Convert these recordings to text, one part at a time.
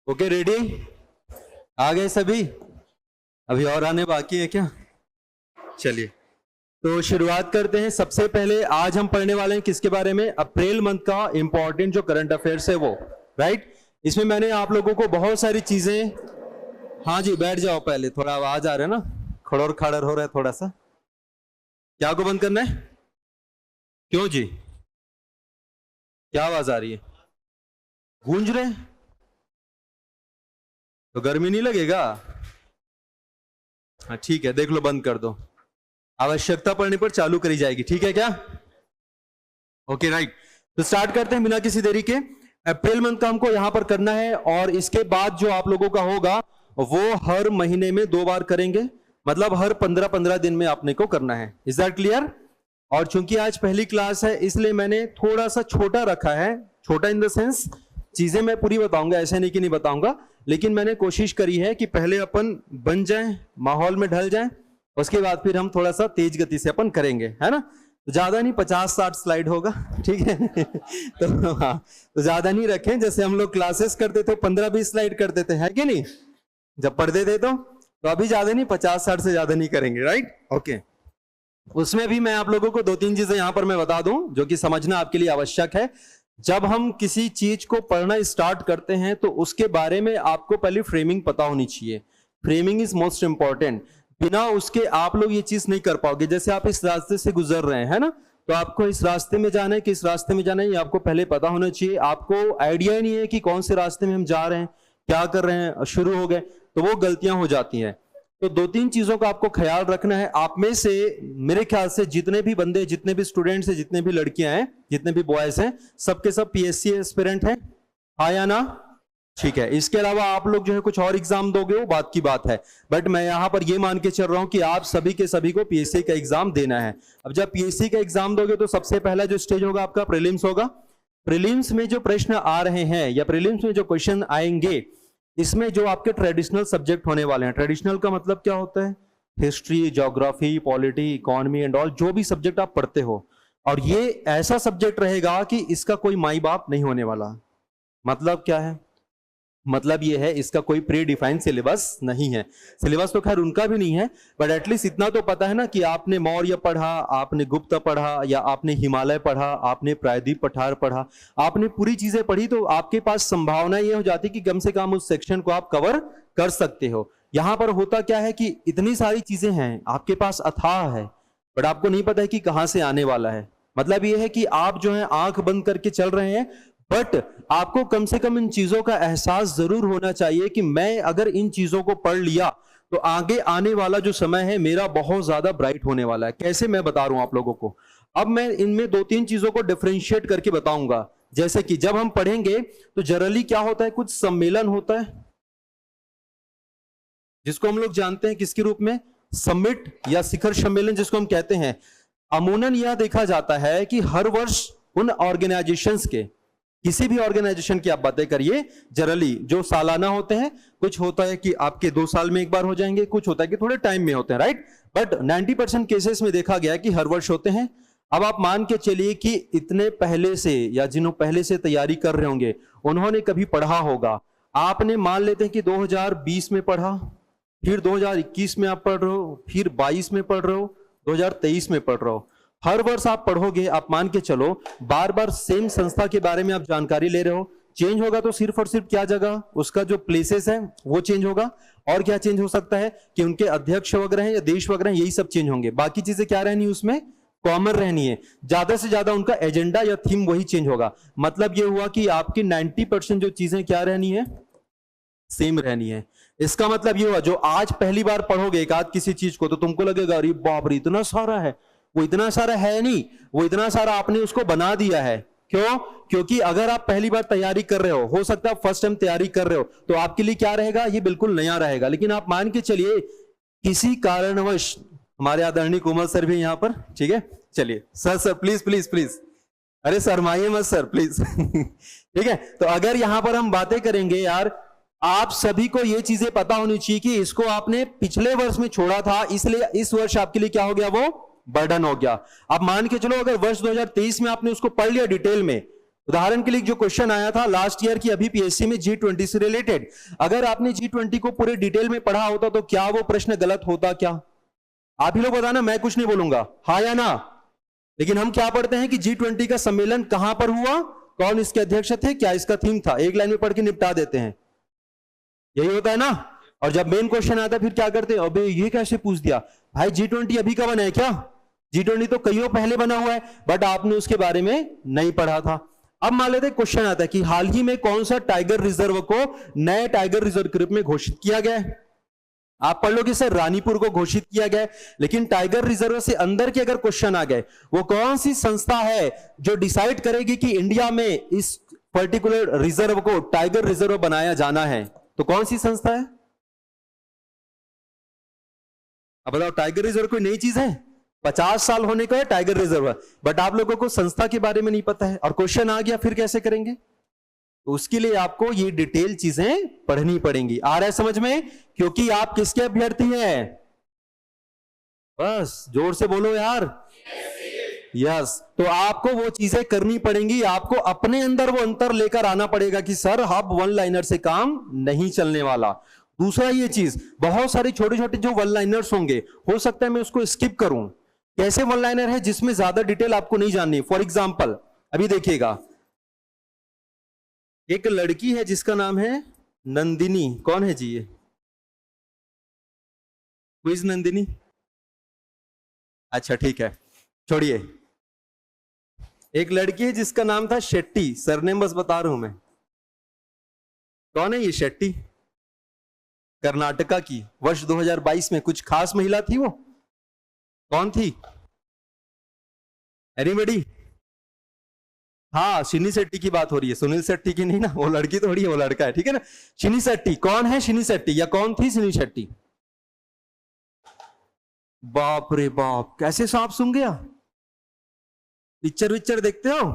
Okay ready? आ गए सभी? अभी और आने बाकी है क्या? चलिए तो शुरुआत करते हैं। सबसे पहले आज हम पढ़ने वाले हैं किसके बारे में? अप्रैल मंथ का इंपॉर्टेंट जो करंट अफेयर्स है वो, राइट। इसमें मैंने आप लोगों को बहुत सारी चीजें, हाँ जी बैठ जाओ, पहले थोड़ा आवाज आ रहा है ना, खड़ोर खाड़र हो रहा है थोड़ा सा। क्या को बंद करना है? क्यों जी, क्या आवाज आ रही है? गूंज रहे हैं? तो गर्मी नहीं लगेगा? हाँ ठीक है, देख लो, बंद कर दो, आवश्यकता पड़ने पर चालू करी जाएगी, ठीक है क्या? Okay right. तो स्टार्ट करते हैं बिना किसी देरी के। अप्रैल मंथ का हमको यहां पर करना है और इसके बाद जो आप लोगों का होगा वो हर महीने में 2 बार करेंगे, मतलब हर 15-15 दिन में आपने को करना है। Is that clear? और चूंकि आज पहली क्लास है इसलिए मैंने थोड़ा सा छोटा रखा है, छोटा इन द सेंस चीजें मैं पूरी बताऊंगा, ऐसे नहीं कि नहीं बताऊंगा, लेकिन मैंने कोशिश करी है कि पहले अपन बन जाएं, माहौल में ढल जाएं, उसके बाद फिर हम थोड़ा सा तेज गति से अपन करेंगे, है ना? तो ज्यादा नहीं, 50-60 स्लाइड होगा, ठीक है? तो हाँ, तो ज्यादा नहीं रखें, जैसे हम लोग क्लासेस करते थे 15-20 स्लाइड करते थे, है कि नहीं, जब पढ़ते थे तो अभी ज्यादा नहीं, 50-60 से ज्यादा नहीं करेंगे, राइट? ओके। उसमें भी मैं आप लोगों को 2-3 चीजें यहां पर मैं बता दूं जो कि समझना आपके लिए आवश्यक है। जब हम किसी चीज को पढ़ना स्टार्ट करते हैं तो उसके बारे में आपको पहले फ्रेमिंग पता होनी चाहिए। Framing is most important. बिना उसके आप लोग ये चीज नहीं कर पाओगे। जैसे आप इस रास्ते से गुजर रहे हैं, है ना, तो आपको इस रास्ते में जाना है कि इस रास्ते में जाना है, ये आपको पहले पता होना चाहिए। आपको आइडिया ही नहीं है कि कौन से रास्ते में हम जा रहे हैं, क्या कर रहे हैं, शुरू हो गए, तो वो गलतियां हो जाती हैं। तो 2-3 चीजों का आपको ख्याल रखना है। आप में से मेरे ख्याल से जितने भी बंदे, जितने भी स्टूडेंट्स हैं, जितने भी लड़कियां हैं, जितने भी बॉयज हैं, सबके सब पीएससी एस्पिरेंट हैं, हाँ या ना? ठीक है। इसके अलावा आप लोग जो है कुछ और एग्जाम दोगे वो बात की बात है, बट मैं यहां पर ये मान के चल रहा हूं कि आप सभी के सभी को पीएससी का एग्जाम देना है। अब जब पीएससी का एग्जाम दोगे तो सबसे पहला जो स्टेज होगा आपका प्रीलिम्स होगा। प्रीलिम्स में जो प्रश्न आ रहे हैं या प्रीलिम्स में जो क्वेश्चन आएंगे, इसमें जो आपके ट्रेडिशनल सब्जेक्ट होने वाले हैं, ट्रेडिशनल का मतलब क्या होता है? History, geography, polity, economy and all, जो भी सब्जेक्ट आप पढ़ते हो। और ये ऐसा सब्जेक्ट रहेगा कि इसका कोई माई बाप नहीं होने वाला। मतलब क्या है? मतलब ये है इसका कोई प्री डिफाइंड सिलेबस नहीं है। सिलेबस तो खैर उनका भी नहीं है, बट एटलीस्ट इतना तो पता है ना कि आपने मौर्य पढ़ा, आपने गुप्त पढ़ा, या आपने हिमालय पढ़ा, आपने प्रायद्वीप पठार पढ़ा, आपने पूरी चीजें पढ़ी, तो आपके पास संभावना ये हो जाती कि कम से कम उस सेक्शन को आप कवर कर सकते हो। यहां पर होता क्या है कि इतनी सारी चीजें हैं आपके पास, अथाह है, बट आपको नहीं पता है कि कहां से आने वाला है। मतलब ये है कि आप जो है आंख बंद करके चल रहे हैं, बट आपको कम से कम इन चीजों का एहसास जरूर होना चाहिए कि मैं अगर इन चीजों को पढ़ लिया तो आगे आने वाला जो समय है मेरा बहुत ज्यादा ब्राइट होने वाला है। कैसे, मैं बता रहा हूं आप लोगों को। अब मैं इनमें 2-3 चीजों को डिफरेंशिएट करके बताऊंगा। जैसे कि जब हम पढ़ेंगे तो जनरली क्या होता है, कुछ सम्मेलन होता है जिसको हम लोग जानते हैं किसके रूप में? समिट या शिखर सम्मेलन जिसको हम कहते हैं। अमूमन यह देखा जाता है कि हर वर्ष उन ऑर्गेनाइजेशंस के, किसी भी ऑर्गेनाइजेशन की आप बातें करिए, जनरली जो सालाना होते हैं, कुछ होता है कि आपके 2 साल में एक बार हो जाएंगे, कुछ होता है कि थोड़े टाइम में होते हैं, राइट? बट 90% केसेस में देखा गया कि हर वर्ष होते हैं। अब आप मान के चलिए कि इतने पहले से, या जिन्हों पहले से तैयारी कर रहे होंगे, उन्होंने कभी पढ़ा होगा। आपने मान लेते हैं कि 2020 में पढ़ा, फिर 2021 में आप पढ़ रहे हो, फिर 22 में पढ़ रहे हो, 2023 में पढ़ रहे हो। हर वर्ष आप पढ़ोगे, आप मान के चलो बार बार सेम संस्था के बारे में आप जानकारी ले रहे हो। चेंज होगा तो सिर्फ और सिर्फ क्या जगह, उसका जो प्लेसेस है वो चेंज होगा, और क्या चेंज हो सकता है कि उनके अध्यक्ष वगैरह हैं या देश वगैरह हैं, यही सब चेंज होंगे। बाकी चीजें क्या रहनी है उसमें? कॉमन रहनी है। ज्यादा से ज्यादा उनका एजेंडा या थीम वही चेंज होगा। मतलब ये हुआ कि आपकी 90% जो चीजें क्या रहनी है? सेम रहनी है। इसका मतलब ये हुआ जो आज पहली बार पढ़ोगे एक आध किसी चीज को, तो तुमको लगेगा अरे बाप रे इतना सारा है। वो इतना सारा है नहीं, वो इतना सारा आपने उसको बना दिया है। क्यों? क्योंकि अगर आप पहली बार तैयारी कर रहे हो सकता है फर्स्ट टाइम तैयारी कर रहे हो, तो आपके लिए क्या रहेगा? ये बिल्कुल नया रहेगा। लेकिन आप मान के चलिए किसी कारणवश, हमारे आदरणीय कोमल सर भी यहां पर, ठीक है, चलिए सर प्लीज प्लीज प्लीज, अरे शर्माइए मत सर प्लीज ठीक है। तो अगर यहां पर हम बातें करेंगे यार, आप सभी को ये चीजें पता होनी चाहिए कि इसको आपने पिछले वर्ष में छोड़ा था, इसलिए इस वर्ष आपके लिए क्या हो गया? वो बर्डन हो गया। अब मान के चलो अगर वर्ष 2023 में आपने उसको पढ़ लिया डिटेल में, उदाहरण के लिए जो क्वेश्चन आया था लास्ट ईयर की अभी पीएससी में G20 से रिलेटेड, अगर आपने G20 को पूरे डिटेल में पढ़ा होता तो क्या वो प्रश्न गलत होता? क्या आप ही लोग बताना, मैं कुछ नहीं बोलूंगा, हाँ या ना। लेकिन हम क्या पढ़ते हैं कि G20 का सम्मेलन कहां पर हुआ, कौन इसके अध्यक्ष थे, क्या इसका थीम था, एक लाइन में पढ़ के निपटा देते हैं, यही होता है ना। और जब मेन क्वेश्चन आता है फिर क्या करते हैं, अबे ये कैसे पूछ दिया भाई, G20 अभी का बना है क्या? G20 तो कईयों पहले बना हुआ है, बट आपने उसके बारे में नहीं पढ़ा था। अब मान लेते क्वेश्चन आता है कि हाल ही में कौन सा टाइगर रिजर्व को नए टाइगर रिजर्व के रूप में घोषित किया गया है। आप पढ़ लो कि सर रानीपुर को घोषित किया गया है, लेकिन टाइगर रिजर्व से अंदर के अगर क्वेश्चन आ गए, वो कौन सी संस्था है जो डिसाइड करेगी कि इंडिया में इस पर्टिकुलर रिजर्व को टाइगर रिजर्व बनाया जाना है, तो कौन सी संस्था है? अब बताओ, टाइगर रिजर्व कोई नई चीज है? 50 साल होने का है टाइगर रिजर्व, बट आप लोगों को संस्था के बारे में नहीं पता है और क्वेश्चन आ गया, फिर कैसे करेंगे? तो उसके लिए आपको ये डिटेल चीजें पढ़नी पड़ेंगी। आ रहा है समझ में? क्योंकि आप किसके अभ्यर्थी हैं? बस जोर से बोलो यार, यस। तो आपको वो चीजें करनी पड़ेंगी, आपको अपने अंदर वो अंतर लेकर आना पड़ेगा कि सर अब वन लाइनर से काम नहीं चलने वाला। दूसरा ये चीज, बहुत सारे छोटे छोटे जो वन लाइनर्स होंगे, हो सकता है मैं उसको स्किप करूं। कैसे वन लाइनर है जिसमें ज्यादा डिटेल आपको नहीं जाननी? फॉर एग्जाम्पल अभी देखिएगा, एक लड़की है जिसका नाम है नंदिनी। कौन है जी ये? क्विज नंदिनी? अच्छा ठीक है, छोड़िए। एक लड़की है जिसका नाम था शेट्टी, सरनेम बस बता रहा हूं मैं। कौन है ये शेट्टी? कर्नाटका की, वर्ष 2022 में कुछ खास महिला थी वो? कौन थी? एनीबडी? हाँ, शिनी शेट्टी की बात हो रही है, सुनील शेट्टी की नहीं ना, वो लड़की थोड़ी है, वो लड़का है, ठीक है ना। शिनी शेट्टी कौन है? शिनी शेट्टी या कौन थी शिनी शेट्टी? बाप रे बाप, कैसे सांप सूंघ गया? पिक्चर विक्चर देखते हो?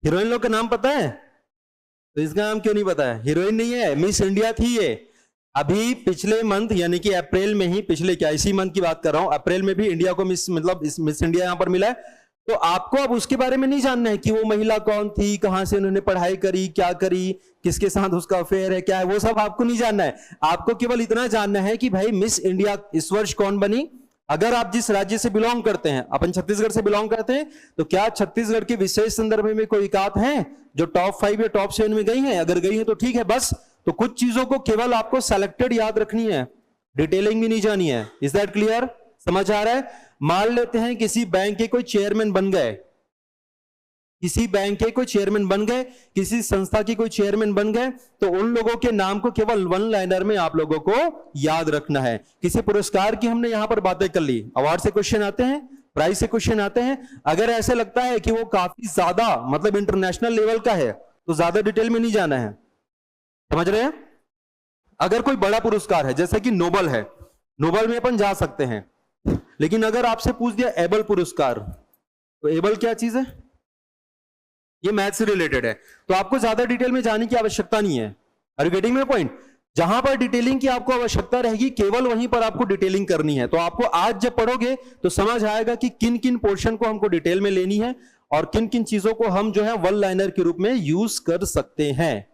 हीरोइन लोग का नाम पता है? तो इसका नाम क्यों नहीं पता है? हीरोइन नहीं है, मिस इंडिया थी ये। अभी पिछले मंथ यानी कि अप्रैल में ही, पिछले क्या इसी मंथ की बात कर रहा हूं, अप्रैल में भी इंडिया को मिस मतलब मिस इंडिया यहां पर मिला है। तो आपको अब उसके बारे में नहीं जानना है कि वो महिला कौन थी, कहां से उन्होंने पढ़ाई करी, क्या करी, किसके साथ उसका अफेयर है, क्या है, वो सब आपको नहीं जानना है। आपको केवल इतना जानना है कि भाई मिस इंडिया इस वर्ष कौन बनी। अगर आप जिस राज्य से बिलोंग करते हैं, अपन छत्तीसगढ़ से बिलोंग करते हैं, तो क्या छत्तीसगढ़ के विशेष संदर्भ में कोई एकाध है जो टॉप 5 या टॉप 7 में गई हैं? अगर गई है तो ठीक है, बस। तो कुछ चीजों को केवल आपको सेलेक्टेड याद रखनी है, डिटेलिंग भी नहीं जानी है। Is that clear? समझ आ रहा है? मान लेते हैं किसी बैंक के कोई चेयरमैन बन गए, किसी बैंक के कोई चेयरमैन बन गए, किसी संस्था की कोई चेयरमैन बन गए, तो उन लोगों के नाम को केवल वन लाइनर में आप लोगों को याद रखना है। किसी पुरस्कार की हमने यहां पर बातें कर ली, अवार्ड से क्वेश्चन आते हैं, प्राइज से क्वेश्चन आते हैं। अगर ऐसे लगता है कि वो काफी ज्यादा मतलब इंटरनेशनल लेवल का है, तो ज्यादा डिटेल में नहीं जाना है, समझ रहे हैं? अगर कोई बड़ा पुरस्कार है जैसे कि नोबल है, नोबल में अपन जा सकते हैं। लेकिन अगर आपसे पूछ दिया एबल पुरस्कार, तो एबल क्या चीज है? ये मैथ से रिलेटेड है, तो आपको ज्यादा डिटेल में जाने की आवश्यकता नहीं है। Are you getting my point? जहां पर डिटेलिंग की आपको आवश्यकता रहेगी, केवल वहीं पर आपको डिटेलिंग करनी है। तो आपको आज जब पढ़ोगे तो समझ आएगा कि किन किन पोर्शन को हमको डिटेल में लेनी है और किन किन चीजों को हम जो है वन लाइनर के रूप में यूज कर सकते हैं।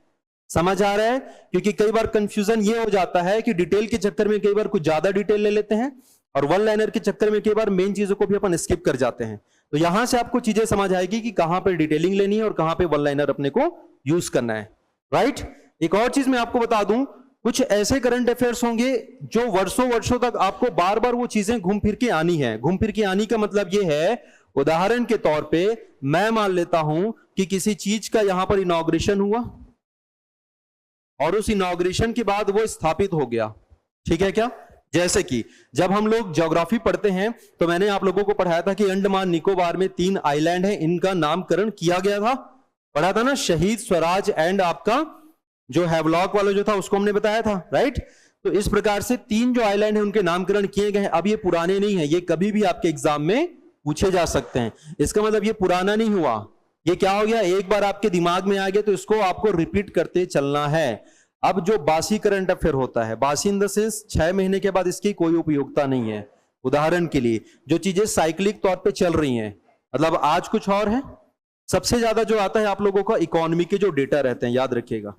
समझ आ रहा है? क्योंकि कई बार कंफ्यूजन ये हो जाता है कि डिटेल के चक्कर में कई बार कुछ ज्यादा डिटेल ले लेते हैं और वन लाइनर के चक्कर में कई बार मेन चीजों को भी अपन स्किप कर जाते हैं। तो यहां से आपको चीजें समझ आएगी कि कहां पर डिटेलिंग लेनी है और कहां पे वन लाइनर अपने को यूज करना है, राइट? एक और चीज मैं आपको बता दूं, कुछ ऐसे करंट अफेयर्स होंगे जो वर्षों वर्षों तक आपको बार बार वो चीजें घूम फिर के आनी है। घूम फिर के आनी का मतलब ये है, उदाहरण के तौर पे मैं मान लेता हूं कि किसी चीज का यहां पर इनॉग्रेशन हुआ और उस इनॉग्रेशन के बाद वो स्थापित हो गया, ठीक है क्या? जैसे कि जब हम लोग ज्योग्राफी पढ़ते हैं तो मैंने आप लोगों को पढ़ाया था कि अंडमान निकोबार में 3 आइलैंड हैं, इनका नामकरण किया गया था, पढ़ा था ना? शहीद, स्वराज एंड आपका जो हैवलॉक वाला जो था उसको हमने बताया था, राइट? तो इस प्रकार से 3 जो आइलैंड है उनके नामकरण किए गए हैं। अब ये पुराने नहीं है, ये कभी भी आपके एग्जाम में पूछे जा सकते हैं। इसका मतलब ये पुराना नहीं हुआ, ये क्या हो गया, एक बार आपके दिमाग में आ गया तो इसको आपको रिपीट करते चलना है। अब जो बासी करंट अफेयर होता है, बासी इन द सेंस 6 महीने के बाद इसकी कोई उपयोगिता नहीं है। उदाहरण के लिए जो चीजें साइक्लिक तौर पे चल रही हैं, मतलब आज कुछ और है, सबसे ज्यादा जो आता है आप लोगों का इकोनॉमी के जो डेटा रहते हैं, याद रखिएगा।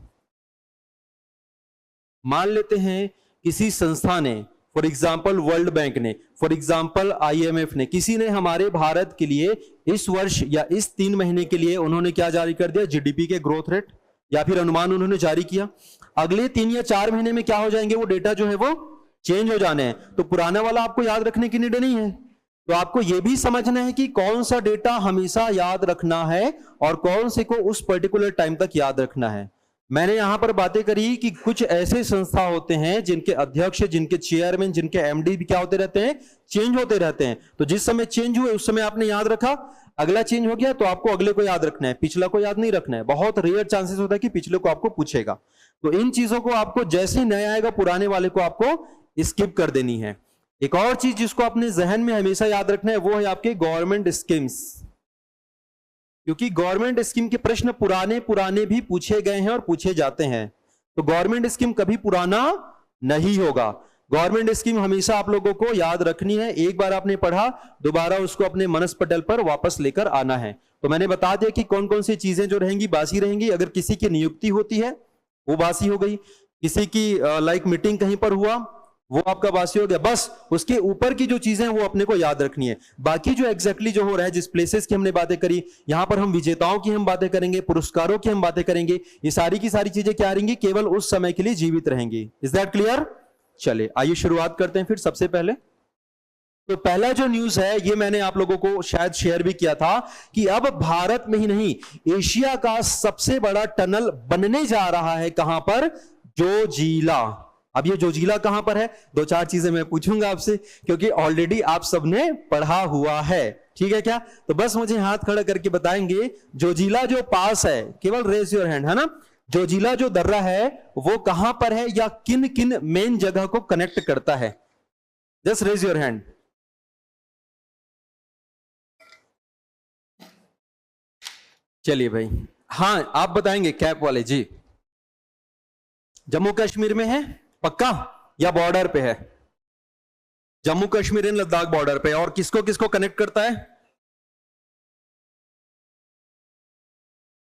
मान लेते हैं किसी संस्था ने, फॉर एग्जाम्पल वर्ल्ड बैंक ने, फॉर एग्जाम्पल IMF ने, किसी ने हमारे भारत के लिए इस वर्ष या इस 3 महीने के लिए उन्होंने क्या जारी कर दिया, GDP के ग्रोथ रेट या फिर अनुमान उन्होंने जारी किया। अगले 3 या 4 महीने में क्या हो जाएंगे, वो डेटा जो है वो चेंज हो जाने हैं। तो पुराना वाला आपको याद रखने की नीड नहीं है। तो आपको यह भी समझना है कि कौन सा डेटा हमेशा याद रखना है और कौन से को उस पर्टिकुलर टाइम तक याद रखना है। मैंने यहां पर बातें करी कि कुछ ऐसे संस्था होते हैं जिनके अध्यक्ष, जिनके चेयरमैन, जिनके MD भी क्या होते रहते हैं, चेंज होते रहते हैं। तो जिस समय चेंज हुए उस समय आपने याद रखा, अगला चेंज हो गया तो आपको अगले को याद रखना है, पिछला को याद नहीं रखना है। बहुत रेयर चांसेस होता है कि पिछले को आपको पूछेगा। तो इन चीजों को आपको जैसे नया आएगा पुराने वाले को आपको स्किप कर देनी है। एक और चीज जिसको अपने जहन में हमेशा याद रखना है वो है आपके गवर्नमेंट स्कीम्स, क्योंकि गवर्नमेंट स्कीम के प्रश्न पुराने पुराने भी पूछे गए हैं और पूछे जाते हैं। तो गवर्नमेंट स्कीम कभी पुराना नहीं होगा। गवर्नमेंट स्कीम हमेशा आप लोगों को याद रखनी है। एक बार आपने पढ़ा, दोबारा उसको अपने मनस पटल पर वापस लेकर आना है। तो मैंने बता दिया कि कौन कौन सी चीजें जो रहेंगी बासी रहेंगी। अगर किसी की नियुक्ति होती है वो बासी हो गई, किसी की लाइक मीटिंग कहीं पर हुआ वो आपका बासी हो गया। बस उसके ऊपर की जो चीजें हैं वो अपने को याद रखनी है। बाकी जो एग्जैक्टली जो हो रहा है, जिस प्लेसेस की हमने बातें करी, यहां पर हम विजेताओं की हम बातें करेंगे, पुरस्कारों की हम बातें करेंगे, ये सारी की सारी चीजें क्या रहेंगी, केवल उस समय के लिए जीवित रहेंगी। Is that clear? चलिए आइए शुरुआत करते हैं। फिर सबसे पहले तो पहला जो न्यूज है ये मैंने आप लोगों को शायद शेयर भी किया था कि अब भारत में ही नहीं, एशिया का सबसे बड़ा टनल बनने जा रहा है। कहां पर? जोजिला। अब ये जोजिला कहां पर है, 2-4 चीजें मैं पूछूंगा आपसे, क्योंकि ऑलरेडी आप सबने पढ़ा हुआ है। ठीक है क्या? तो बस मुझे हाथ खड़ा करके बताएंगे जोजिला जो पास है, केवल रेज योर हैंड, है ना। जोजिला जो दर्रा है वो कहां पर है या किन किन मेन जगह को कनेक्ट करता है? Just raise your hand. चलिए भाई, हाँ आप बताएंगे कैप वाले जी। जम्मू कश्मीर में है पक्का या बॉर्डर पे है? जम्मू कश्मीर एंड लद्दाख बॉर्डर पे। और किसको किसको कनेक्ट करता है?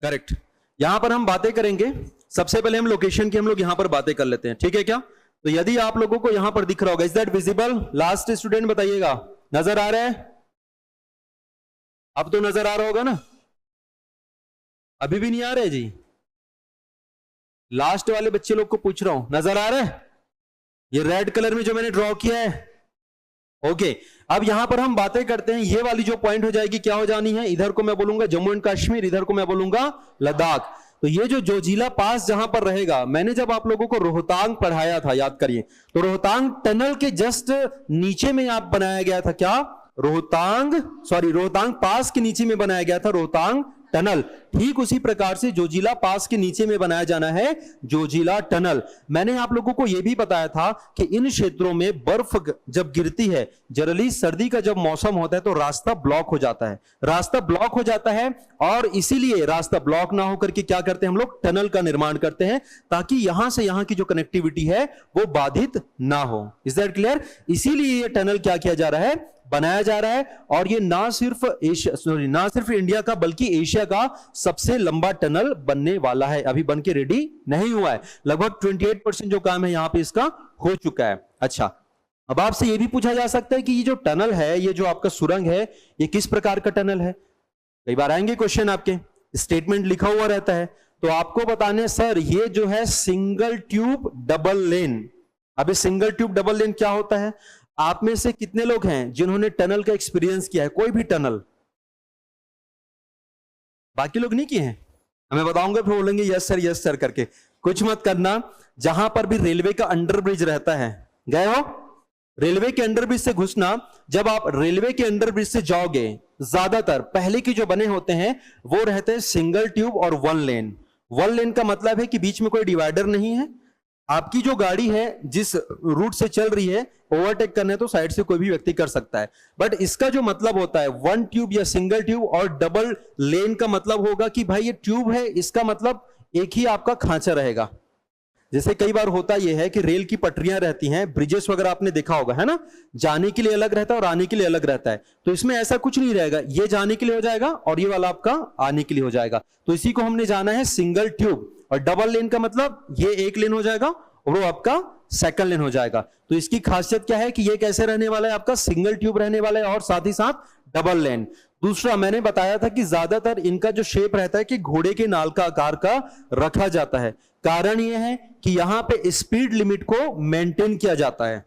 करेक्ट। यहां पर हम बातें करेंगे। सबसे पहले हम लोकेशन की हम लोग यहां पर बातें कर लेते हैं, ठीक है क्या? तो यदि आप लोगों को यहां पर दिख रहा होगा, is that visible? Last student बताइएगा, नजर आ रहा है? अब तो नजर आ रहा होगा ना? अभी भी नहीं आ रहा है जी? लास्ट वाले बच्चे लोग को पूछ रहा हूं, नजर आ रहा है? ये रेड कलर में जो मैंने ड्रॉ किया है, ओके। अब यहां पर हम बातें करते हैं, ये वाली जो पॉइंट हो जाएगी क्या हो जानी है, इधर को मैं बोलूंगा जम्मू एंड कश्मीर, इधर को मैं बोलूंगा लद्दाख। तो ये जो जोजिला पास जहां पर रहेगा, मैंने जब आप लोगों को रोहतांग पढ़ाया था, याद करिए, तो रोहतांग टनल के जस्ट नीचे में आप बनाया गया था क्या? रोहतांग पास के नीचे में बनाया गया था रोहतांग टनल। ठीक उसी प्रकार से जोजिला पास के नीचे में बनाया जाना है जोजिला टनल। मैंने आप लोगों को यह भी बताया था कि इन क्षेत्रों में बर्फ जब गिरती है, जनरली सर्दी का जब मौसम होता है तो रास्ता ब्लॉक हो जाता है। रास्ता ब्लॉक हो जाता है और इसीलिए रास्ता ब्लॉक ना होकर के क्या करते हैं हम लोग, टनल का निर्माण करते हैं, ताकि यहां से यहां की जो कनेक्टिविटी है वो बाधित ना हो। Is that clear? इसीलिए ये टनल क्या किया जा रहा है, बनाया जा रहा है। और ये ना सिर्फ इंडिया का बल्कि एशिया का सबसे लंबा टनल बनने वाला है। अभी बन के रेडी नहीं हुआ है, लगभग 28% जो काम है यहां पे इसका हो चुका है। अच्छा, अब आपसे यह भी पूछा जा सकता है कि ये जो टनल है, ये जो आपका सुरंग है, ये किस प्रकार का टनल है? कई बार आएंगे क्वेश्चन, आपके स्टेटमेंट लिखा हुआ रहता है, तो आपको बताने सर ये जो है सिंगल ट्यूब डबल लेन। अभी सिंगल ट्यूब डबल लेन क्या होता है? आप में से कितने लोग हैं जिन्होंने टनल का एक्सपीरियंस किया है? कोई भी टनल? बाकी लोग नहीं किए हैं? हमें बताऊंगा, फिर बोलेंगे यस सर करके। कुछ मत करना। जहां पर भी रेलवे का अंडरब्रिज रहता है, गए हो? रेलवे के अंडरब्रिज से घुसना, जब आप रेलवे के अंडरब्रिज से जाओगे, ज्यादातर पहले की जो बने होते हैं वो रहते हैं सिंगल ट्यूब और 1 लेन। 1 लेन का मतलब है कि बीच में कोई डिवाइडर नहीं है। आपकी जो गाड़ी है जिस रूट से चल रही है, ओवरटेक करने तो साइड से कोई भी व्यक्ति कर सकता है, बट इसका जो मतलब होता है 1 ट्यूब या सिंगल ट्यूब, और डबल लेन का मतलब होगा कि भाई ये ट्यूब है, इसका मतलब एक ही आपका खांचा रहेगा। जैसे कई बार होता यह है कि रेल की पटरियां रहती हैं, ब्रिजेस वगैरह आपने देखा होगा, है ना, जाने के लिए अलग रहता है और आने के लिए अलग रहता है। तो इसमें ऐसा कुछ नहीं रहेगा, ये जाने के लिए हो जाएगा और ये वाला आपका आने के लिए हो जाएगा। तो इसी को हमने जाना है सिंगल ट्यूब, और डबल लेन का मतलब ये एक लेन हो जाएगा और वो आपका सेकंड लेन हो जाएगा। तो इसकी खासियत क्या है कि ये कैसे रहने वाला है, आपका सिंगल ट्यूब रहने वाला है और साथ ही साथ डबल लेन। दूसरा मैंने बताया था कि ज्यादातर इनका जो शेप रहता है कि घोड़े के नाल का आकार का रखा जाता है। कारण यह है कि यहां पे स्पीड लिमिट को मेंटेन किया जाता है।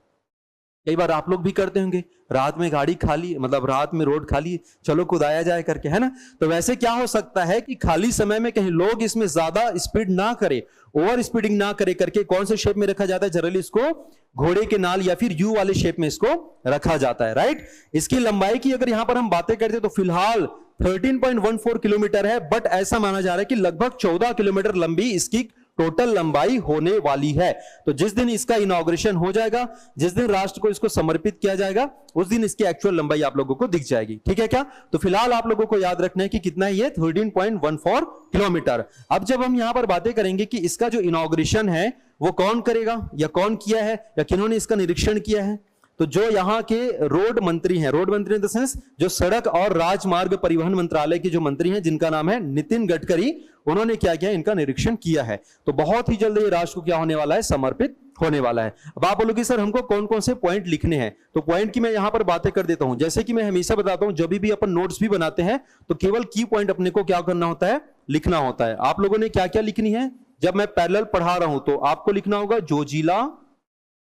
कई बार आप लोग भी करते होंगे, रात में गाड़ी खाली, मतलब रात में रोड खाली, चलो कुदाया जाए करके, है ना। तो वैसे क्या हो सकता है कि खाली समय में कहीं लोग इसमें ज्यादा स्पीड ना करे, ओवर स्पीडिंग ना करे करके कौन से शेप में रखा जाता है, जनरली इसको घोड़े के नाल या फिर यू वाले शेप में इसको रखा जाता है, राइट। इसकी लंबाई की अगर यहां पर हम बातें करते हैं तो फिलहाल 13.14 किलोमीटर है, बट ऐसा माना जा रहा है कि लगभग 14 किलोमीटर लंबी इसकी टोटल लंबाई होने वाली है। तो जिस दिन इसका इनॉग्रेशन हो जाएगा, जिस दिन राष्ट्र को इसको समर्पित किया जाएगा, उस दिन इसकी एक्चुअल लंबाई आप लोगों को दिख जाएगी, ठीक है क्या। तो फिलहाल आप लोगों को याद रखना है कि कितना है ये 13.14 किलोमीटर। अब जब हम यहां पर बातें करेंगे कि इसका जो इनॉग्रेशन है वो कौन करेगा या कौन किया है या किन्होंने इसका निरीक्षण किया है, तो जो यहाँ के रोड मंत्री हैं, रोड मंत्री इन द सेंस जो सड़क और राजमार्ग परिवहन मंत्रालय के जो मंत्री हैं जिनका नाम है नितिन गडकरी, उन्होंने क्या किया, इनका निरीक्षण किया है। तो बहुत ही जल्द ये राष्ट्र को क्या होने वाला है, समर्पित होने वाला है। अब आप बोलोगे सर हमको कौन कौन से पॉइंट लिखने हैं, तो पॉइंट की मैं यहां पर बातें कर देता हूं। जैसे कि मैं हमेशा बताता हूं, जब भी अपन नोट्स भी बनाते हैं तो केवल की पॉइंट अपने को क्या करना होता है, लिखना होता है। आप लोगों ने क्या क्या लिखनी है, जब मैं पैरेलल पढ़ा रहा हूं तो आपको लिखना होगा जोजिला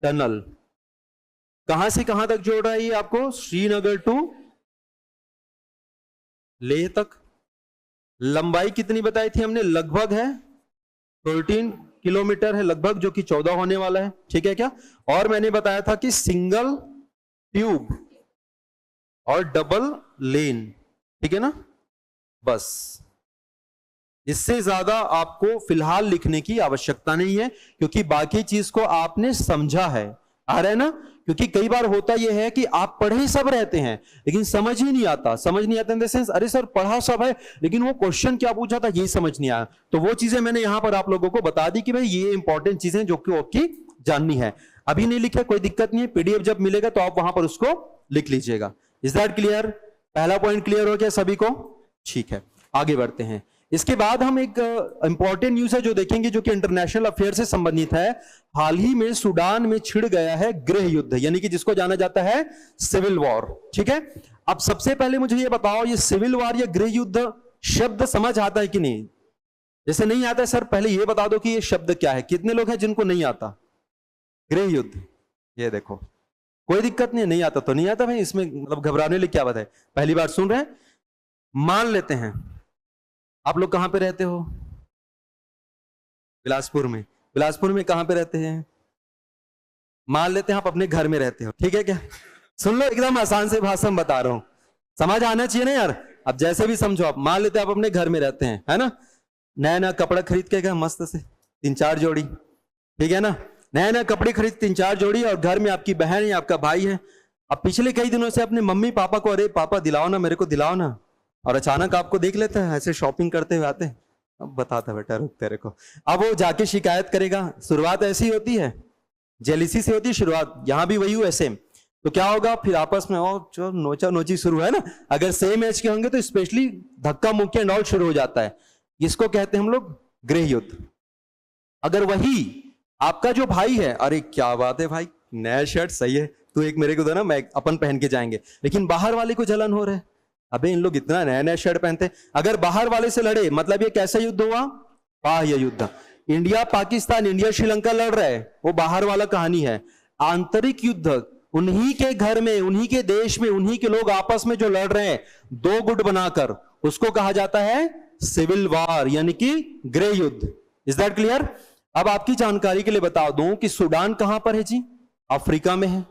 टनल कहां से कहां तक जोड़ रहा है ये आपको, श्रीनगर टू लेह तक। लंबाई कितनी बताई थी हमने, लगभग है 13 किलोमीटर है लगभग, जो कि 14 होने वाला है, ठीक है क्या। और मैंने बताया था कि सिंगल ट्यूब और डबल लेन, ठीक है ना। बस इससे ज्यादा आपको फिलहाल लिखने की आवश्यकता नहीं है, क्योंकि बाकी चीज को आपने समझा है, आ रहा है ना। क्योंकि कई बार होता यह है कि आप पढ़े सब रहते हैं लेकिन समझ ही नहीं आता, समझ नहीं आता इन द सेंस, अरे सर पढ़ा सब है लेकिन वो क्वेश्चन क्या पूछा था ये समझ नहीं आया। तो वो चीजें मैंने यहां पर आप लोगों को बता दी कि भाई ये इंपॉर्टेंट चीजें जो कि आपकी जाननी है। अभी नहीं लिखे कोई दिक्कत नहीं है, पीडीएफ जब मिलेगा तो आप वहां पर उसको लिख लीजिएगा। इज दैट क्लियर, पहला पॉइंट क्लियर हो गया सभी को, ठीक है। आगे बढ़ते हैं। इसके बाद हम एक इंपॉर्टेंट न्यूज है जो देखेंगे, जो कि इंटरनेशनल अफेयर से संबंधित है। हाल ही में सूडान में छिड़ गया है गृह युद्ध, यानी कि जिसको जाना जाता है सिविल वॉर, ठीक है। अब सबसे पहले मुझे ये बताओ, ये सिविल वॉर या गृह युद्ध शब्द समझ आता है कि नहीं। जैसे नहीं आता है सर, पहले ये बता दो कि ये शब्द क्या है। कितने लोग हैं जिनको नहीं आता गृह युद्ध, ये देखो कोई दिक्कत नहीं, नहीं आता तो नहीं आता भाई, इसमें मतलब घबराने लिए क्या बात है, पहली बार सुन रहे हैं। मान लेते हैं आप लोग कहां पे रहते हो, बिलासपुर में। बिलासपुर में कहां पे रहते हैं, मान लेते हैं आप अपने घर में रहते हो, ठीक है क्या। सुन लो, एकदम आसान से भाषा में बता रहा हूं, समझ आना चाहिए ना यार। अब जैसे भी समझो आप, मान लेते हैं आप अपने घर में रहते हैं, है ना। नया नया कपड़ा खरीद के गए मस्त से 3-4 जोड़ी, ठीक है ना। नया नया कपड़े खरीद 3-4 जोड़ी, और घर में आपकी बहन है, आपका भाई है। अब पिछले कई दिनों से अपने मम्मी पापा को, अरे पापा दिलाओ ना, मेरे को दिलाओ ना, और अचानक आपको देख लेते हैं ऐसे शॉपिंग करते हुए आते हैं। अब बताता बेटा रुक तेरे को, अब वो जाके शिकायत करेगा। शुरुआत ऐसी होती है, जेलिसी से होती है शुरुआत, यहां भी वही हुआ सेम। तो क्या होगा फिर आपस में और जो नोचा नोची शुरू है ना। अगर सेम एज के होंगे तो स्पेशली धक्का मुक्की एंड ऑल शुरू हो जाता है। इसको कहते हैं हम लोग गृह युद्ध। अगर वही आपका जो भाई है, अरे क्या बात है भाई, नया शर्ट सही है, तू एक मेरे को दो ना, मैं अपन पहन के जाएंगे, लेकिन बाहर वाले को जलन हो रहा है, अबे इन लोग इतना नया नया शर्ट पहनते हैं। अगर बाहर वाले से लड़े, मतलब ये कैसा युद्ध हुआ, बाह्य युद्ध। इंडिया पाकिस्तान, इंडिया श्रीलंका लड़ रहा है, वो बाहर वाला कहानी है। आंतरिक युद्ध उन्हीं के घर में, उन्हीं के देश में, उन्हीं के लोग आपस में जो लड़ रहे हैं दो गुट बनाकर, उसको कहा जाता है सिविल वॉर, यानी कि गृह युद्ध। Is that clear. अब आपकी जानकारी के लिए बता दूं कि सूडान कहां पर है जी, अफ्रीका में है।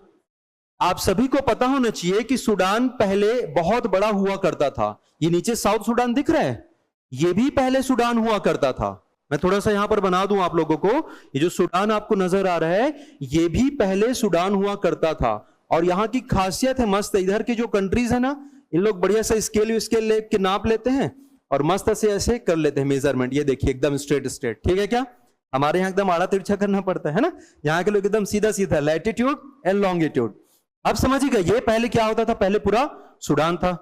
आप सभी को पता होना चाहिए कि सूडान पहले बहुत बड़ा हुआ करता था। ये नीचे साउथ सूडान दिख रहा है, ये भी पहले सूडान हुआ करता था। मैं थोड़ा सा यहां पर बना दूं आप लोगों को, ये जो सूडान आपको नजर आ रहा है ये भी पहले सूडान हुआ करता था। और यहां की खासियत है मस्त, इधर की जो कंट्रीज है ना, इन लोग बढ़िया सा स्केल ले के नाप लेते हैं और मस्त से ऐसे कर लेते हैं मेजरमेंट। ये देखिए एकदम स्ट्रेट स्ट्रेट, ठीक है क्या। हमारे यहाँ एकदम आड़ा तिरछा करना पड़ता है ना, यहाँ के लोग एकदम सीधा सीधा, लैटिट्यूड एंड लॉन्गिट्यूड। अब समझिएगा ये पहले क्या होता था, पहले पूरा सूडान था।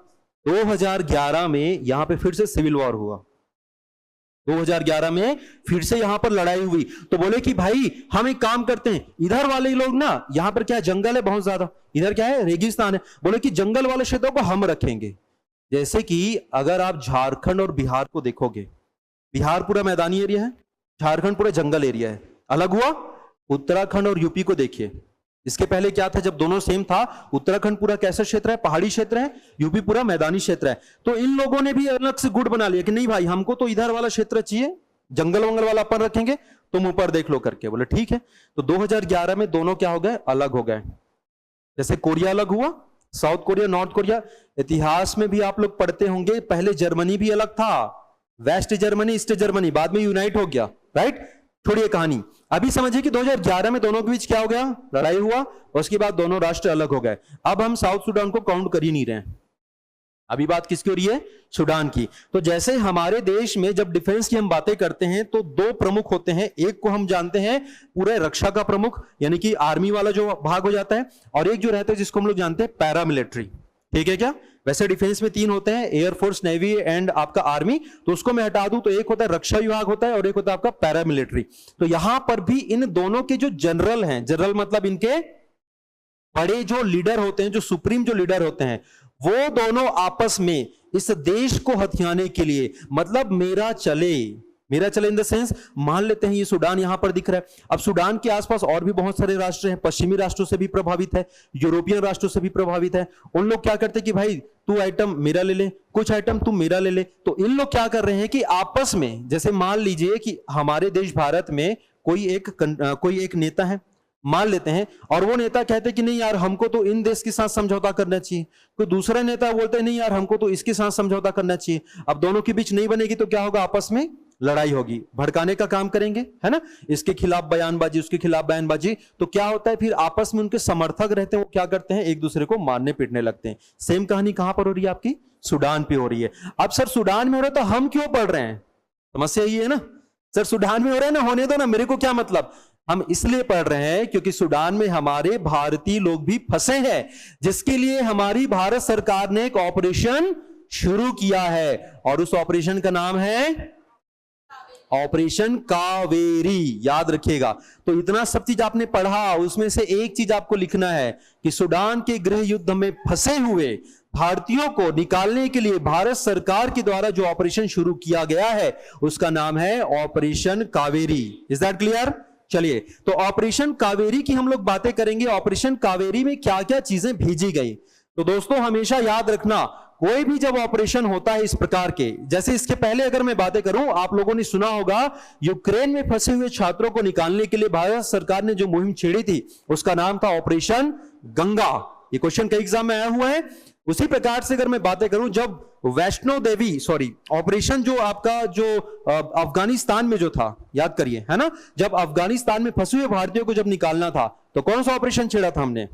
2011 में यहां पे फिर से सिविल वॉर हुआ, 2011 में फिर से यहां पर लड़ाई हुई। तो बोले कि भाई हम एक काम करते हैं, इधर वाले लोग ना, यहां पर क्या है, जंगल है बहुत ज्यादा, इधर क्या है, रेगिस्तान है। बोले कि जंगल वाले क्षेत्रों को हम रखेंगे। जैसे कि अगर आप झारखंड और बिहार को देखोगे, बिहार पूरा मैदानी एरिया है, झारखंड पूरा जंगल एरिया है, अलग हुआ। उत्तराखंड और यूपी को देखिए, इसके पहले क्या था, जब दोनों सेम था, उत्तराखंड पूरा कैसा क्षेत्र है, पहाड़ी क्षेत्र है, यूपी पूरा मैदानी क्षेत्र है। तो इन लोगों ने भी अलग से गुट बना लिया कि नहीं भाई हमको तो इधर वाला क्षेत्र चाहिए, जंगल वंगल वाला अपन रखेंगे, तुम ऊपर देख लो करके। बोले ठीक है। तो 2011 में दोनों क्या हो गए, अलग हो गए। जैसे कोरिया अलग हुआ, साउथ कोरिया, नॉर्थ कोरिया। इतिहास में भी आप लोग पढ़ते होंगे, पहले जर्मनी भी अलग था, वेस्ट जर्मनी, ईस्ट जर्मनी, बाद में यूनाइट हो गया, राइट। छोड़िए कहानी, अभी समझिए कि 2011 में दोनों के बीच क्या हो गया, लड़ाई हुआ, और उसके बाद दोनों राष्ट्र अलग हो गए। अब हम साउथ सूडान को काउंट कर ही नहीं रहे, अभी बात किसकी हो रही है, सूडान की। तो जैसे हमारे देश में जब डिफेंस की हम बातें करते हैं तो दो प्रमुख होते हैं, एक को हम जानते हैं पूरे रक्षा का प्रमुख, यानी कि आर्मी वाला जो भाग हो जाता है, और एक जो रहता है जिसको हम लोग जानते हैं पैरामिलिट्री। ठीक है क्या, वैसे डिफेंस में तीन होते हैं, एयरफोर्स, नेवी एंड आपका आर्मी। तो उसको मैं हटा दूं तो एक होता है रक्षा विभाग होता है, और एक होता है आपका पैरामिलिट्री। तो यहां पर भी इन दोनों के जो जनरल हैं, जनरल मतलब इनके बड़े जो लीडर होते हैं, जो सुप्रीम जो लीडर होते हैं, वो दोनों आपस में इस देश को हथियाने के लिए, मतलब मेरा चले इन द सेंस, मान लेते हैं ये सूडान यहां पर दिख रहा है। अब सूडान के आसपास और भी बहुत सारे राष्ट्र हैं, पश्चिमी राष्ट्रों से भी प्रभावित है, यूरोपियन राष्ट्रों से भी प्रभावित है। उन लोग क्या करते हैं कि भाई तू आइटम मेरा ले ले, कुछ आइटम तू मेरा ले ले। तो इन लोग क्या कर रहे हैं कि आपस में, जैसे मान लीजिए कि हमारे देश भारत में कोई एक नेता है, मान लेते हैं, और वो नेता कहते हैं कि नहीं यार हमको तो इन देश के साथ समझौता करना चाहिए। कोई दूसरा नेता बोलते हैं नहीं यार हमको तो इसके साथ समझौता करना चाहिए। अब दोनों के बीच नहीं बनेगी तो क्या होगा, आपस में लड़ाई होगी, भड़काने का काम करेंगे, है ना, इसके खिलाफ बयानबाजी, उसके खिलाफ बयानबाजी। तो क्या होता है फिर आपस में उनके समर्थक रहते हैं, वो क्या करते हैं, एक दूसरे को मारने पीटने लगते हैं। सेम कहानी कहां पर हो रही है, आपकी सूडान पे हो रही है। अब सर सूडान में हो रहा है तो हम क्यों पढ़ रहे हैं, समस्या ये है ना, सर सूडान में हो रहा है ना, होने दो ना, मेरे को क्या मतलब। हम इसलिए पढ़ रहे हैं क्योंकि सूडान में हमारे भारतीय लोग भी फंसे हैं, जिसके लिए हमारी भारत सरकार ने एक ऑपरेशन शुरू किया है, और उस ऑपरेशन का नाम है ऑपरेशन कावेरी। याद रखिएगा। तो इतना सब चीज आपने पढ़ा, उसमें से एक चीज आपको लिखना है कि सूडान के गृह युद्ध में फंसे हुए भारतीयों को निकालने के लिए भारत सरकार के द्वारा जो ऑपरेशन शुरू किया गया है उसका नाम है operation Kaveri. Is that clear? चलिए, तो ऑपरेशन कावेरी की हम लोग बातें करेंगे। ऑपरेशन कावेरी में क्या क्या चीजें भेजी गई, तो दोस्तों हमेशा याद रखना, कोई भी जब ऑपरेशन होता है इस प्रकार के, जैसे इसके पहले अगर मैं बातें करूं, आप लोगों ने सुना होगा यूक्रेन में फंसे हुए छात्रों को निकालने के लिए भारत सरकार ने जो मुहिम छेड़ी थी उसका नाम था ऑपरेशन गंगा। ये क्वेश्चन कई एग्जाम में आया हुआ है। उसी प्रकार से अगर मैं बातें करूं, जब वैष्णो देवी ऑपरेशन जो आपका जो अफगानिस्तान में जो था, याद करिए, है ना, जब अफगानिस्तान में फंसे हुए भारतीयों को जब निकालना था तो कौन सा ऑपरेशन छेड़ा था हमने,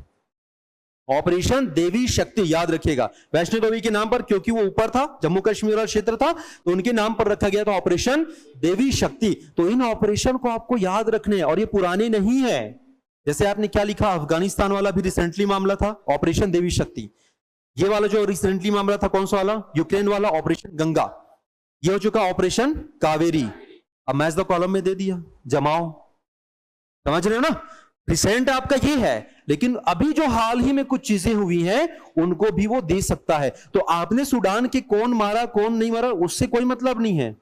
ऑपरेशन देवी शक्ति। याद रखिएगा, वैष्णो देवी के नाम पर, क्योंकि वो ऊपर था, जम्मू कश्मीर वाला क्षेत्र था, तो उनके नाम पर रखा गया था ऑपरेशन देवी शक्ति। तो इन ऑपरेशन को आपको याद रखने, और ये पुराने नहीं है। जैसे आपने क्या लिखा, अफगानिस्तान वाला भी रिसेंटली मामला था ऑपरेशन देवी शक्ति, ये वाला जो रिसेंटली मामला था कौन सा वाला, यूक्रेन वाला ऑपरेशन गंगा, ये हो चुका ऑपरेशन कावेरी। अब मैच द कॉलम में दे दिया, जमाओ, समझ रहे हो ना, रिसेंट आपका ये है, लेकिन अभी जो हाल ही में कुछ चीजें हुई हैं उनको भी वो दे सकता है। तो आपने सूडान के कौन मारा कौन नहीं मारा उससे कोई मतलब नहीं है,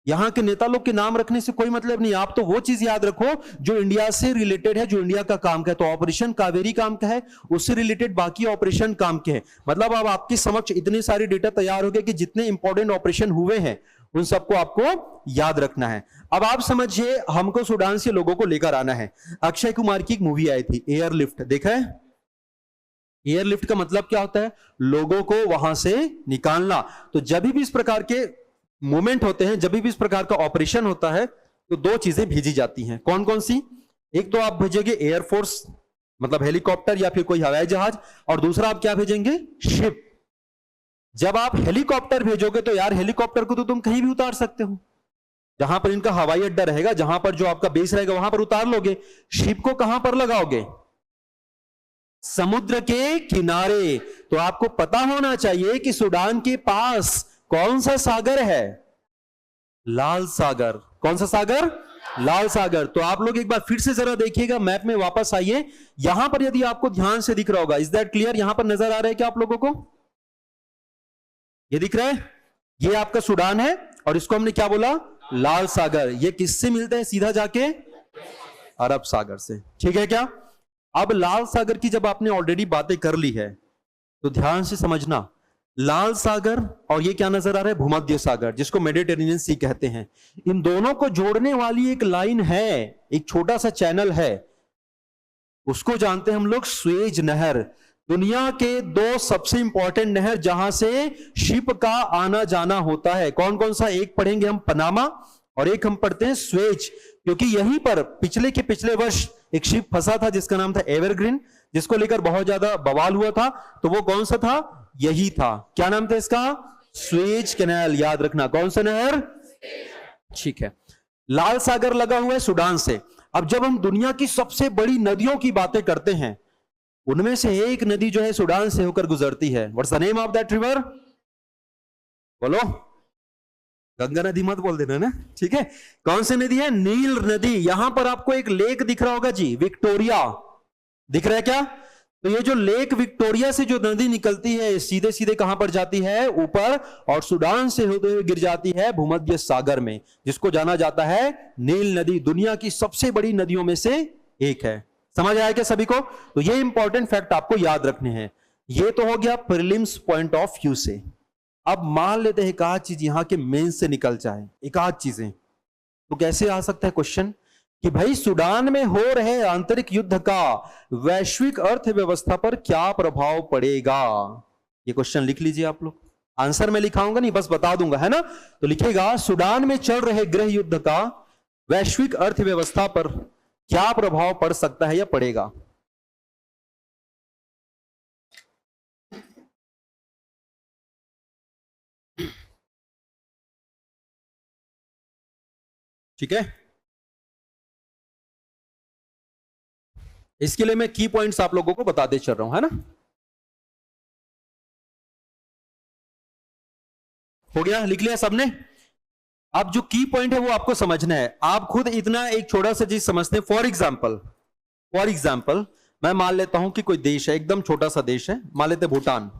यहां के नेता लोग के नाम रखने से कोई मतलब नहीं। आप तो वो चीज याद रखो जो इंडिया से रिलेटेड है, जो इंडिया का काम का है। तो ऑपरेशन कावेरी काम का है, उससे रिलेटेड बाकी ऑपरेशन काम के हैं। मतलब अब आपके समक्ष इतने सारे डेटा तैयार हो गए कि जितने इंपॉर्टेंट ऑपरेशन हुए हैं उन सबको आपको याद रखना है। अब आप समझिए, हमको सूडान से लोगों को लेकर आना है। अक्षय कुमार की एक मूवी आई थी एयरलिफ्ट, देखा है? एयरलिफ्ट का मतलब क्या होता है, लोगों को वहां से निकालना। तो जब भी इस प्रकार के मूवमेंट होते हैं, जब भी इस प्रकार का ऑपरेशन होता है, तो दो चीजें भेजी जाती हैं। कौन कौन सी? एक तो आप भेजेंगे एयरफोर्स, मतलब हेलीकॉप्टर या फिर कोई हवाई जहाज, और दूसरा आप क्या भेजेंगे, शिप। जब आप हेलीकॉप्टर भेजोगे तो यार हेलीकॉप्टर को तो तुम कहीं भी उतार सकते हो, जहां पर इनका हवाई अड्डा रहेगा, जहां पर जो आपका बेस रहेगा वहां पर उतार लोगे। शिप को कहां पर लगाओगे? समुद्र के किनारे। तो आपको पता होना चाहिए कि सूडान के पास कौन सा सागर है? लाल सागर। कौन सा सागर? लाल सागर। तो आप लोग एक बार फिर से जरा देखिएगा, मैप में वापस आइए। यहां पर यदि आपको ध्यान से दिख रहा होगा, इज दैट क्लियर? यहां पर नजर आ रहा है क्या आप लोगों को? ये दिख रहा है? ये आपका सूडान है और इसको हमने क्या बोला? लाल सागर। ये किससे मिलते हैं? सीधा जाके अरब सागर से। ठीक है क्या? अब लाल सागर की जब आपने ऑलरेडी बातें कर ली है तो ध्यान से समझना, लाल सागर और ये क्या नजर आ रहा है? भूमध्य सागर, जिसको मेडिटेरेनियन सी कहते हैं। इन दोनों को जोड़ने वाली एक लाइन है, एक छोटा सा चैनल है, उसको जानते हैं हम लोग स्वेज नहर। दुनिया के दो सबसे इंपॉर्टेंट नहर जहां से शिप का आना जाना होता है, कौन कौन सा? एक पढ़ेंगे हम पनामा और एक हम पढ़ते हैं स्वेज, क्योंकि यहीं पर पिछले वर्ष एक शिप फंसा था जिसका नाम था एवरग्रीन, जिसको लेकर बहुत ज्यादा बवाल हुआ था। तो वो कौन सा था? यही था। क्या नाम था इसका? Suez canal. याद रखना, कौन सा नहर? ठीक है। लाल सागर लगा हुआ है सूडान से। अब जब हम दुनिया की सबसे बड़ी नदियों की बातें करते हैं, उनमें से एक नदी जो है सूडान से होकर गुजरती है। What's the name of that river? बोलो। गंगा नदी मत बोल देना ना, ठीक है? कौन सी नदी है? नील नदी। यहां पर आपको एक लेक दिख रहा होगा जी, विक्टोरिया। दिख रहा है क्या? तो ये जो लेक विक्टोरिया से जो नदी निकलती है, सीधे सीधे कहां पर जाती है? ऊपर, और सूडान से होते हुए गिर जाती है भूमध्य सागर में, जिसको जाना जाता है नील नदी। दुनिया की सबसे बड़ी नदियों में से एक है। समझ आया क्या सभी को? तो ये इंपॉर्टेंट फैक्ट आपको याद रखने हैं। ये तो हो गया प्रीलिम्स पॉइंट ऑफ व्यू से। अब मान लेते हैं एक आध चीज यहां के मेंस से निकल जाए, एक आध चीजें, तो कैसे आ सकता है क्वेश्चन कि भाई सूडान में हो रहे आंतरिक युद्ध का वैश्विक अर्थव्यवस्था पर क्या प्रभाव पड़ेगा? ये क्वेश्चन लिख लीजिए आप लोग। आंसर मैं लिखाऊंगा नहीं, बस बता दूंगा, है ना? तो लिखेगा सूडान में चल रहे गृह युद्ध का वैश्विक अर्थव्यवस्था पर क्या प्रभाव पड़ सकता है या पड़ेगा? ठीक है, इसके लिए मैं की पॉइंट्स आप लोगों को बताते चल रहा हूं, है ना? हो गया? लिख लिया सबने? अब जो की पॉइंट है वो आपको समझना है। आप खुद इतना एक छोटा सा चीज समझते हैं। फॉर एग्जाम्पल मैं मान लेता हूं कि कोई देश है, एकदम छोटा सा देश है, मान लेते हैं भूटान।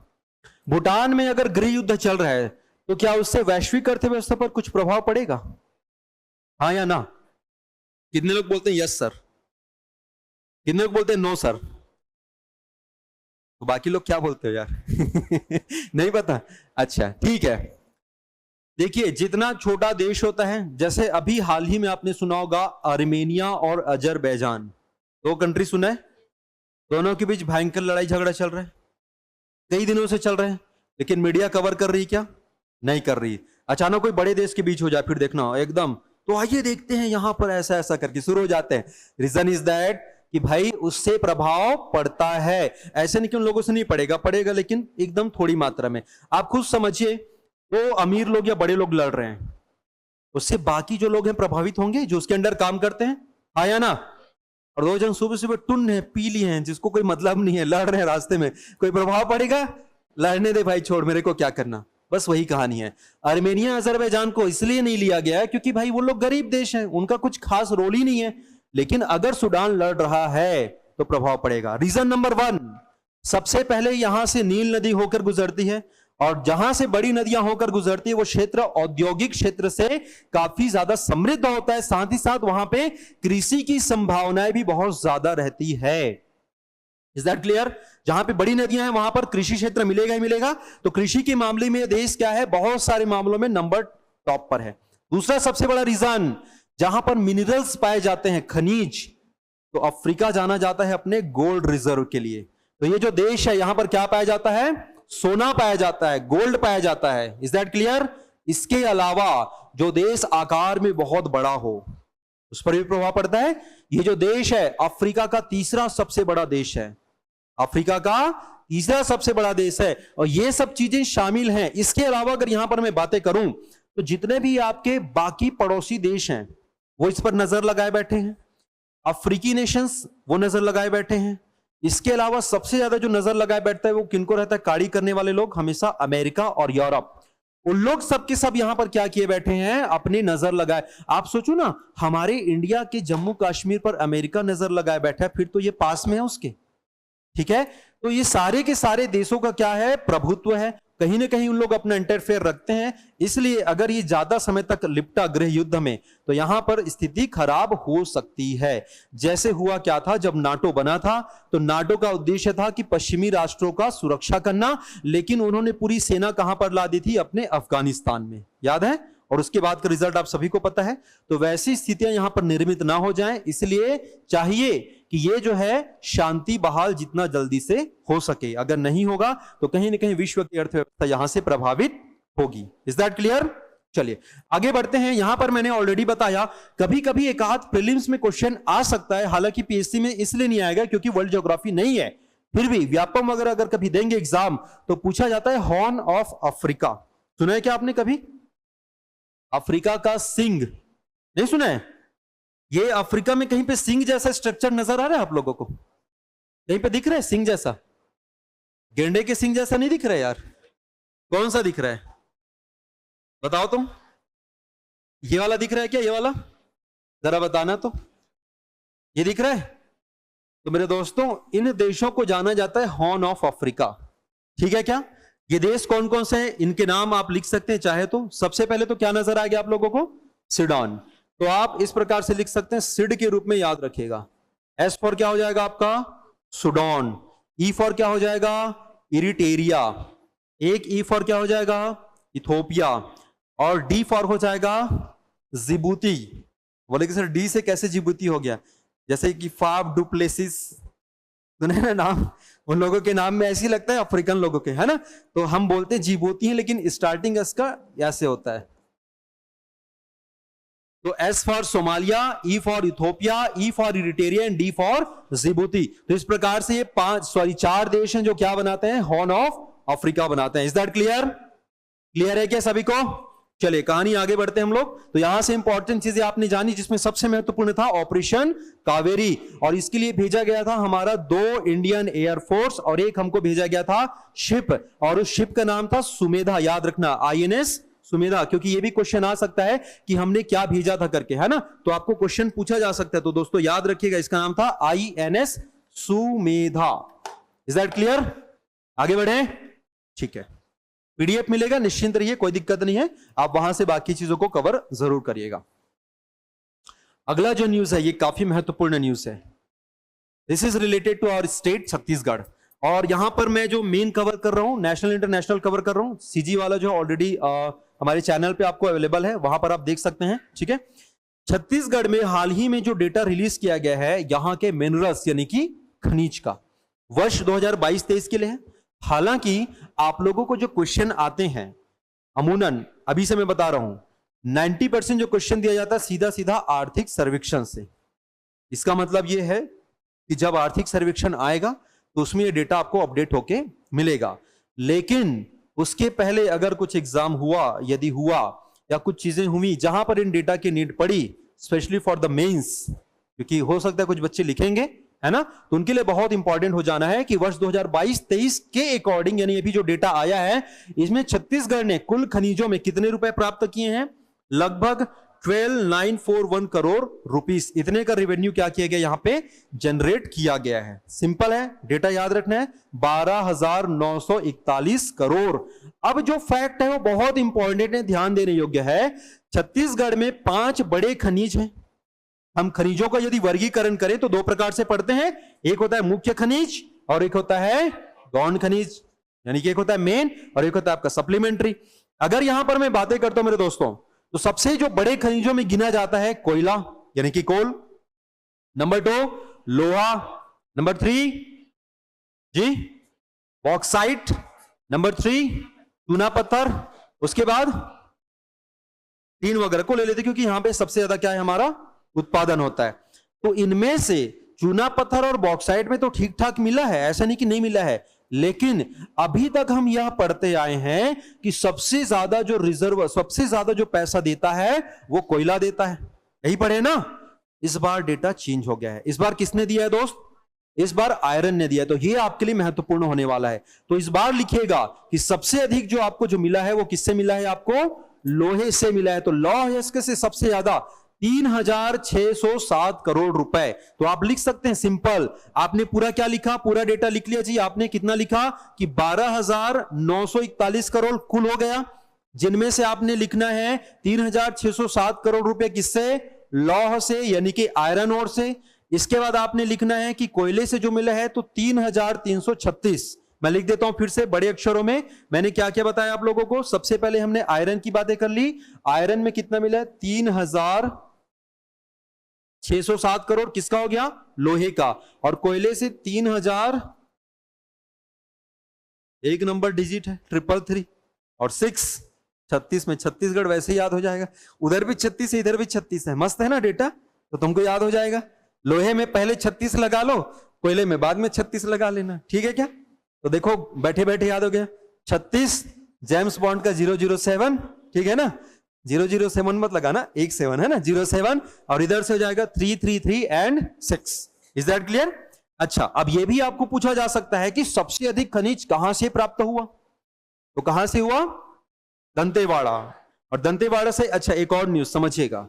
भूटान में अगर गृह युद्ध चल रहा है तो क्या उससे वैश्विक अर्थव्यवस्था पर कुछ प्रभाव पड़ेगा? हाँ या ना? कितने लोग बोलते हैं यस सर? कितने लोग बोलते हैं नो सर? तो बाकी लोग क्या बोलते हो यार? नहीं पता? अच्छा ठीक है। देखिए, जितना छोटा देश होता है, जैसे अभी हाल ही में आपने सुना होगा आर्मेनिया और अजरबैजान, दो कंट्री सुना है, दोनों के बीच भयंकर लड़ाई झगड़ा चल रहा है, कई दिनों से चल रहे हैं, लेकिन मीडिया कवर कर रही क्या? नहीं कर रही। अचानक कोई बड़े देश के बीच हो जाए, फिर देखना एकदम, तो आइए देखते हैं यहां पर ऐसा ऐसा करके शुरू हो जाते हैं। रीजन इज दैट कि भाई उससे प्रभाव पड़ता है। ऐसे नहीं कि उन लोगों से नहीं पड़ेगा, पड़ेगा लेकिन एकदम थोड़ी मात्रा में। आप खुद समझिए, तो अमीर लोग या बड़े लोग लड़ रहे हैं, उससे बाकी जो लोग हैं प्रभावित होंगे, जो उसके अंडर काम करते हैं, हाँ या ना? और दो जन सुबह सुबह टुन है, पीली हैं, जिसको कोई मतलब नहीं है, लड़ रहे हैं रास्ते में, कोई प्रभाव पड़ेगा? लड़ने दे भाई, छोड़, मेरे को क्या करना। बस वही कहानी है। आर्मेनिया अजरबैजान को इसलिए नहीं लिया गया है क्योंकि भाई वो लोग गरीब देश हैं, उनका कुछ खास रोल ही नहीं है। लेकिन अगर सूडान लड़ रहा है तो प्रभाव पड़ेगा। रीजन नंबर 1, सबसे पहले यहां से नील नदी होकर गुजरती है, और जहां से बड़ी नदियां होकर गुजरती है वो क्षेत्र औद्योगिक क्षेत्र से काफी ज्यादा समृद्ध होता है। साथ ही साथ वहां पे कृषि की संभावनाएं भी बहुत ज्यादा रहती है। Is that clear? जहां पे बड़ी नदियां हैं वहां पर कृषि क्षेत्र मिलेगा ही मिलेगा। तो कृषि के मामले में देश क्या है? बहुत सारे मामलों में नंबर टॉप पर है। दूसरा सबसे बड़ा रीजन, जहां पर मिनरल्स पाए जाते हैं, खनिज, तो अफ्रीका जाना जाता है अपने गोल्ड रिजर्व के लिए। तो ये जो देश है, यहां पर क्या पाया जाता है? सोना पाया जाता है, गोल्ड पाया जाता है। Is that clear? इसके अलावा जो देश आकार में बहुत बड़ा हो, उस पर भी प्रभाव पड़ता है। ये जो देश है अफ्रीका का तीसरा सबसे बड़ा देश है, अफ्रीका का तीसरा सबसे बड़ा देश है, और ये सब चीजें शामिल हैं। इसके अलावा अगर यहां पर मैं बातें करूं तो जितने भी आपके बाकी पड़ोसी देश हैं वो इस पर नजर लगाए बैठे हैं। अफ्रीकी नेशंस वो नजर लगाए बैठे हैं। इसके अलावा सबसे ज्यादा जो नजर लगाए बैठता है वो किनको रहता है, काड़ी करने वाले लोग, हमेशा अमेरिका और यूरोप। उन लोग सब के सब यहां पर क्या किए बैठे हैं, अपनी नजर लगाए। आप सोचो ना, हमारे इंडिया के जम्मू कश्मीर पर अमेरिका नजर लगाए बैठा है, फिर तो ये पास में है उसके, ठीक है। तो ये सारे के सारे देशों का क्या है, प्रभुत्व है। कहीं ना कहीं उन लोग अपना इंटरफेयर रखते हैं। इसलिए अगर ये ज्यादा समय तक लिपटा गृह युद्ध में तो यहां पर स्थिति खराब हो सकती है। जैसे हुआ क्या था, जब नाटो बना था तो नाटो का उद्देश्य था कि पश्चिमी राष्ट्रों का सुरक्षा करना, लेकिन उन्होंने पूरी सेना कहां पर ला दी थी, अपने अफगानिस्तान में, याद है। और उसके बाद का रिजल्ट आप सभी को पता है। तो वैसी स्थितियां यहां पर निर्मित ना हो जाएं, इसलिए चाहिए कि ये जो है शांति बहाल जितना जल्दी से हो सके। अगर नहीं होगा तो कहीं ना कहीं विश्व की अर्थव्यवस्था यहां से प्रभावित होगी। Is that clear? चलिए आगे बढ़ते हैं। यहां पर मैंने ऑलरेडी बताया, कभी कभी एक आध प्रीलिम्स में क्वेश्चन आ सकता है, हालांकि पीएससी में इसलिए नहीं आएगा क्योंकि वर्ल्ड ज्योग्राफी नहीं है। फिर भी व्यापम वगैरह अगर कभी देंगे एग्जाम तो पूछा जाता है हॉर्न ऑफ अफ्रीका। सुना है क्या आपने कभी? अफ्रीका का सिंह नहीं सुना है? ये अफ्रीका में कहीं पे सिंह जैसा स्ट्रक्चर नजर आ रहा है आप लोगों को? कहीं पे दिख रहा है सिंह जैसा? गेंडे के सिंह जैसा नहीं दिख रहा है यार। कौन सा दिख रहा है बताओ तुम? ये वाला दिख रहा है क्या? ये वाला जरा बताना तो। ये दिख रहा है? तो मेरे दोस्तों, इन देशों को जाना जाता है हॉर्न ऑफ अफ्रीका, ठीक है क्या? ये देश कौन कौन से हैं, इनके नाम आप लिख सकते हैं चाहे तो। सबसे पहले तो क्या नजर आ गया आप लोगों को? सूडान। तो आप इस प्रकार से लिख सकते हैं, सिड के रूप में याद रखिएगा। एस फॉर क्या हो जाएगा आपका? सूडान। ई फॉर क्या हो जाएगा? इरिटेरिया। एक ई फॉर क्या हो जाएगा? इथोपिया। और डी फॉर हो जाएगा जिबूती। बोले कि सर डी से कैसे जिबूती हो गया? जैसे कि फाफ डुप्लेसिस, सुने ना नाम, उन लोगों के नाम में ऐसे ही लगता है अफ्रीकन लोगों के, है ना। तो हम बोलते हैं जिबूती हैं, लेकिन स्टार्टिंग इसका ऐसे होता है। तो S for Somalia, E for Ethiopia, E for Eritrea and D for Djibouti. तो इस प्रकार से ये चार देश हैं जो क्या बनाते हैं, हॉर्न ऑफ अफ्रीका बनाते हैं। Is that clear? क्लियर है क्या सभी को? चलिए कहानी आगे बढ़ते हैं हम लोग। तो यहां से इंपॉर्टेंट चीजें आपने जानी, जिसमें सबसे महत्वपूर्ण था ऑपरेशन कावेरी। और इसके लिए भेजा गया था हमारा 2 इंडियन एयरफोर्स और एक हमको भेजा गया था शिप, और उस शिप का नाम था सुमेधा। याद रखना INS सुमेधा, क्योंकि ये भी क्वेश्चन आ सकता है कि हमने क्या भेजा था करके, है ना। तो आपको क्वेश्चन पूछा जा सकता है। तो दोस्तों याद रखिएगा, इसका नाम था INS Sumedha. Is that clear? आगे बढ़े, ठीक है। PDF मिलेगा, निश्चिंत रहिए, कोई दिक्कत नहीं है। आप वहां से बाकी चीजों को कवर जरूर करिएगा। अगला जो न्यूज है ये काफी महत्वपूर्ण न्यूज है। This is related to our state Chhattisgarh. और यहां पर मैं जो मेन कवर कर रहा हूं, नेशनल इंटरनेशनल कवर कर रहा हूं। CG वाला जो ऑलरेडी हमारे चैनल पे आपको अवेलेबल है, वहां पर आप देख सकते हैं, ठीक है। छत्तीसगढ़ में हाल ही में जो डेटा रिलीज किया गया है यहां के मिनरल्स यानी कि खनिज का, वर्ष 2022-23 के लिए है। हालांकि आप लोगों को जो क्वेश्चन आते हैं, अमूनन अभी से मैं बता रहा हूं, 90% जो क्वेश्चन दिया जाता है सीधा सीधा आर्थिक सर्वेक्षण से। इसका मतलब यह है कि जब आर्थिक सर्वेक्षण आएगा तो उसमें ये डेटा आपको अपडेट होके मिलेगा। लेकिन उसके पहले अगर कुछ एग्जाम हुआ, यदि हुआ या कुछ चीजें हुई जहां पर इन डेटा की नीड पड़ी, स्पेशली फॉर द मेंस, क्योंकि हो सकता है कुछ बच्चे लिखेंगे, है ना, तो उनके लिए बहुत इंपॉर्टेंट हो जाना है कि वर्ष 2022-23 के अकॉर्डिंग, यानी अभी जो डेटा आया है इसमें छत्तीसगढ़ ने कुल खनिजों में कितने रुपए प्राप्त किए हैं? लगभग 12,941 करोड़ रुपीस। इतने का रेवेन्यू क्या किया गया, यहां पे जनरेट किया गया है। सिंपल है, डेटा याद रखना है, 12,941 करोड़। अब जो फैक्ट है वो बहुत इंपॉर्टेंट है, ध्यान देने योग्य है। छत्तीसगढ़ में 5 बड़े खनिज हैं। हम खनिजों का यदि वर्गीकरण करें तो 2 प्रकार से पढ़ते हैं, एक होता है मुख्य खनिज और एक होता है गौण खनिज, यानी कि एक होता है मेन और एक होता है आपका सप्लीमेंट्री। अगर यहां पर मैं बातें करता हूं मेरे दोस्तों, तो सबसे जो बड़े खनिजों में गिना जाता है कोयला यानी कि कोल, नंबर 2 लोहा, नंबर 3 जी बॉक्साइट, नंबर 3 चूना पत्थर, उसके बाद 3 वगैरह को ले लेते क्योंकि यहां पे सबसे ज्यादा क्या है हमारा उत्पादन होता है। तो इनमें से चूना पत्थर और बॉक्साइट में तो ठीक ठाक मिला है, ऐसा नहीं कि नहीं मिला है। लेकिन अभी तक हम यह पढ़ते आए हैं कि सबसे ज्यादा जो रिजर्व, सबसे ज्यादा जो पैसा देता है वो कोयला देता है, यही पढ़े ना। इस बार डेटा चेंज हो गया है। इस बार किसने दिया है दोस्त? इस बार आयरन ने दिया है। तो ये आपके लिए महत्वपूर्ण होने वाला है। तो इस बार लिखिएगा कि सबसे अधिक जो आपको जो मिला है वो किससे मिला है? आपको लोहे से मिला है। तो लौह से सबसे ज्यादा 3607 करोड़ रुपए। तो आप लिख सकते हैं सिंपल, आपने पूरा क्या लिखा, पूरा डेटा लिख लिया जी। आपने कितना लिखा कि 12,941 करोड़ कुल हो गया, जिनमें से आपने लिखना है 3607 करोड़ रुपए किससे? लौह से, यानी कि आयरन ओर से। इसके बाद आपने लिखना है कि कोयले से जो मिला है तो 3,336। मैं लिख देता हूं फिर से बड़े अक्षरों में। मैंने क्या क्या बताया आप लोगों को? सबसे पहले हमने आयरन की बातें कर ली। आयरन में कितना मिला है? 3,607 करोड़ किसका हो गया? लोहे का। और कोयले से 3,000, एक नंबर डिजिट है 333 और 6 36 में छत्तीसगढ़ वैसे ही याद हो जाएगा। उधर भी 36 है, इधर भी 36 है। मस्त है ना डेटा, तो तुमको याद हो जाएगा। लोहे में पहले 36 लगा लो, कोयले में बाद में 36 लगा लेना, ठीक है क्या? तो देखो बैठे बैठे याद हो गया। 36 जेम्स बॉन्ड का 007, ठीक है ना? 007 मत लगाना, 1 7 है ना, 07। और इधर से हो जाएगा 333 एंड 6। Is that clear? अच्छा, अब यह भी आपको पूछा जा सकता है कि सबसे अधिक खनिज कहां से प्राप्त हुआ? तो कहां से हुआ? दंतेवाड़ा। और दंतेवाड़ा से, अच्छा एक और न्यूज समझिएगा,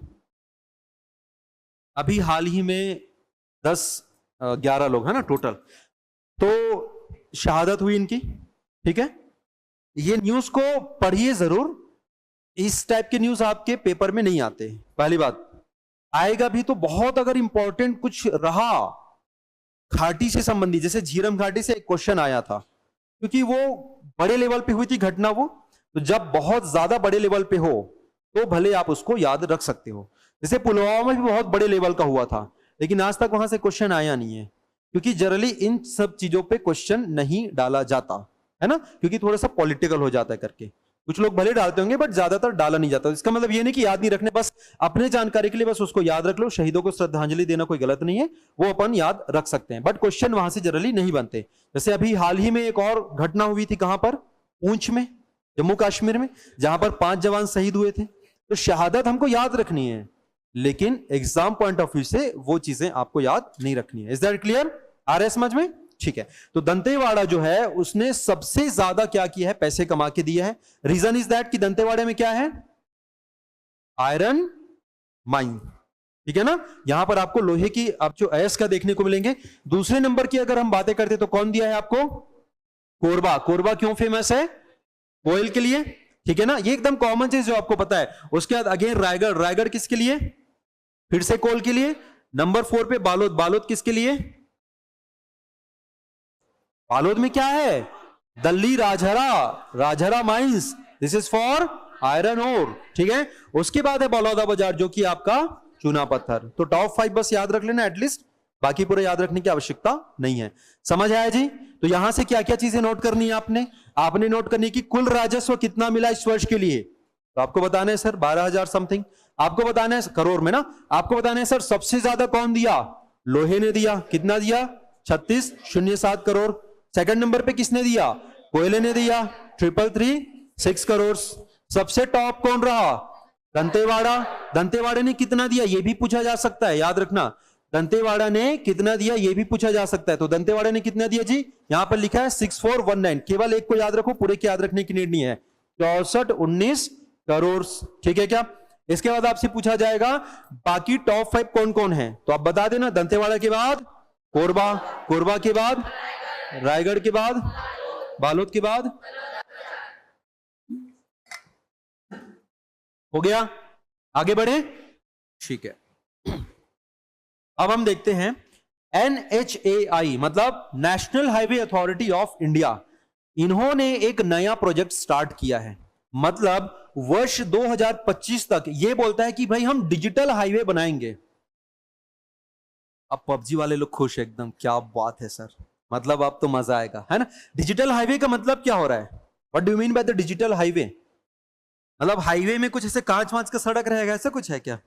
अभी हाल ही में 10-11 लोग हैं ना टोटल, तो शहादत हुई इनकी, ठीक है? ये न्यूज को पढ़िए जरूर। इस टाइप के न्यूज आपके पेपर में नहीं आते। पहली बात, आएगा भी तो बहुत अगर इंपॉर्टेंट कुछ रहा घाटी से संबंधित, जैसे झीरम घाटी से एक क्वेश्चन आया था, क्योंकि वो बड़े लेवल पे हुई थी घटना वो। तो जब बहुत ज्यादा बड़े लेवल पे हो तो भले आप उसको याद रख सकते हो। जैसे पुलवामा में भी बहुत बड़े लेवल का हुआ था, लेकिन आज तक वहां से क्वेश्चन आया नहीं है, क्योंकि जनरली इन सब चीजों पे क्वेश्चन नहीं डाला जाता है ना, क्योंकि थोड़ा सा पॉलिटिकल हो जाता है करके। कुछ लोग भले डालते होंगे बट ज्यादातर डाला नहीं जाता। इसका मतलब ये नहीं कि याद नहीं रखने, बस अपने जानकारी के लिए बस उसको याद रख लो। शहीदों को श्रद्धांजलि देना कोई गलत नहीं है, वो अपन याद रख सकते हैं, बट क्वेश्चन वहां से जनरली नहीं बनते। जैसे अभी हाल ही में एक और घटना हुई थी, कहां पर? पूंछ में, जम्मू कश्मीर में, जहां पर 5 जवान शहीद हुए थे। तो शहादत हमको याद रखनी है, लेकिन एग्जाम पॉइंट ऑफ व्यू से वो चीजें आपको याद नहीं रखनी है। Is that clear? आ रहा है समझ में? ठीक है। तो दंतेवाड़ा जो है उसने सबसे ज्यादा क्या किया है? पैसे कमा के दिया है। रीजन इज दैट कि दंतेवाड़े में क्या है? आयरन माइन, ठीक है ना? यहां पर आपको लोहे की आप जो अयस्क का देखने को मिलेंगे। दूसरे नंबर की अगर हम बातें करते तो कौन दिया है आपको? कोरबा। कोरबा क्यों फेमस है? कोयल के लिए, ठीक है ना? ये एकदम कॉमन चीज जो आपको पता है। उसके बाद अगेन रायगढ़। रायगढ़ किसके लिए? फिर से कोल के लिए। नंबर 4 पे बालोद। बालोद किसके लिए? बालोद में क्या है? Dalli Rajhara, Rajhara mines, this is for iron ore, ठीक है? उसके बाद है बलौदा बाजार, जो कि आपका चूना पत्थर। तो टॉप 5 बस याद रख लेना एटलीस्ट, बाकी पूरे याद रखने की आवश्यकता नहीं है। समझ आया जी? तो यहां से क्या क्या चीजें नोट करनी है आपने? आपने नोट करनी कि कुल राजस्व कितना मिला इस वर्ष के लिए। तो आपको बताना है सर 12,000 समथिंग। आपको बताना है करोड़ में ना, आपको बताना है सर सबसे ज्यादा कौन दिया? लोहे ने दिया। कितना दिया? 3607 करोड़। सेकंड नंबर पे किसने दिया? कोयले ने दिया 333 करोड़। सबसे टॉप कौन रहा? दंतेवाड़ा। दंतेवाड़े ने कितना दिया ये भी पूछा जा सकता है, याद रखना। दंतेवाड़ा ने कितना दिया ये भी पूछा जा सकता है। तो दंतेवाड़ा ने कितना दिया जी? यहां पर लिखा है 6419। केवल एक को याद रखो, पूरे की याद रखने की नीड नहीं है। 6419 करोड़, ठीक है क्या? इसके बाद आपसे पूछा जाएगा बाकी टॉप 5 कौन कौन है, तो आप बता देना। दंतेवाड़ा के बाद कोरबा, कोरबा के बाद रायगढ़, के बाद बालोद, के बाद हो गया। आगे बढ़े, ठीक है। अब हम देखते हैं NHAI मतलब national highway authority of India. इन्होंने एक नया प्रोजेक्ट स्टार्ट किया है। मतलब वर्ष 2025 तक ये बोलता है कि भाई हम डिजिटल हाईवे बनाएंगे। अब पबजी वाले लोग खुश है एकदम, क्या बात है सर, मतलब अब तो मजा आएगा, है ना? डिजिटल हाईवे का मतलब क्या हो रहा है? What do you mean by the digital highway? मतलब हाईवे में कुछ ऐसे कांच वांच का सड़क रहेगा, ऐसा कुछ है क्या?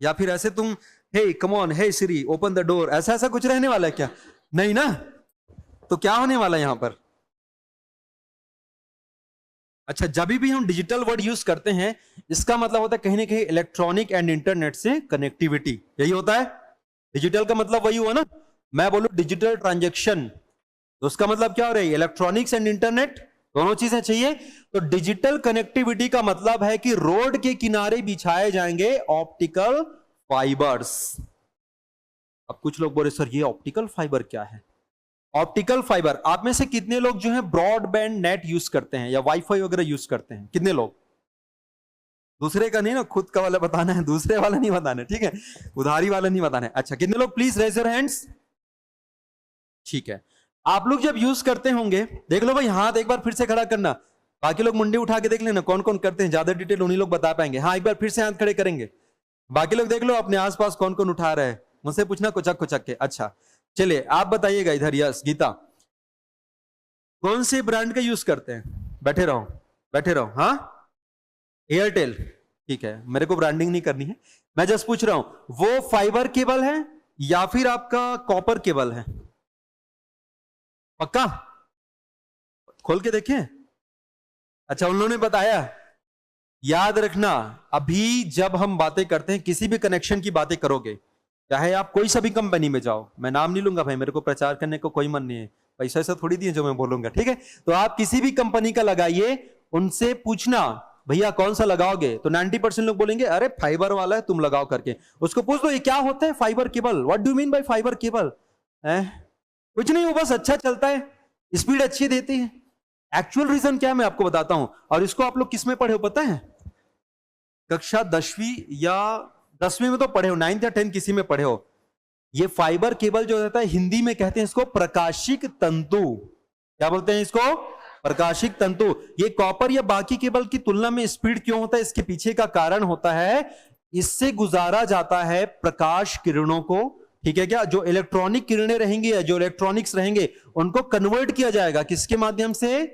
या फिर ऐसे तुम hey come on, hey Siri open the door, ऐसा ऐसा कुछ रहने वाला है क्या? नहीं ना? तो क्या होने वाला है यहां पर? अच्छा, जब भी हम डिजिटल वर्ड यूज करते हैं इसका मतलब होता है कहीं ना कहीं इलेक्ट्रॉनिक एंड इंटरनेट से कनेक्टिविटी, यही होता है। डिजिटल का मतलब वही हुआ ना, मैं बोलूं डिजिटल ट्रांजैक्शन तो उसका मतलब क्या हो रहा है? इलेक्ट्रॉनिक्स एंड इंटरनेट, दोनों चीजें चाहिए। तो डिजिटल कनेक्टिविटी का मतलब है कि रोड के किनारे बिछाए जाएंगे ऑप्टिकल फाइबर्स। अब कुछ लोग बोले सर ये ऑप्टिकल फाइबर क्या है? ऑप्टिकल फाइबर, आप में से कितने लोग जो है ब्रॉडबैंड नेट यूज करते हैं या वाईफाई वगैरह यूज करते हैं? कितने लोग? दूसरे का नहीं ना, खुद का वाला बताना है, दूसरे वाला नहीं बताना है, ठीक है? उधारी वाला नहीं बताना है। अच्छा, कितने लोग प्लीज रेज योर हैंड्स। ठीक है, आप लोग जब यूज करते होंगे, देख लो भाई हाथ एक बार फिर से खड़ा करना, बाकी लोग मुंडी उठा के देख लेना कौन कौन करते हैं, ज्यादा डिटेल उन्हीं लोग बता पाएंगे। हाँ, एक बार फिर से हाथ खड़े करेंगे, बाकी लोग देख लो अपने आसपास कौन कौन उठा रहे हैं, मुझसे पूछना कुचक कुचक के। अच्छा चलिए आप बताइएगा इधर। यस गीता, कौन से ब्रांड का यूज करते हैं? बैठे रहो बैठे रहो। हाँ, एयरटेल, ठीक है, मेरे को ब्रांडिंग नहीं करनी है, मैं जस्ट पूछ रहा हूं वो फाइबर केबल है या फिर आपका कॉपर केबल है? पक्का खोल के देखें। अच्छा, उन्होंने बताया। याद रखना, अभी जब हम बातें करते हैं, किसी भी कनेक्शन की बातें करोगे, चाहे आप कोई सा भी कंपनी में जाओ, मैं नाम नहीं लूंगा भाई, मेरे को प्रचार करने को कोई मन नहीं है, पैसा ऐसा थोड़ी दिए जो मैं बोलूंगा, ठीक है? तो आप किसी भी कंपनी का लगाइए, उनसे पूछना भैया कौन सा लगाओगे, तो 90% लोग बोलेंगे अरे फाइबर वाला है तुम लगाओ करके। उसको पूछ दो ये क्या होता है fibre cable, what do mean by fibre cable? कुछ नहीं, वो बस अच्छा चलता है, स्पीड अच्छी देती है। एक्चुअल रीजन क्या है मैं आपको बताता हूं, और इसको आप लोग किस में पढ़े हो पता है? कक्षा 10वीं या 10वीं में तो पढ़े हो, 9th या 10th किसी में पढ़े हो। ये फाइबर केबल जो रहता है, हिंदी में कहते हैं इसको प्रकाशिक तंतु। क्या बोलते हैं इसको? प्रकाशिक तंतु। ये कॉपर या बाकी केबल की तुलना में स्पीड क्यों होता है, इसके पीछे का कारण होता है इससे गुजारा जाता है प्रकाश किरणों को, ठीक है क्या? जो इलेक्ट्रॉनिक किरणें रहेंगी या जो इलेक्ट्रॉनिक्स रहेंगे उनको कन्वर्ट किया जाएगा किसके माध्यम से?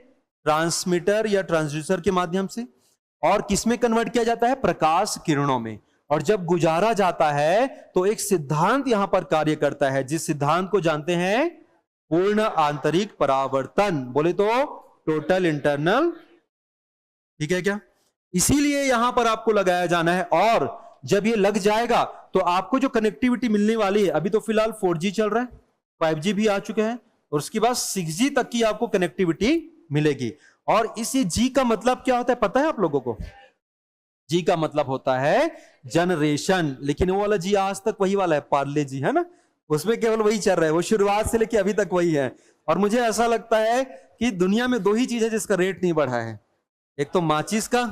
ट्रांसमीटर या ट्रांसड्यूसर के माध्यम से। और किसमें कन्वर्ट किया जाता है? प्रकाश किरणों में। और जब गुजारा जाता है तो एक सिद्धांत यहां पर कार्य करता है, जिस सिद्धांत को जानते हैं पूर्ण आंतरिक परावर्तन, बोले तो टोटल इंटरनल, ठीक है क्या? इसीलिए यहां पर आपको लगाया जाना है। और जब ये लग जाएगा तो आपको जो कनेक्टिविटी मिलने वाली है, अभी तो फिलहाल 4G चल रहा है, 5G भी आ चुके हैं, और उसके बाद 6G तक की आपको कनेक्टिविटी मिलेगी। और इसी G का मतलब क्या होता है पता है आप लोगों को? G का मतलब होता है जनरेशन, लेकिन वो वाला G आज तक वही वाला है, पार्ले जी है ना, उसमें केवल वही चल रहा है, वो शुरुआत से लेके अभी तक वही है। और मुझे ऐसा लगता है कि दुनिया में 2 ही चीज है जिसका रेट नहीं बढ़ा है, एक तो माचिस का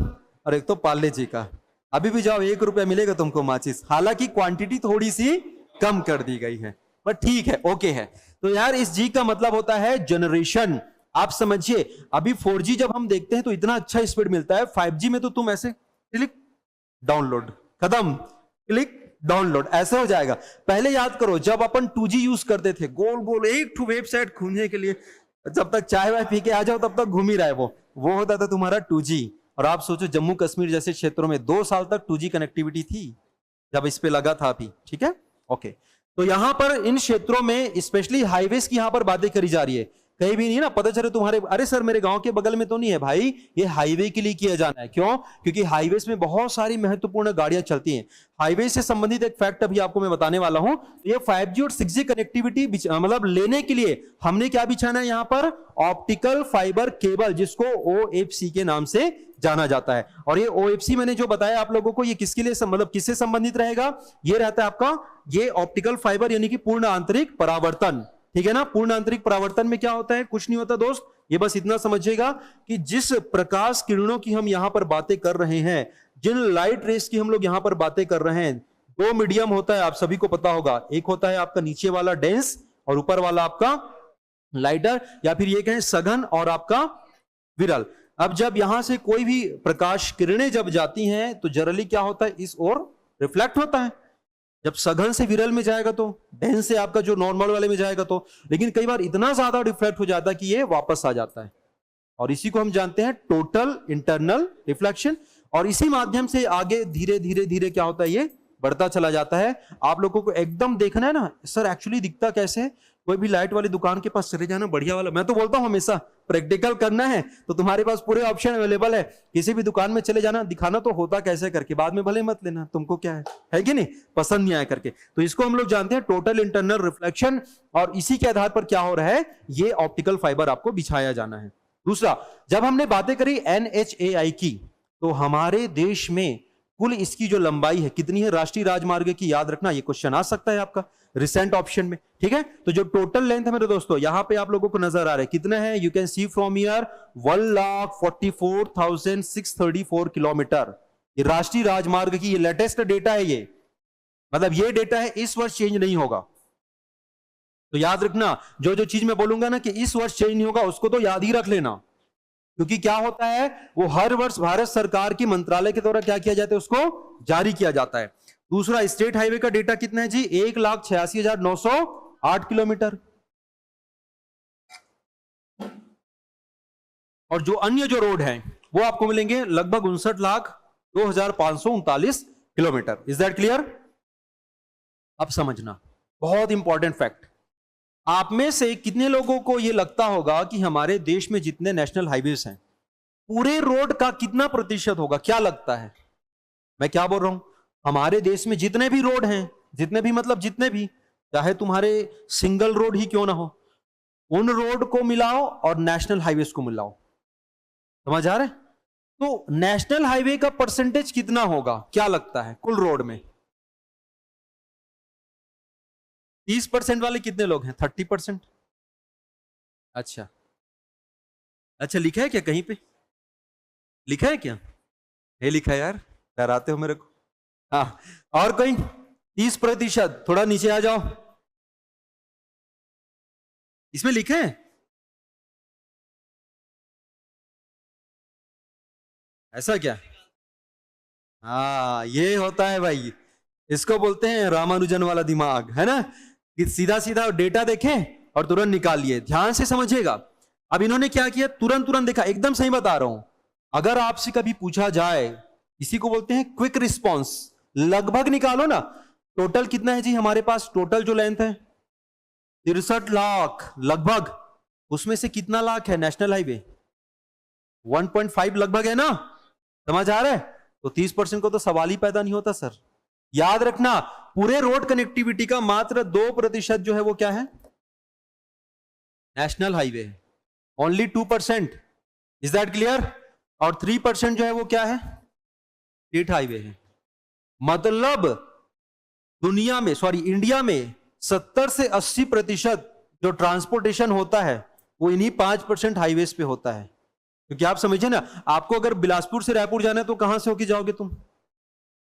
और एक तो पार्ले जी का। अभी भी जाओ 1 रुपया मिलेगा तुमको माचिस, हालांकि क्वांटिटी थोड़ी सी कम कर दी गई है, पर ठीक है, ओके है। तो यार इस G का मतलब होता है जनरेशन। आप समझिए, अभी 4G जब हम देखते हैं तो इतना अच्छा स्पीड मिलता है, 5G में तो तुम ऐसे क्लिक डाउनलोड, खत्म, क्लिक डाउनलोड, ऐसे हो जाएगा। पहले याद करो जब अपन 2G यूज करते थे, गोल गोल एक वेबसाइट खोलने के लिए जब तक चाय वाय पी के आ जाओ तब तक घूम ही रहा है, वो होता था तुम्हारा 2G। और आप सोचो जम्मू कश्मीर जैसे क्षेत्रों में 2 साल तक 2G कनेक्टिविटी थी जब इस पे लगा था अभी, ठीक है, ओके। तो यहां पर इन क्षेत्रों में स्पेशली हाईवेज की यहां पर बातें करी जा रही है, कहीं भी नहीं ना पता चले तुम्हारे, अरे सर मेरे गांव के बगल में तो नहीं है भाई, ये हाईवे के लिए किया जाना है। क्यों? क्योंकि हाईवेज में बहुत सारी महत्वपूर्ण गाड़ियां चलती हैं। हाईवे से संबंधित एक फैक्ट अभी आपको मैं बताने वाला हूं। ये 5G और 6G कनेक्टिविटी मतलब लेने के लिए हमने क्या बिछाना है यहां पर? ऑप्टिकल फाइबर केबल, जिसको OFC के नाम से जाना जाता है। और ये OFC मैंने जो बताया आप लोगों को, ये किसके लिए मतलब किससे संबंधित रहेगा? ये रहता है आपका ये ऑप्टिकल फाइबर, यानी कि पूर्ण आंतरिक परावर्तन, ठीक है ना? पूर्ण आंतरिक परावर्तन में क्या होता है? कुछ नहीं होता दोस्त, ये बस इतना समझिएगा कि जिस प्रकाश किरणों की हम यहां पर बातें कर रहे हैं, जिन लाइट रेस की हम लोग यहां पर बातें कर रहे हैं, 2 मीडियम होता है, आप सभी को पता होगा। एक होता है आपका नीचे वाला डेंस और ऊपर वाला आपका लाइटर, या फिर ये कहें सघन और आपका विरल। अब जब यहां से कोई भी प्रकाश किरणें जब जाती हैं तो जनरली क्या होता है? इस ओर रिफ्लेक्ट होता है। जब सघन से विरल में जाएगा तो डेंस से आपका जो नॉर्मल वाले में जाएगा तो, लेकिन कई बार इतना ज्यादा रिफ्लेक्ट हो जाता है कि ये वापस आ जाता है, और इसी को हम जानते हैं टोटल इंटरनल रिफ्लेक्शन। और इसी माध्यम से आगे धीरे धीरे धीरे क्या होता है? ये बढ़ता चला जाता है। आप लोगों को एकदम देखना है ना सर एक्चुअली दिखता कैसे है, कोई भी लाइट वाली दुकान के पास चले जाना बढ़िया वाला। मैं तो बोलता हूं हमेशा प्रैक्टिकल करना है तो तुम्हारे पास पूरे ऑप्शन अवेलेबल है, किसी भी दुकान में चले जाना, दिखाना तो होता कैसे करके, बाद में भले मत लेना, तुमको क्या है कि नहीं, पसंद नहीं आया करके। तो इसको हम लोग जानते हैं टोटल इंटरनल रिफ्लेक्शन, और इसी के आधार पर क्या हो रहा है, ये ऑप्टिकल फाइबर आपको बिछाया जाना है। दूसरा, जब हमने बातें करी NHAI की, तो हमारे देश में कुल इसकी जो लंबाई है कितनी है राष्ट्रीय राजमार्ग की, याद रखना, ये क्वेश्चन आ सकता है आपका रिसेंट ऑप्शन में, ठीक है। तो जो टोटल लेंथ है मेरे दोस्तों, यहां पे आप लोगों को नजर आ रहा है कितना है, you can see from here 1,44,634 kilometre. ये राष्ट्रीय राजमार्ग की ये लेटेस्ट डेटा है, ये मतलब ये डेटा है, इस वर्ष चेंज नहीं होगा। तो याद रखना, जो जो चीज मैं बोलूंगा ना कि इस वर्ष चेंज नहीं होगा, उसको तो याद ही रख लेना, क्योंकि क्या होता है वो हर वर्ष भारत सरकार की मंत्रालय के द्वारा क्या किया जाता है, उसको जारी किया जाता है। दूसरा, स्टेट हाईवे का डेटा कितना है जी, 1,86,908 किलोमीटर। और जो अन्य जो रोड है वो आपको मिलेंगे लगभग 59,02,539 किलोमीटर। Is that clear? अब समझना, बहुत इंपॉर्टेंट फैक्ट, आप में से कितने लोगों को यह लगता होगा कि हमारे देश में जितने नेशनल हाईवेज हैं, पूरे रोड का कितना प्रतिशत होगा, क्या लगता है? मैं क्या बोल रहा हूं, हमारे देश में जितने भी रोड हैं, जितने भी मतलब जितने भी, चाहे तुम्हारे सिंगल रोड ही क्यों ना हो, उन रोड को मिलाओ और नेशनल हाईवेज को मिलाओ, समझ आ रहा है? तो नेशनल हाईवे का परसेंटेज कितना होगा, क्या लगता है कुल रोड में? 30% वाले कितने लोग हैं? 30%। अच्छा अच्छा, लिखा है क्या कहीं पे, लिखा है क्या? ये लिखा है यार, डराते हो मेरे को। हाँ, और कोई? 30%, थोड़ा नीचे आ जाओ, इसमें लिखे है ऐसा क्या? हाँ, ये होता है भाई, इसको बोलते हैं रामानुजन वाला दिमाग, है ना, कि सीधा सीधा डेटा देखें और तुरंत निकालिए। ध्यान से समझिएगा, अब इन्होंने क्या किया, तुरंत तुरंत देखा, एकदम सही बता रहा हूं। अगर आपसे कभी पूछा जाए, इसी को बोलते हैं क्विक रिस्पॉन्स, लगभग निकालो ना, टोटल कितना है जी हमारे पास, टोटल जो लेंथ है 63 लाख लगभग, उसमें से कितना लाख है नेशनल हाईवे? 1.5 लगभग है ना, समझ आ रहा है? तो 30% को तो सवाल ही पैदा नहीं होता सर। याद रखना, पूरे रोड कनेक्टिविटी का मात्र 2% जो है वो क्या है, नेशनल हाईवे है, ओनली 2%। Is that clear? और 3% जो है वो क्या है, स्टेट हाईवे है। मतलब दुनिया में, सॉरी इंडिया में 70 से 80% जो ट्रांसपोर्टेशन होता है वो इन्हीं 5% हाईवेज पे होता है। क्योंकि आप समझे ना, आपको अगर बिलासपुर से रायपुर जाना है तो कहां से होके जाओगे तुम?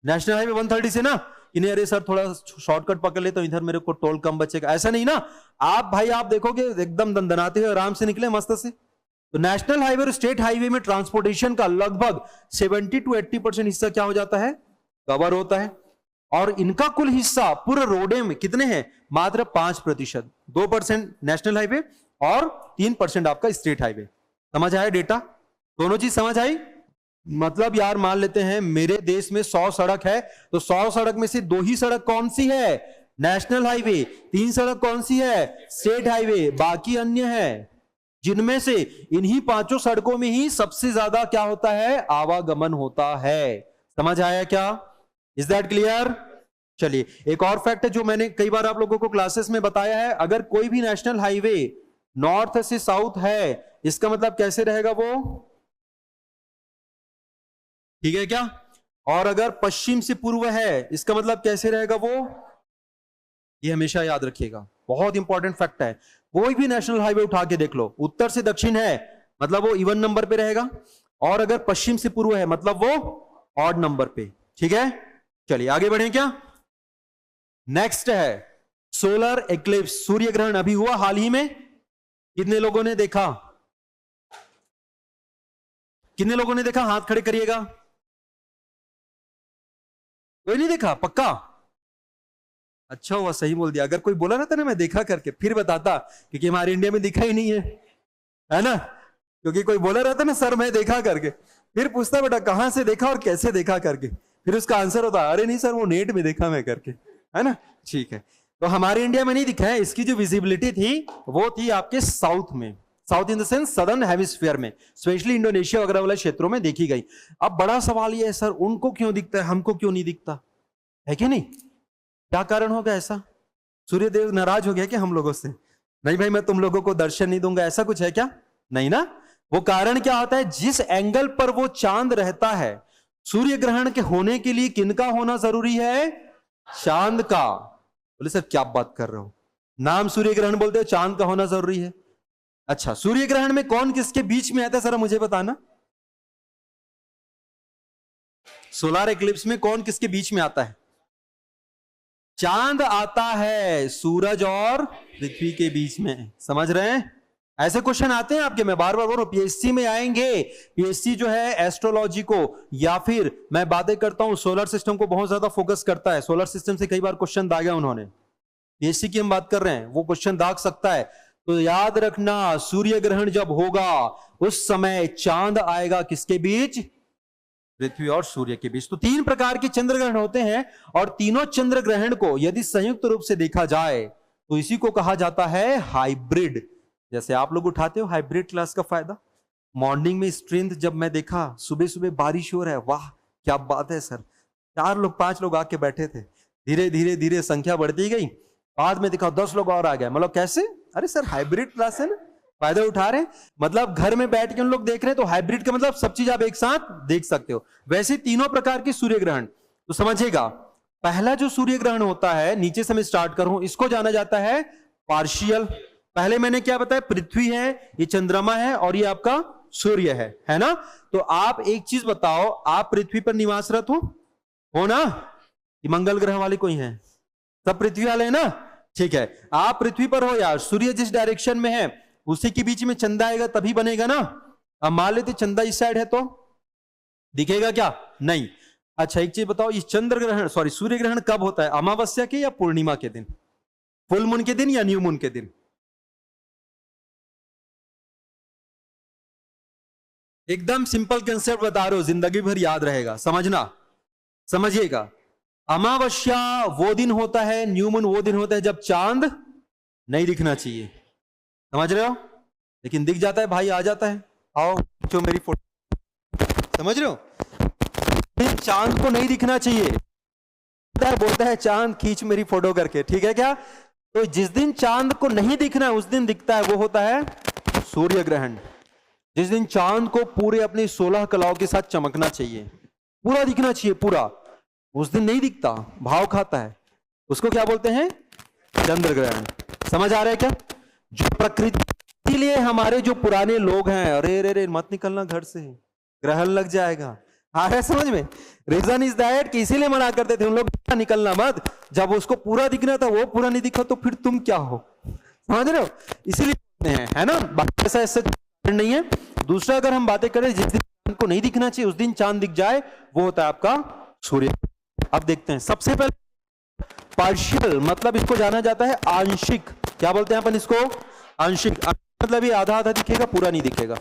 नेशनल हाईवे 130 से ना, कि नहीं अरे सर थोड़ा शॉर्टकट पकड़ ले तो इधर मेरे को टोल कम बचेगा, ऐसा नहीं ना। आप भाई आप देखोगे एकदम दंदनाते हुए आराम से निकले मस्त से। तो नेशनल हाईवे और स्टेट हाईवे में ट्रांसपोर्टेशन का लगभग 70 to 80% हिस्सा क्या हो जाता है, कवर होता है। और इनका कुल हिस्सा पूरे रोडे में कितने हैं, मात्र 5%, 2% नेशनल हाईवे और 3% आपका स्टेट हाईवे। समझ आया डेटा? दोनों चीज समझ आई? मतलब यार मान लेते हैं मेरे देश में 100 सड़क है, तो 100 सड़क में से 2 ही सड़क कौन सी है, नेशनल हाईवे, 3 सड़क कौन सी है, स्टेट हाईवे, बाकी अन्य है, जिनमें से इन्हीं 5 सड़कों में ही सबसे ज्यादा क्या होता है, आवागमन होता है। समझ आया क्या? Is that clear? चलिए, एक और फैक्ट है जो मैंने कई बार आप लोगों को क्लासेस में बताया है, अगर कोई भी नेशनल हाईवे नॉर्थ से साउथ है, इसका मतलब कैसे रहेगा वो, ठीक है क्या? और अगर पश्चिम से पूर्व है, इसका मतलब कैसे रहेगा वो, ये हमेशा याद रखिएगा, बहुत इंपॉर्टेंट फैक्ट है। कोई भी नेशनल हाईवे उठा के देख लो, उत्तर से दक्षिण है मतलब वो इवन नंबर पे रहेगा, और अगर पश्चिम से पूर्व है मतलब वो ऑड नंबर पे, ठीक है। चलिए आगे बढ़े क्या? नेक्स्ट है सोलर एक्लिप्स, सूर्य ग्रहण अभी हुआ हाल ही में, कितने लोगों ने देखा, कितने लोगों ने देखा, हाथ खड़े करिएगा। कोई नहीं देखा? पक्का? अच्छा हुआ सही बोल दिया, अगर कोई बोला रहता ना मैं देखा करके फिर बताता, क्योंकि हमारे इंडिया में दिखा ही नहीं है ना, क्योंकि कोई बोला रहता ना सर मैं देखा करके, फिर पूछता बेटा कहां से देखा और कैसे देखा करके, फिर उसका आंसर होता है अरे नहीं सर वो नेट में देखा मैं करके, है ना। ठीक है, तो हमारे इंडिया में नहीं दिखा है। इसकी जो विजिबिलिटी थी वो थी आपके साउथ में, south in the sense southern hemisphere में, स्पेशली इंडोनेशिया वगैरह वाले क्षेत्रों में देखी गई। अब बड़ा सवाल ये है सर उनको क्यों दिखता है हमको क्यों नहीं दिखता, है कि नहीं? क्या कारण होगा ऐसा? सूर्यदेव नाराज हो गया क्या हम लोगों से? नहीं भाई मैं तुम लोगों को दर्शन नहीं दूंगा, ऐसा कुछ है क्या? नहीं ना। वो कारण क्या होता है, जिस एंगल पर वो चांद रहता है, सूर्य ग्रहण के होने के लिए किनका होना जरूरी है? चांद का। बोले सर क्या बात कर रहे हो, नाम सूर्य ग्रहण बोलते हो, चांद का होना जरूरी है। अच्छा, सूर्य ग्रहण में कौन किसके बीच में आता है, जरा मुझे बताना। सोलर एक्लिप्स में कौन किसके बीच में आता है? चांद आता है सूरज और पृथ्वी के बीच में। समझ रहे हैं? ऐसे क्वेश्चन आते हैं आपके, मैं बार बार बोल रहा हूं, पीएससी में आएंगे। पीएससी जो है एस्ट्रोलॉजी को, या फिर मैं बातें करता हूं सोलर सिस्टम को बहुत ज्यादा फोकस करता है। सोलर सिस्टम से कई बार क्वेश्चन दागा उन्होंने, पीएससी की हम बात कर रहे हैं, वो क्वेश्चन दाग सकता है। तो याद रखना, सूर्य ग्रहण जब होगा उस समय चांद आएगा किसके बीच? पृथ्वी और सूर्य के बीच। तो 3 प्रकार के चंद्र ग्रहण होते हैं, और तीनों चंद्र ग्रहण को यदि संयुक्त रूप से देखा जाए तो इसी को कहा जाता है हाइब्रिड। जैसे आप लोग उठाते हो हाइब्रिड क्लास का फायदा। मॉर्निंग में स्ट्रेंथ जब मैं देखा, सुबह सुबह बारिश हो रहा है, वाह क्या बात है सर, 4 लोग 5 लोग आके बैठे थे, धीरे धीरे धीरे संख्या बढ़ती गई, बाद में देखा 10 लोग और आ गए। मतलब कैसे? अरे सर हाइब्रिड क्लास है ना, फायदा उठा रहे हैं। मतलब घर में बैठ के उन लोग देख रहे हैं, तो हाइब्रिड का मतलब सब चीज आप एक साथ देख सकते हो। वैसे तीनों प्रकार के सूर्य ग्रहण, तो समझिएगा, पहला जो सूर्य ग्रहण होता है, नीचे से मैं स्टार्ट करूं, इसको जाना जाता है पार्शियल। पहले मैंने क्या बताया, पृथ्वी है, ये चंद्रमा है, और ये आपका सूर्य है ना। तो आप एक चीज बताओ, आप पृथ्वी पर निवासरत हो ना? कि मंगल ग्रह वाले कोई हैं? सब पृथ्वी वाले हैं ना? ठीक है, आप पृथ्वी पर हो यार, सूर्य जिस डायरेक्शन में है उसी के बीच में चंदा आएगा तभी बनेगा ना। अब मान लेते चंदा इस साइड है तो दिखेगा क्या? नहीं। अच्छा एक चीज बताओ, ये चंद्र ग्रहण सॉरी सूर्य ग्रहण कब होता है, अमावस्या के या पूर्णिमा के दिन, फुल मून के दिन या न्यू मून के दिन? एकदम सिंपल कंसेप्ट बता रहे हो, जिंदगी भर याद रहेगा, समझना, समझिएगा। अमावस्या वो दिन होता है, न्यू मून वो दिन होता है जब चांद नहीं दिखना चाहिए, समझ रहे हो? लेकिन दिख जाता है भाई, आ जाता है, आओ जो मेरी फोटो, समझ रहे हो? चांद को नहीं दिखना चाहिए, बोलता है चांद खींच मेरी फोटो करके, ठीक है क्या? तो जिस दिन चांद को नहीं दिखना है उस दिन दिखता है, वो होता है सूर्य ग्रहण। जिस दिन चांद को पूरे अपनी 16 कलाओं के साथ चमकना चाहिए, पूरा दिखना चाहिए पूरा, उस दिन नहीं दिखता, भाव खाता है, उसको क्या बोलते हैं? चंद्र ग्रहण। समझ आ रहा है क्या? जो प्रकृति लिए हमारे जो पुराने लोग हैं, अरे रे रे मत निकलना घर से, ग्रहण लग जाएगा, आ रहा है समझ में? रीजन इज दैट कि इसीलिए मना करते थे उन लोग, निकलना मत, जब उसको पूरा दिखना था वो पूरा नहीं दिखा तो फिर तुम क्या हो, समझ रहे हो? इसीलिए है ना, बाकी ऐसा ऐसा नहीं है। दूसरा अगर हम बातें करें, जिस दिन चांद को नहीं दिखना चाहिए उस दिन चांद दिख जाए, वो होता है आपका सूर्य। अब देखते हैं, सबसे पहले पार्शियल, मतलब इसको जाना जाता है आंशिक। क्या बोलते हैं अपन इसको? आंशिक। मतलब ये आधा आधा दिखेगा, पूरा नहीं दिखेगा।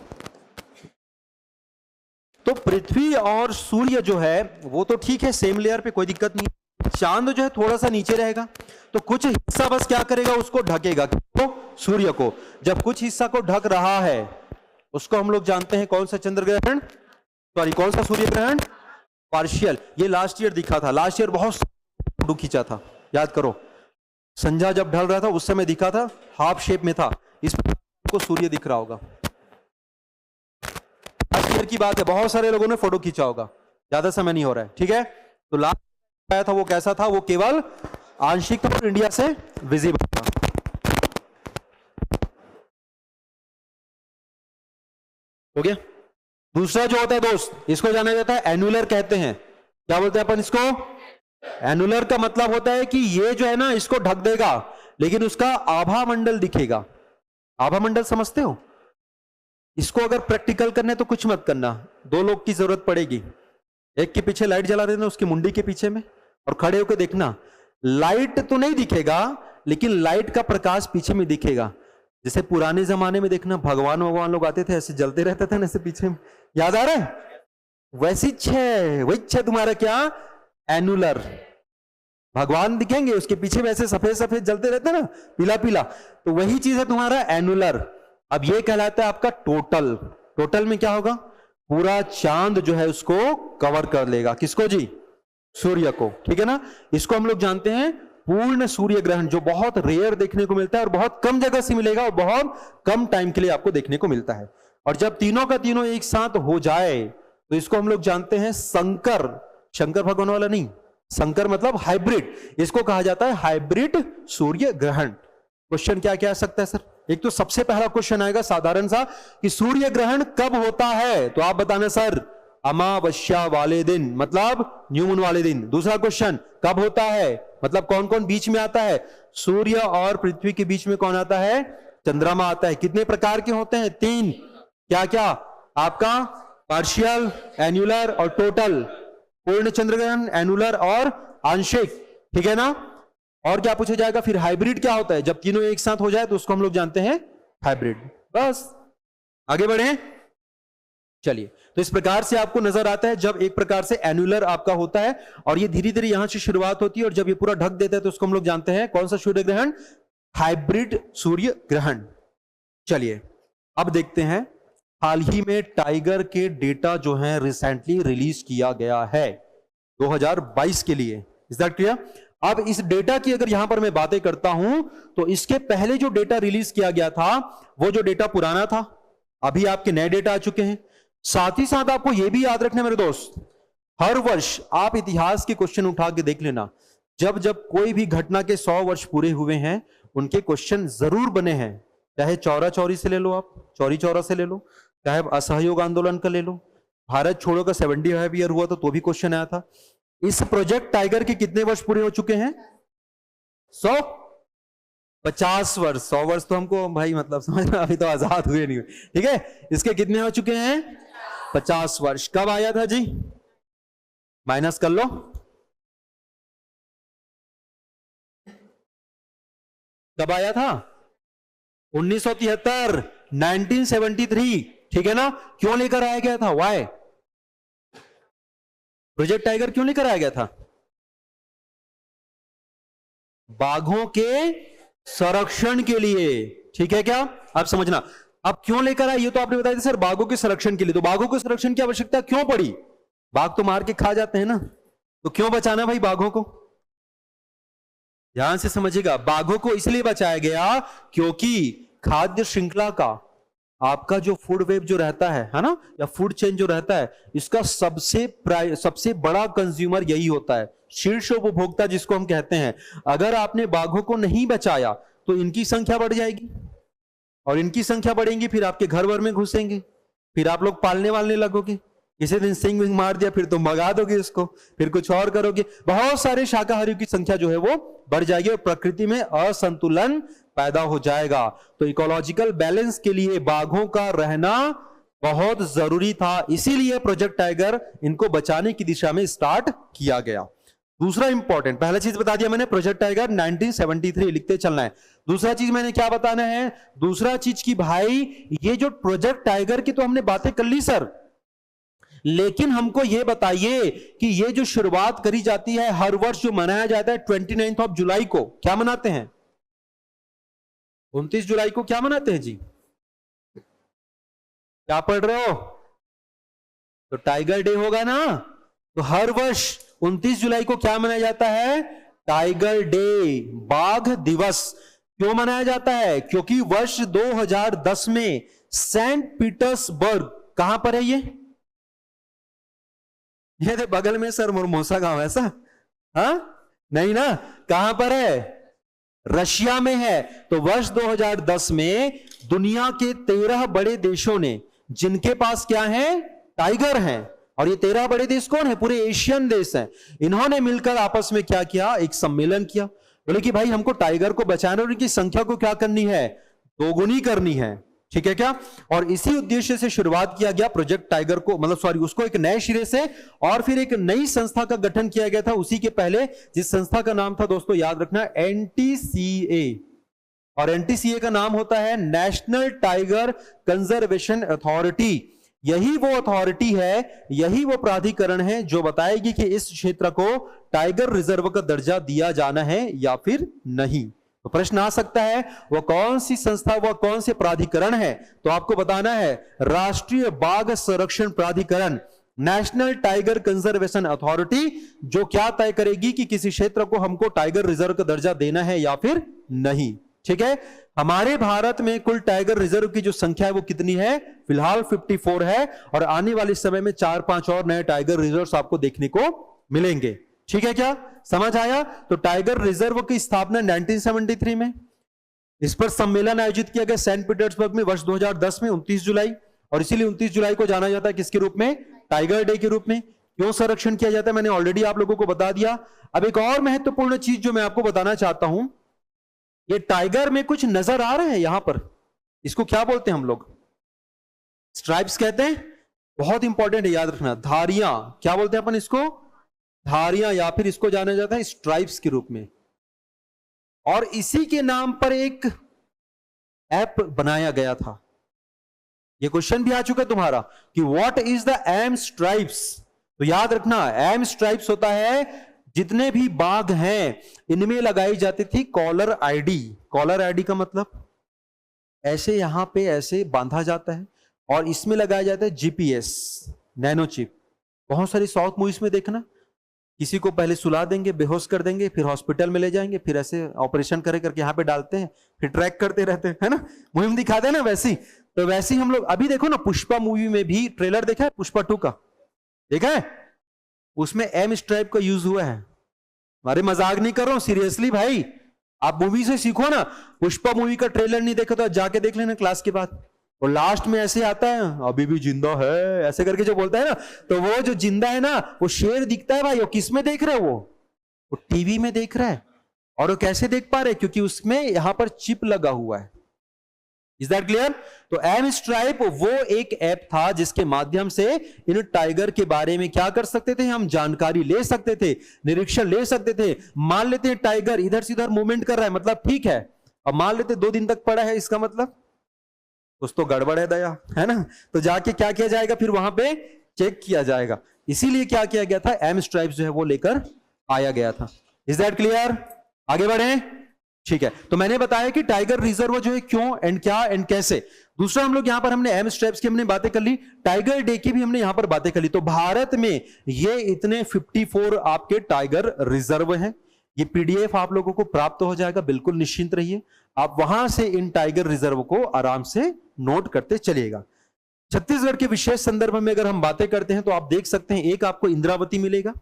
तो पृथ्वी और सूर्य जो है वो तो ठीक है, सेम लेयर पे, कोई दिक्कत नहीं। चांद जो है थोड़ा सा नीचे रहेगा, तो कुछ हिस्सा बस क्या करेगा, उसको ढकेगा, तो सूर्य को। जब कुछ हिस्सा को ढक रहा है उसको हम लोग जानते हैं कौन सा चंद्र ग्रहण, सॉरी कौन सा सूर्य ग्रहण? पार्शियल। ये लास्ट ईयर दिखा था, लास्ट ईयर बहुत फोटो खींचा था, याद करो, संध्या जब ढल रहा था उस समय दिखा था, हाफ शेप में था, इसमें को सूर्य दिख रहा होगा। लास्ट ईयर की बात है, बहुत सारे लोगों ने फोटो खींचा होगा, ज्यादा समय नहीं हो रहा है, ठीक है? तो लास्ट आया था वो कैसा था, वो केवल आंशिक तौर पर इंडिया से विजिबल था। हो गया? दूसरा जो होता है दोस्त, इसको जाना जाता है एनुलर कहते हैं। क्या बोलते हैं अपन इसको? एनुलर का मतलब होता है कि ये जो है ना इसको ढक देगा, लेकिन उसका आभा मंडल दिखेगा। आभा मंडल समझते हो? इसको अगर प्रैक्टिकल करना है तो कुछ मत करना, 2 लोग की जरूरत पड़ेगी, एक के पीछे लाइट जला देना उसकी मुंडी के पीछे में, और खड़े होकर देखना, लाइट तो नहीं दिखेगा लेकिन लाइट का प्रकाश पीछे में दिखेगा। जैसे पुराने जमाने में देखना भगवान लोग आते थे, ऐसे जलते रहते थे ना ऐसे पीछे में, याद आ रहा है? वैसी इच्छा है, वही इच्छा तुम्हारा क्या? एनुलर। भगवान दिखेंगे, उसके पीछे वैसे सफेद सफेद जलते रहते हैं ना, पीला पीला, तो वही चीज है तुम्हारा एनुलर। अब ये कहलाता है आपका टोटल। टोटल में क्या होगा, पूरा चांद जो है उसको कवर कर लेगा। किसको जी, सूर्य को, ठीक है ना। इसको हम लोग जानते हैं पूर्ण सूर्य ग्रहण, जो बहुत रेयर देखने को मिलता है और बहुत कम जगह से मिलेगा और बहुत कम टाइम के लिए आपको देखने को मिलता है। और जब तीनों का तीनों एक साथ हो जाए तो इसको हम लोग जानते हैं संकर। शंकर भगवान वाला नहीं, संकर मतलब हाइब्रिड, इसको कहा जाता है हाइब्रिड सूर्य ग्रहण। क्वेश्चन क्या क्या आ सकता है सर? एक तो सबसे पहला क्वेश्चन आएगा साधारण सा कि सूर्य ग्रहण कब होता है, तो आप बताना सर अमावस्या वाले दिन, मतलब न्यू मून वाले दिन। दूसरा क्वेश्चन कब होता है, मतलब कौन कौन बीच में आता है, सूर्य और पृथ्वी के बीच में कौन आता है, चंद्रमा आता है। कितने प्रकार के होते हैं, 3। क्या क्या आपका, पार्शियल, एन्युलर और टोटल। पूर्ण चंद्र ग्रहण, एनुलर और आंशिक, ठीक है ना। और क्या पूछा जाएगा फिर, हाइब्रिड क्या होता है, जब तीनों एक साथ हो जाए तो उसको हम लोग जानते हैं हाइब्रिड। बस आगे बढ़े, चलिए। तो इस प्रकार से आपको नजर आता है जब एक प्रकार से एनुलर आपका होता है और ये धीरे धीरे यहां से शुरुआत होती है और जब ये पूरा ढक देता है तो उसको हम लोग जानते हैं कौन सा सूर्य ग्रहण, हाइब्रिड सूर्य ग्रहण। चलिए अब देखते हैं, हाल ही में टाइगर के डेटा जो है रिसेंटली रिलीज किया गया है 2022 के लिए। Is that clear? अब इस डेटा की अगर यहां पर मैं बातें करता हूं तो इसके पहले जो डेटा रिलीज किया गया था वो जो डेटा पुराना था, अभी आपके नए डेटा आ चुके हैं। साथ ही साथ आपको यह भी याद रखना मेरे दोस्त, हर वर्ष आप इतिहास के क्वेश्चन उठा के देख लेना, जब जब कोई भी घटना के 100 वर्ष पूरे हुए हैं उनके क्वेश्चन जरूर बने हैं। चाहे चौरा चौरी से ले लो, आप चौरी चौरा से ले लो, चाहे असहयोग आंदोलन का ले लो, भारत छोड़ो का 75 ईयर हुआ तो भी क्वेश्चन आया था। इस प्रोजेक्ट टाइगर के कितने वर्ष पूरे हो चुके हैं, 150 वर्ष। 100 वर्ष तो हमको भाई मतलब समझना, अभी तो आजाद हुए नहीं हुए, ठीक है। इसके कितने हो चुके हैं, 50 वर्ष। कब आया था जी, माइनस कर लो, कब आया था, 1973, 1973, ठीक है ना। क्यों लेकर आया गया था, वाई, प्रोजेक्ट टाइगर क्यों लेकर आया गया था, बाघों के संरक्षण के लिए, ठीक है क्या, आप समझना। अब क्यों लेकर आए ये तो आपने बताया था सर, बाघों के संरक्षण के लिए। तो बाघों के संरक्षण की आवश्यकता क्यों पड़ी, बाघ तो मार के खा जाते हैं ना, तो क्यों बचाना भाई बाघों को, ध्यान से समझिएगा। बाघों को इसलिए बचाया गया क्योंकि खाद्य श्रृंखला का आपका जो फूड वेब जो रहता है ना, या फूड चेन जो रहता है, इसका सबसे बड़ा कंज्यूमर यही होता है, शीर्ष उपभोक्ता जिसको हम कहते हैं। अगर आपने बाघों को नहीं बचाया तो इनकी संख्या बढ़ जाएगी और इनकी संख्या बढ़ेगी, फिर आपके घर भर में घुसेंगे, फिर आप लोग पालने वालने लगोगे, किसी दिन सिंग विंग मार दिया फिर तो भगा दोगे इसको, फिर कुछ और करोगे, बहुत सारे शाकाहारियों की संख्या जो है वो बढ़ जाएगी और प्रकृति में असंतुलन पैदा हो जाएगा। तो इकोलॉजिकल बैलेंस के लिए बाघों का रहना बहुत जरूरी था, इसीलिए प्रोजेक्ट टाइगर इनको बचाने की दिशा में स्टार्ट किया गया। दूसरा इंपॉर्टेंट, पहला चीज बता दिया मैंने, प्रोजेक्ट टाइगर 1973 लिखते चलना है। दूसरा चीज मैंने क्या बताना है, दूसरा चीज की भाई ये जो प्रोजेक्ट टाइगर की तो हमने बातें कर ली सर, लेकिन हमको यह बताइए कि ये जो शुरुआत करी जाती है हर वर्ष जो मनाया जाता है 29 जुलाई को, क्या मनाते हैं, 29 जुलाई को क्या मनाते हैं जी, क्या पढ़ रहे हो, तो टाइगर डे होगा ना। तो हर वर्ष 29 जुलाई को क्या मनाया जाता है, टाइगर डे, बाघ दिवस। क्यों मनाया जाता है, क्योंकि वर्ष 2010 में सेंट पीटर्सबर्ग, कहां पर है ये थे बगल में सर, मोरमोसा गांव ऐसा, हाँ नहीं ना, कहां पर है, रशिया में है। तो वर्ष 2010 में दुनिया के 13 बड़े देशों ने, जिनके पास क्या है, टाइगर हैं, और ये 13 बड़े देश कौन है, पूरे एशियन देश हैं, इन्होंने मिलकर आपस में क्या किया, एक सम्मेलन किया। बोले कि भाई हमको टाइगर को बचाना और इनकी संख्या को क्या करनी है, दोगुनी करनी है, ठीक है क्या। और इसी उद्देश्य से शुरुआत किया गया प्रोजेक्ट टाइगर को, मतलब सॉरी उसको एक नए सिरे से, और फिर एक नई संस्था का गठन किया गया था उसी के पहले, जिस संस्था का नाम था दोस्तों याद रखना, एनटीसीए। और एनटीसीए का नाम होता है नेशनल टाइगर कंजर्वेशन अथॉरिटी। यही वो अथॉरिटी है, यही वो प्राधिकरण है जो बताएगी कि इस क्षेत्र को टाइगर रिजर्व का दर्जा दिया जाना है या फिर नहीं। तो प्रश्न आ सकता है वो कौन सी संस्था, वो कौन से प्राधिकरण है, तो आपको बताना है राष्ट्रीय बाघ संरक्षण प्राधिकरण, नेशनल टाइगर कंजर्वेशन अथॉरिटी, जो क्या तय करेगी कि किसी क्षेत्र को हमको टाइगर रिजर्व का दर्जा देना है या फिर नहीं। ठीक है, हमारे भारत में कुल टाइगर रिजर्व की जो संख्या है वो कितनी है, फिलहाल 54 है, और आने वाले समय में 4-5 और नए टाइगर रिजर्व आपको देखने को मिलेंगे। ठीक है, क्या समझ आया? तो टाइगर रिजर्व की स्थापना 1973 में, इस पर सम्मेलन आयोजित किया गया सेंट पीटर्सबर्ग में वर्ष 2010 में 29 जुलाई, और इसीलिए 29 जुलाई को जाना जाता है किसके रूप में, टाइगर डे के रूप में। क्यों संरक्षण किया जाता है मैंने ऑलरेडी आप लोगों को बता दिया। अब एक और महत्वपूर्ण चीज जो मैं आपको बताना चाहता हूं, ये टाइगर में कुछ नजर आ रहे हैं यहां पर, इसको क्या बोलते हैं हम लोग, स्ट्राइप्स कहते हैं, बहुत इंपॉर्टेंट है याद रखना। धारियां, क्या बोलते हैं अपन इसको, धारियां, या फिर इसको जाना जाता है स्ट्राइप्स के रूप में। और इसी के नाम पर एक ऐप बनाया गया था। ये क्वेश्चन भी आ चुका है तुम्हारा कि what is the M stripes. तो याद रखना एम स्ट्राइप्स होता है जितने भी बाघ हैं इनमें लगाई जाती थी कॉलर आईडी। कॉलर आईडी का मतलब ऐसे यहां पे ऐसे बांधा जाता है और इसमें लगाया जाता है जीपीएस, नैनो चिप। बहुत सारी साउथ मूवीज में देखना, किसी को पहले सुला देंगे, बेहोश कर देंगे, फिर हॉस्पिटल में ले जाएंगे, फिर ऐसे ऑपरेशन करके यहाँ पे डालते हैं, फिर ट्रैक करते रहते हैं, है ना, मुहिम दिखाते हैं ना वैसी। तो वैसे ही हम लोग अभी देखो ना, पुष्पा मूवी में भी ट्रेलर देखा है, पुष्पा 2 का देखा है, उसमें एम स्ट्राइप का यूज हुआ है। अरे मजाक नहीं कर रहा हूं, सीरियसली भाई, आप मूवी से सीखो ना। पुष्पा मूवी का ट्रेलर नहीं देखा तो जाके देख लेना क्लास के बाद। और लास्ट में ऐसे आता है अभी भी जिंदा है ऐसे करके जो बोलता है ना, तो वो जो जिंदा है ना वो शेर दिखता है भाई। वो किस में देख रहा है, वो टीवी में देख रहा है। और वो कैसे देख पा रहे, क्योंकि उसमें यहां पर चिप लगा हुआ है। Is that clear? तो एम स्ट्राइप वो एक ऐप था जिसके माध्यम से इन टाइगर के बारे में क्या कर सकते थे, हम जानकारी ले सकते थे, निरीक्षण ले सकते थे। मान लेते हैं टाइगर इधर से उधर मूवमेंट कर रहा है, मतलब ठीक है। अब मान लेते 2 दिन तक पड़ा है, इसका मतलब कुछ तो गड़बड़ है दया, है ना। तो जाके क्या किया जाएगा, फिर वहां पे चेक किया जाएगा। इसीलिए क्या किया गया था, एम स्ट्राइप जो है वो लेकर आया गया था। Is that clear? आगे बढ़े, ठीक है। तो मैंने बताया कि टाइगर रिजर्व जो है क्यों एंड क्या एंड कैसे। दूसरा हम लोग यहां पर हमने एम स्ट्राइप्स की हमने बातें कर ली, टाइगर डे की भी हमने यहां पर बातें कर ली। तो भारत में ये इतने 54 आपके टाइगर रिजर्व हैं। ये पीडीएफ आप लोगों को प्राप्त हो जाएगा, बिल्कुल निश्चिंत रहिए। आप वहां से इन टाइगर रिजर्व को आराम से नोट करते चलिएगा। छत्तीसगढ़ के विशेष संदर्भ में अगर हम बातें करते हैं तो आप देख सकते हैं, एक आपको इंद्रावती मिलेगा,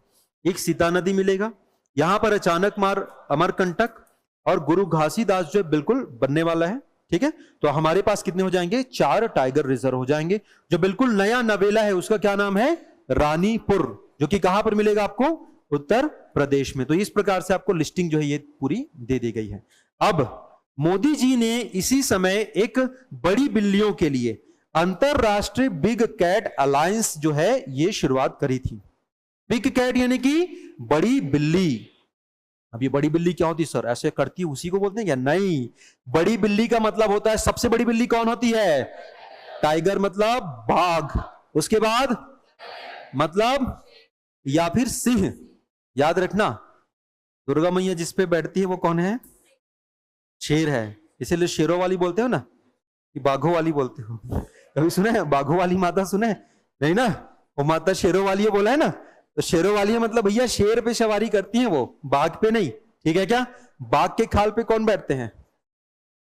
एक सीता नदी मिलेगा, यहां पर अचानक मार, अमरकंटक और गुरु घासीदास जो बिल्कुल बनने वाला है। ठीक है, तो हमारे पास कितने हो जाएंगे, 4 टाइगर रिजर्व हो जाएंगे। जो बिल्कुल नया नवेला है उसका क्या नाम है, रानीपुर, जो कि कहां पर मिलेगा आपको, उत्तर प्रदेश में। तो इस प्रकार से आपको लिस्टिंग जो है ये पूरी दे दी गई है। अब मोदी जी ने इसी समय एक बड़ी बिल्लियों के लिए अंतरराष्ट्रीय बिग कैट अलायंस जो है ये शुरुआत करी थी। बिग कैट यानी कि बड़ी बिल्ली। अब ये बड़ी बिल्ली क्या होती है सर, ऐसे करती है उसी को बोलते हैं क्या? नहीं, बड़ी बिल्ली का मतलब होता है, सबसे बड़ी बिल्ली कौन होती है, टाइगर मतलब बाघ, उसके बाद मतलब या फिर सिंह। याद रखना, दुर्गा मैया जिस पे बैठती है वो कौन है, शेर है। इसीलिए शेरों वाली बोलते हो ना, कि बाघों वाली बोलते हो। कभी सुना है बाघों वाली माता, सुना है? नहीं ना, वो माता शेरों वाली है बोला है ना। तो शेरों वाली है मतलब भैया शेर पे सवारी करती हैं वो, बाघ पे नहीं। ठीक है क्या? बाघ के खाल पे कौन बैठते हैं,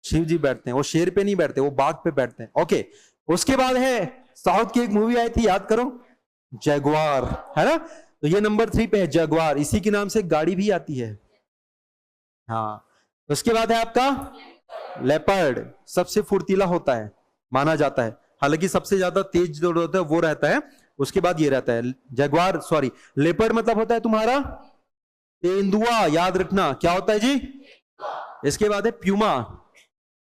शिव जी बैठते हैं, वो शेर पे नहीं बैठते, वो बाघ पे बैठते हैं। ओके, उसके बाद है साउथ की एक मूवी आई थी, याद करो, जगुआर, है ना। तो ये नंबर 3 पे है जगुआर, इसी के नाम से गाड़ी भी आती है। हाँ, उसके बाद है आपका लेपर्ड, सबसे फुर्तीला होता है माना जाता है, हालांकि सबसे ज्यादा तेज जो होता है वो रहता है। उसके बाद ये रहता है जगुआर, सॉरी लेपर्ड मतलब होता है तुम्हारा तेंदुआ। याद रखना क्या होता है जी। इसके बाद है प्यूमा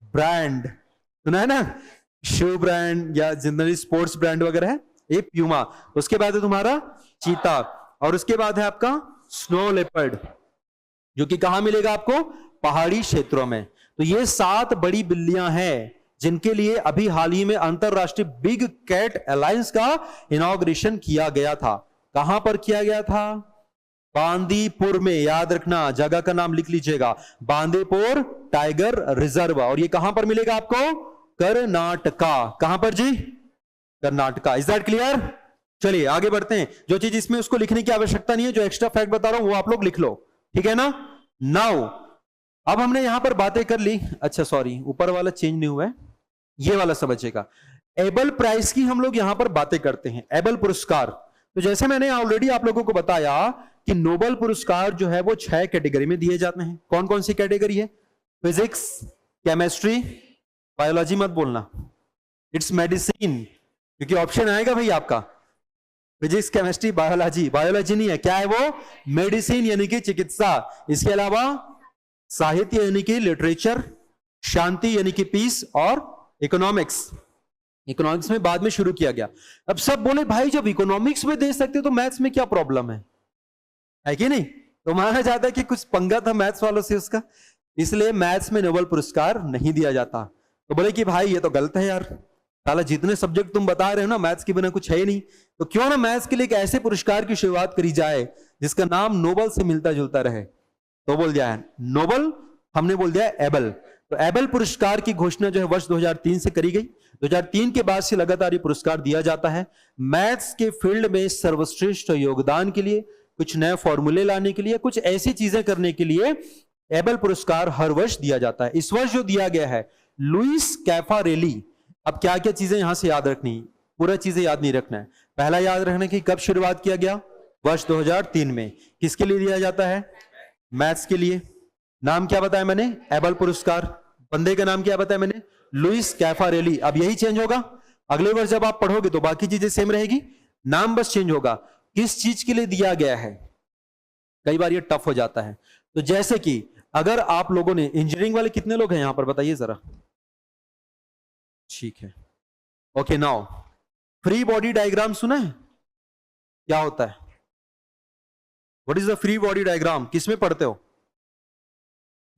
ब्रांड, सुना है ना, शू ब्रांड या जनरली स्पोर्ट्स ब्रांड वगैरह है ये प्यूमा। उसके बाद है तुम्हारा चीता, और उसके बाद है आपका स्नो लेपर्ड, जो कि कहां मिलेगा आपको, पहाड़ी क्षेत्रों में। तो ये 7 बड़ी बिल्लियां हैं, जिनके लिए अभी हाल ही में अंतरराष्ट्रीय बिग कैट अलायंस का इनॉग्रेशन किया गया था। कहां पर किया गया था? बांदीपुर में, याद रखना, जगह का नाम लिख लीजिएगा, बांदीपुर टाइगर रिजर्व। और ये कहां पर मिलेगा आपको? कर्नाटका। कहां पर जी? कर्नाटका। Is that clear? चलिए आगे बढ़ते हैं। जो चीज इसमें उसको लिखने की आवश्यकता नहीं है, जो एक्स्ट्रा फैक्ट बता रहा हूं वो आप लोग लिख लो, ठीक है ना? नाउ अब हमने यहां पर बातें कर ली। अच्छा सॉरी, ऊपर वाला चेंज नहीं हुआ है, ये वाला समझिएगा। एबल प्राइज की हम लोग यहां पर बातें करते हैं, एबल पुरस्कार। तो जैसे मैंने ऑलरेडी आप लोगों को बताया कि नोबेल पुरस्कार जो है वो 6 कैटेगरी में दिए जाते हैं। कौन कौन सी कैटेगरी है? फिजिक्स, केमिस्ट्री, बायोलॉजी मत बोलना, इट्स मेडिसिन, क्योंकि ऑप्शन आएगा भाई आपका फिजिक्स, केमिस्ट्री, बायोलॉजी। बायोलॉजी नहीं है, क्या है वो? मेडिसिन यानी कि चिकित्सा। इसके अलावा साहित्य यानी कि लिटरेचर, शांति यानी कि पीस, और इकोनॉमिक्स। इकोनॉमिक्स में बाद में शुरू किया गया। अब सब बोले भाई जब इकोनॉमिक्स में दे सकते तो मैथ्स में क्या प्रॉब्लम है कि नहीं? तो माना जाता है कि कुछ पंगा था मैथ्स वालों से उसका, इसलिए मैथ्स में नोबेल पुरस्कार नहीं दिया जाता। तो बोले कि भाई ये तो गलत है यार, साला जितने सब्जेक्ट तुम बता रहे हो ना मैथ्स के बिना कुछ है ही नहीं, तो क्यों ना मैथ्स के लिए एक ऐसे पुरस्कार की शुरुआत करी जाए जिसका नाम नोबेल से मिलता जुलता रहे। तो बोल दिया है नोबेल, हमने बोल दिया एबल। तो एबल पुरस्कार की घोषणा जो है वर्ष 2003 से करी गई। 2003 के बाद से लगातार ये पुरस्कार दिया जाता है मैथ्स के फील्ड में सर्वश्रेष्ठ योगदान के लिए, कुछ नए फॉर्मूले लाने के लिए, कुछ ऐसी चीजें करने के लिए एबल पुरस्कार हर वर्ष दिया जाता है। इस वर्ष जो दिया गया है लुइस कैफारेली। अब क्या क्या चीजें यहां से याद रखनी, पूरा चीजें याद नहीं रखना है। पहला याद रखना कि कब शुरुआत किया गया? वर्ष 2003 में। किसके लिए दिया जाता है? मैथ्स के लिए। नाम क्या बताया मैंने? एबल पुरस्कार। बंदे का नाम क्या बताया मैंने? लुइस कैफारेली। अब यही चेंज होगा, अगले वर्ष जब आप पढ़ोगे तो बाकी चीजें सेम रहेगी, नाम बस चेंज होगा। किस चीज के लिए दिया गया है? कई बार ये टफ हो जाता है। तो जैसे कि अगर आप लोगों ने, इंजीनियरिंग वाले कितने लोग हैं यहां पर बताइए जरा? ठीक है, okay. Now free body diagram सुना है? क्या होता है? What is the free body diagram? किस में पढ़ते हो?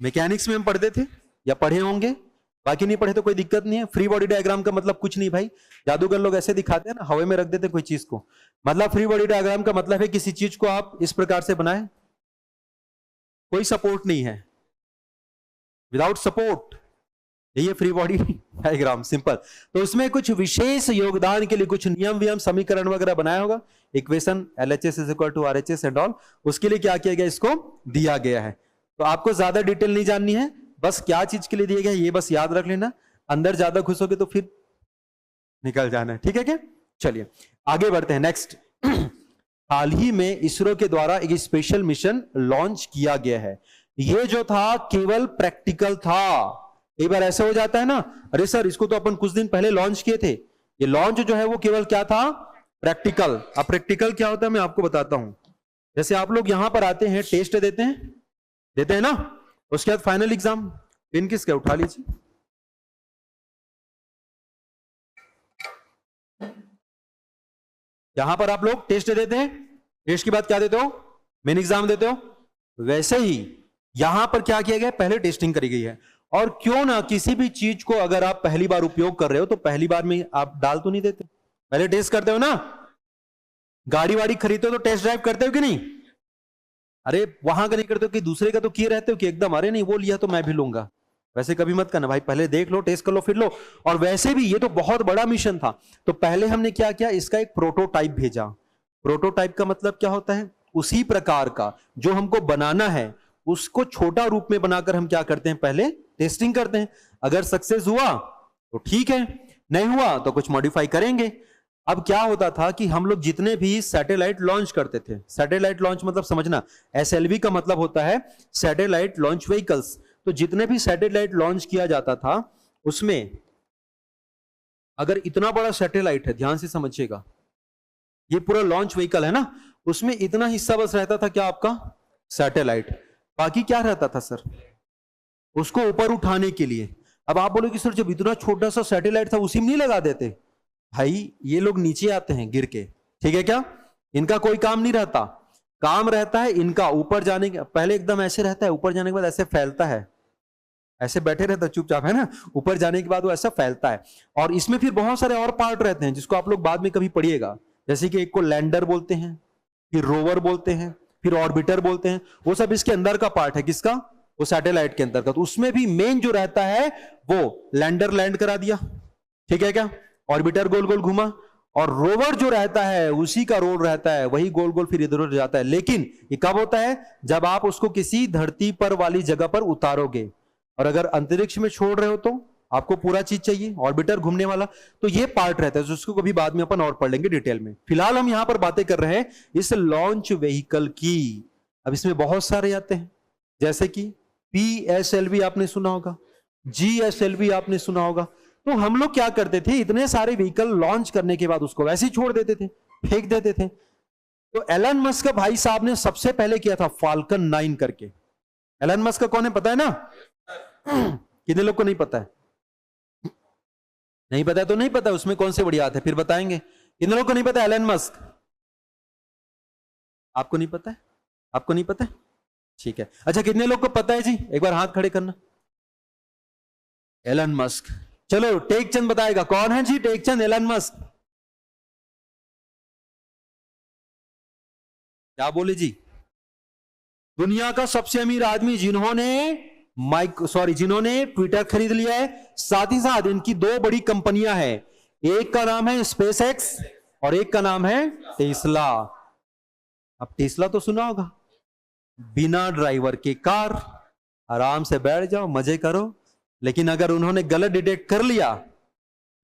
मैकेनिक्स में हम पढ़ते थे या पढ़े होंगे, बाकी नहीं पढ़े तो कोई दिक्कत नहीं है। फ्री बॉडी डायग्राम का मतलब कुछ नहीं भाई, जादूगर लोग ऐसे दिखाते हैं ना, हवा में रख देते कोई चीज को। मतलब फ्री बॉडी डायग्राम का मतलब है किसी चीज को आप इस प्रकार से बनाए, कोई सपोर्ट नहीं है, विदाउट सपोर्ट, यही फ्री बॉडी डायग्राम, सिंपल। तो उसमें कुछ विशेष योगदान के लिए कुछ नियम वियम समीकरण वगैरह बनाया होगा, equation LHS is equal to RHS and all, उसके लिए क्या किया गया? इसको दिया गया है। तो आपको ज्यादा डिटेल नहीं जाननी है, बस क्या चीज के लिए दिया गया है ये बस याद रख लेना। अंदर ज्यादा घुसोगे तो फिर निकल जाना है, ठीक है क्या? चलिए आगे बढ़ते हैं। नेक्स्ट, हाल ही में इसरो के द्वारा एक स्पेशल मिशन लॉन्च किया गया है। ये जो था केवल प्रैक्टिकल था। कई बार ऐसा हो जाता है ना, अरे सर इसको तो अपन कुछ दिन पहले लॉन्च किए थे। ये लॉन्च जो है वो केवल क्या था? प्रैक्टिकल। अब प्रैक्टिकल क्या होता है मैं आपको बताता हूं। जैसे आप लोग यहां पर आते हैं, टेस्ट देते हैं ना, उसके बाद फाइनल एग्जाम। पिन किसके? उठा लीजिए। यहां पर आप लोग टेस्ट देते हैं, टेस्ट के बाद क्या देते हो? मेन एग्जाम देते हो। वैसे ही यहां पर क्या किया गया? पहले टेस्टिंग करी गई है। और क्यों ना किसी भी चीज को अगर आप पहली बार उपयोग कर रहे हो तो पहली बार में आप डाल तो नहीं देते, पहले टेस्ट करते हो ना। गाड़ी वाड़ी खरीदते हो तो टेस्ट ड्राइव करते हो कि नहीं? अरे वहां का नहीं करते हो कि दूसरे का तो किए रहते हो कि एकदम अरे नहीं वो लिया तो मैं भी लूंगा। वैसे कभी मत करना भाई, पहले देख लो, टेस्ट कर लो, फिर लो। और वैसे भी ये तो बहुत बड़ा मिशन था, तो पहले हमने क्या किया? इसका एक प्रोटोटाइप भेजा। प्रोटोटाइप का मतलब क्या होता है? उसी प्रकार का जो हमको बनाना है उसको छोटा रूप में बनाकर हम क्या करते हैं? पहले टेस्टिंग करते हैं। अगर सक्सेस हुआ तो ठीक है, नहीं हुआ तो कुछ मॉडिफाई करेंगे। अब क्या होता था कि हम लोग जितने भी सैटेलाइट लॉन्च करते थे, सैटेलाइट लॉन्च मतलब समझना, SLV का मतलब होता है सैटेलाइट लॉन्च व्हीकल्स। तो जितने भी सैटेलाइट लॉन्च किया जाता था उसमें अगर इतना बड़ा सैटेलाइट है, ध्यान से समझिएगा, ये पूरा लॉन्च व्हीकल है ना, उसमें इतना हिस्सा बस रहता था क्या? आपका सैटेलाइट। बाकी क्या रहता था सर? उसको ऊपर उठाने के लिए। अब आप बोलोगे सर जब इतना छोटा सा सैटेलाइट था उसी में नहीं लगा देते? भाई ये लोग नीचे आते हैं गिर के, ठीक है क्या? इनका कोई काम नहीं रहता, काम रहता है इनका ऊपर जाने के पहले एकदम ऐसे रहता है, ऊपर जाने के बाद ऐसे फैलता है, ऐसे बैठे रहता चुपचाप, है ना, ऊपर जाने के बाद वो ऐसा फैलता है। और इसमें फिर बहुत सारे और पार्ट रहते हैं जिसको आप लोग बाद में कभी पढ़िएगा, जैसे कि एक को लैंडर बोलते हैं, फिर रोवर बोलते हैं, फिर ऑर्बिटर बोलते हैं। वो सब इसके अंदर का पार्ट है, किसका, वो सैटेलाइट के अंदर का। तो उसमें भी मेन जो रहता है वो लैंडर लैंड करा दिया, ठीक है क्या, ऑर्बिटर गोल गोल घुमा, और रोवर जो रहता है उसी का रोल रहता है, वही गोल गोल फिर इधर उधर जाता है। लेकिन ये कब होता है, जब आप उसको किसी धरती पर वाली जगह पर उतारोगे, और अगर अंतरिक्ष में छोड़ रहे हो तो आपको पूरा चीज चाहिए, ऑर्बिटर घूमने वाला। तो ये पार्ट रहता है, जिसको कभी बाद में अपन और पढ़ लेंगे डिटेल में। फिलहाल हम यहां पर बातें कर रहे हैं इस लॉन्च व्हीकल की। अब इसमें बहुत सारे आते हैं, जैसे कि PSLV आपने सुना होगा, GSLV आपने सुना होगा। तो हम लोग क्या करते थे, इतने सारे व्हीकल लॉन्च करने के बाद उसको वैसे ही छोड़ देते थे, फेंक देते थे। तो एलन मस्क का भाई साहब ने सबसे पहले किया था फाल्कन 9 करके। एलन मस्क का कौन है पता है ना? कितने लोग को नहीं पता है? नहीं पता है तो नहीं पता, उसमें कौन सी बड़ी बात है, फिर बताएंगे। कितने लोग को नहीं पता एलन मस्क? आपको नहीं पता है? आपको नहीं पता है? ठीक है। अच्छा, कितने लोग को पता है जी? एक बार हाथ खड़े करना। एलन मस्क, चलो टेक चंद बताएगा कौन है जी टेक चंद एलन मस्क? क्या बोले जी? दुनिया का सबसे अमीर आदमी जिन्होंने ट्विटर खरीद लिया है। साथ ही साथ इनकी 2 बड़ी कंपनियां हैं, एक का नाम है स्पेस एक्स और एक का नाम है टेस्ला। अब टेस्ला तो सुना होगा, बिना ड्राइवर के कार, आराम से बैठ जाओ मजे करो। लेकिन अगर उन्होंने गलत डिटेक्ट कर लिया,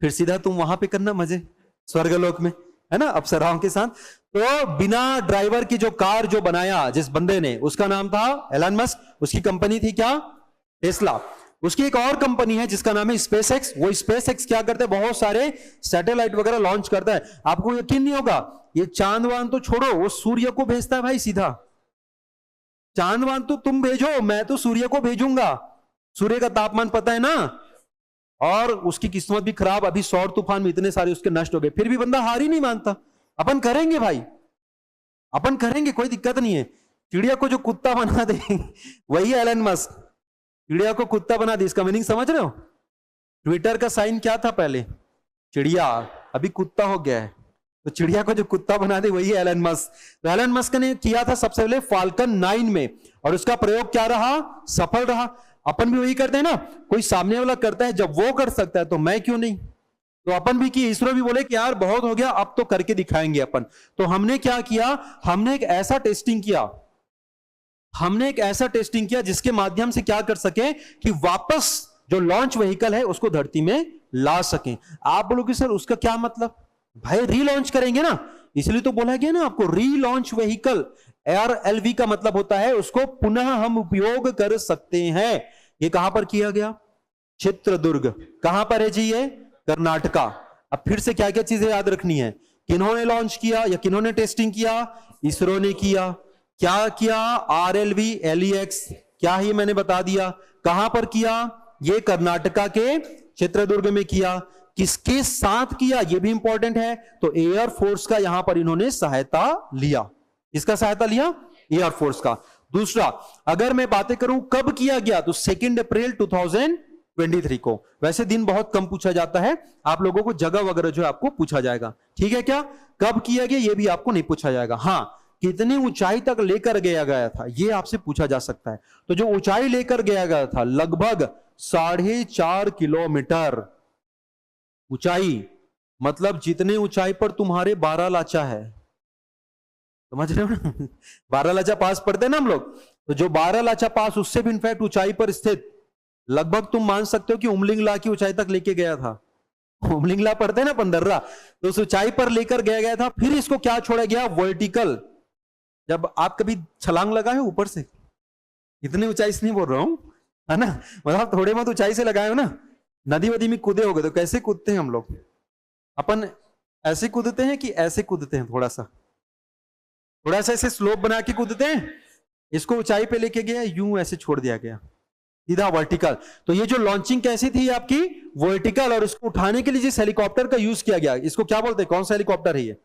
फिर सीधा तुम वहां पे करना मजे स्वर्गलोक में, है ना, अप्सराओं के साथ। तो बिना ड्राइवर की जो कार जो बनाया जिस बंदे ने, उसका नाम था एलन मस्क, उसकी कंपनी थी क्या, टेस्ला। उसकी एक और कंपनी है जिसका नाम है स्पेस एक्स। वो स्पेस एक्स क्या करते हैं, बहुत सारे सैटेलाइट वगैरह लॉन्च करता है। आपको यकीन नहीं होगा, ये चांद वांद तो छोड़ो, वो सूर्य को भेजता है भाई सीधा। चांद वांद तो तुम भेजो, मैं तो सूर्य को भेजूंगा। सूर्य का तापमान पता है ना, और उसकी किस्मत भी खराब, अभी सौर तूफान में इतने सारे उसके नष्ट हो गए, फिर भी बंदा हार ही नहीं मानता। अपन करेंगे भाई, अपन करेंगे, कोई दिक्कत नहीं है। चिड़िया को जो कुत्ता बना दे वही एलन मस्क, चिड़िया को कुत्ता बना दे। इसका मीनिंग समझ रहे हो? ट्विटर का साइन क्या था पहले, चिड़िया, अभी कुत्ता हो गया है। तो चिड़िया को जो कुत्ता बना दे वही एलन मस्क। तो एलन मस्क ने किया था सबसे पहले फाल्कन 9 में, और उसका प्रयोग क्या रहा, सफल रहा। अपन भी वही करते हैं ना, कोई सामने वाला करता है, जब वो कर सकता है तो मैं क्यों नहीं। तो अपन भी किए, इसरो भी बोले कि यार बहुत हो गया, अब तो करके दिखाएंगे अपन। तो हमने क्या किया, हमने एक ऐसा टेस्टिंग किया जिसके माध्यम से क्या कर सके कि वापस जो लॉन्च व्हीकल है उसको धरती में ला सके। आप बोलोगे सर उसका क्या मतलब, भाई रीलॉन्च करेंगे ना, इसलिए तो बोला गया ना आपको, रीलॉन्च व्हीकल। ARLV का मतलब होता है उसको पुनः हम उपयोग कर सकते हैं। ये कहां पर किया गया, चित्रदुर्ग। कहां पर है जी ये, कर्नाटका। अब फिर से क्या क्या चीजें याद रखनी है, किन्होंने लॉन्च किया या किन्होंने टेस्टिंग किया, इसरो ने किया। क्या किया, RLV LEX, क्या है ये मैंने बता दिया। कहां पर किया, ये कर्नाटका के चित्रदुर्ग में किया। किसके साथ किया, ये भी इंपॉर्टेंट है। तो एयरफोर्स का यहां पर इन्होंने सहायता लिया। किसका सहायता लिया, एयरफोर्स का। दूसरा, अगर मैं बातें करूं कब किया गया, तो 2 अप्रैल 2023 को। वैसे दिन बहुत कम पूछा जाता है, आप लोगों को जगह वगैरह जो है आपको पूछा जाएगा, ठीक है क्या, कब किया गया ये भी आपको नहीं पूछा जाएगा। हाँ, कितनी ऊंचाई तक लेकर गया था ये आपसे पूछा जा सकता है। तो जो ऊंचाई लेकर गया था लगभग 4.5 किलोमीटर ऊंचाई, मतलब जितने ऊंचाई पर तुम्हारे 12 लाचा है, समझ रहे हो ना 12 लाचा पास पढ़ते हैं ना हम लोग, तो जो 12 लाचा पास उससे भी इनफैक्ट ऊंचाई पर स्थित, लगभग तुम मान सकते हो कि उमलिंगला की ऊंचाई तक लेके गया था। उमलिंगला पढ़ते हैं ना पंदर्रा, तो उस ऊंचाई पर लेकर गया था। फिर इसको क्या छोड़ा गया, वर्टिकल। जब आप कभी छलांग लगाए हो ऊपर से, इतनी ऊंचाई से नहीं बोल रहा हूं, है ना, मतलब थोड़े बहुत ऊंचाई से लगाए हो ना, नदी वदी में कूदे हो गए, तो कैसे कूदते हैं हम लोग, अपन ऐसे कूदते हैं कि ऐसे कूदते हैं, थोड़ा सा ऐसे स्लोप बना के कूदते हैं। इसको ऊंचाई पे लेके गया, यूं ऐसे छोड़ दिया गया सीधा वर्टिकल। तो ये जो लॉन्चिंग कैसी थी आपकी, वर्टिकल। और इसको उठाने के लिए जिस हेलीकॉप्टर का यूज किया गया, इसको क्या बोलते हैं, कौन सा हेलीकॉप्टर है ये,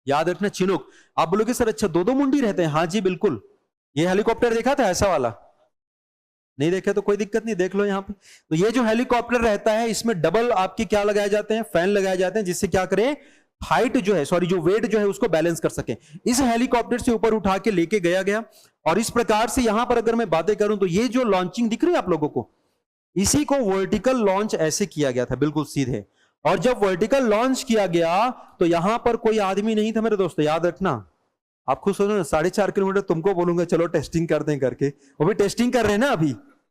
याद रखना, चिनूक। आप बोलोगे सर अच्छा 2-2 मुंडी रहते हैं, हाँ जी बिल्कुल। ये हेलीकॉप्टर देखा था ऐसा वाला, नहीं देखे तो कोई दिक्कत नहीं, देख लो यहाँ पे। तो ये जो हेलीकॉप्टर रहता है इसमें डबल आपके क्या लगाए जाते हैं, फैन लगाए जाते हैं, जिससे क्या करें, हाइट जो है, सॉरी जो वेट जो है उसको बैलेंस कर सके। इस हेलीकॉप्टर से ऊपर उठा के लेके गया और इस प्रकार से यहां पर अगर मैं बातें करूं तो ये जो लॉन्चिंग दिख रही है आप लोगों को, इसी को वर्टिकल लॉन्च ऐसे किया गया था, बिल्कुल सीधे। और जब वर्टिकल लॉन्च किया गया तो यहां पर कोई आदमी नहीं था मेरे दोस्तों, याद रखना। आप खुद सोचो ना, 4.5 किलोमीटर तुमको बोलूंगा चलो टेस्टिंग करते हैं करके, वो भी टेस्टिंग कर रहे हैं ना,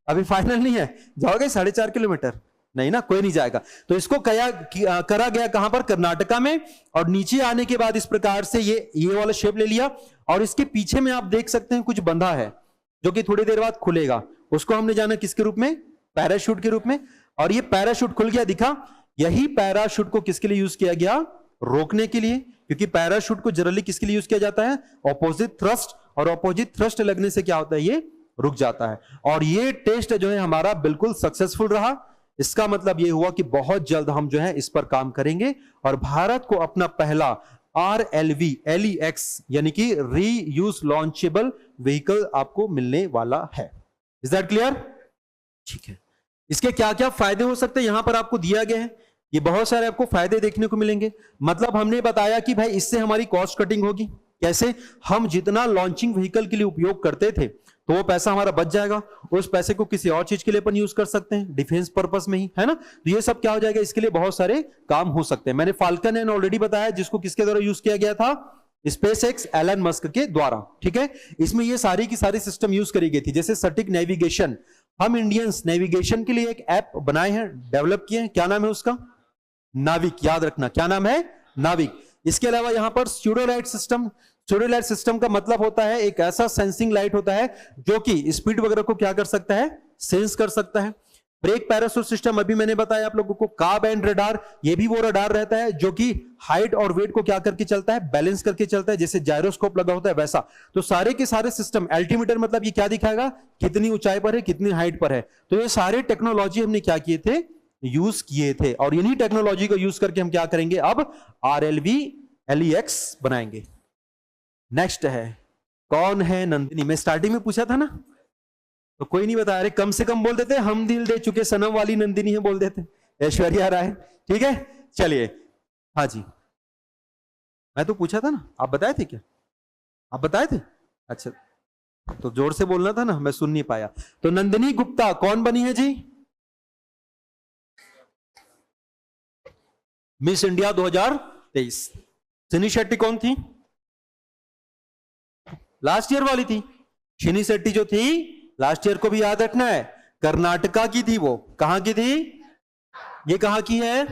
अभी फाइनल नहीं है। जाओगे 4.5 किलोमीटर? नहीं ना, कोई नहीं जाएगा। तो इसको करा गया कहां पर, कर्नाटका में। और नीचे आने के बाद इस प्रकार से ये वाला शेप ले लिया, और इसके पीछे में आप देख सकते हैं कुछ बंधा है जो कि थोड़ी देर बाद खुलेगा। उसको हमने जाना किसके रूप में, पैराशूट के रूप में। और ये पैराशूट खुल गया, दिखा। यही पैराशूट को किसके लिए यूज किया गया, रोकने के लिए। क्योंकि पैराशूट को जनरली किसके लिए यूज किया जाता है, ऑपोजिट थ्रस्ट, और ऑपोजिट थ्रस्ट लगने से क्या होता है, ये रुक जाता है। और ये टेस्ट जो है हमारा बिल्कुल सक्सेसफुल रहा। इसका मतलब ये हुआ कि बहुत जल्द हम जो है इस पर काम करेंगे और भारत को अपना पहला RLV LEX यानी कि रीयूज लॉन्चेबल व्हीकल आपको मिलने वाला है। Is that clear? ठीक है। इसके क्या क्या फायदे हो सकते हैं यहां पर आपको दिया गया है। ये बहुत सारे आपको फायदे देखने को मिलेंगे। मतलब हमने बताया कि भाई इससे हमारी कॉस्ट कटिंग होगी। कैसे? हम जितना लॉन्चिंग व्हीकल के लिए उपयोग करते थे तो वो पैसा हमारा बच जाएगा, उस पैसे को किसी और चीज के लिए अपन यूज कर सकते हैं, डिफेंस पर्पस में ही, है ना। तो ये सब क्या हो जाएगा, इसके लिए बहुत सारे काम हो सकते हैं। मैंने फाल्कन एंड ऑलरेडी बताया, जिसको किसके द्वारा यूज किया गया था, SpaceX एलन मस्क के द्वारा। ठीक है, इसमें ये सारी की सारी सिस्टम यूज करी गई थी। जैसे सटीक नेविगेशन, हम इंडियंस नेविगेशन के लिए एक ऐप बनाए हैं, डेवलप किए हैं। क्या नाम है उसका? नाविक। याद रखना, क्या नाम है, नाविक। इसके अलावा यहां पर स्यूडोलाइट सिस्टम। स्यूडोलाइट सिस्टम का मतलब होता है एक ऐसा सेंसिंग लाइट होता है जो कि स्पीड वगैरह को क्या कर सकता है, सेंस कर सकता है। ब्रेक पैराशूट सिस्टम अभी मैंने बताया आप लोगों को। का बैंड रडार, ये भी वो रडार रहता है जो कि हाइट और वेट को क्या करके चलता है, बैलेंस करके चलता है, जैसे जायरोस्कोप लगा होता है वैसा। तो सारे के सारे सिस्टम, अल्टीमीटर मतलब ये क्या दिखाएगा, कितनी ऊंचाई पर है, कितनी हाइट पर है। तो ये सारे टेक्नोलॉजी हमने क्या किए थे, यूज किए थे। और इन्हीं टेक्नोलॉजी को यूज करके हम क्या करेंगे, अब RLV LEX बनाएंगे। नेक्स्ट है, कौन है नंदिनी? मैं स्टार्टिंग में पूछा था ना, तो कोई नहीं बता रहे, कम से कम बोल देते हम दिल दे चुके सनम वाली नंदिनी है, बोल देते ऐश्वर्या राय। ठीक है, चलिए। हाँ जी, मैं तो पूछा था ना, आप बताए थे क्या? आप बताए थे? अच्छा, तो जोर से बोलना था ना, मैं सुन नहीं पाया। तो नंदिनी गुप्ता कौन बनी है जी? Miss India 2023। सिनी शेट्टी कौन थी? लास्ट ईयर वाली थी। शिनी शेट्टी जो थी लास्ट ईयर को भी याद रखना है, कर्नाटका की थी। वो कहां की थी? ये कहां की है?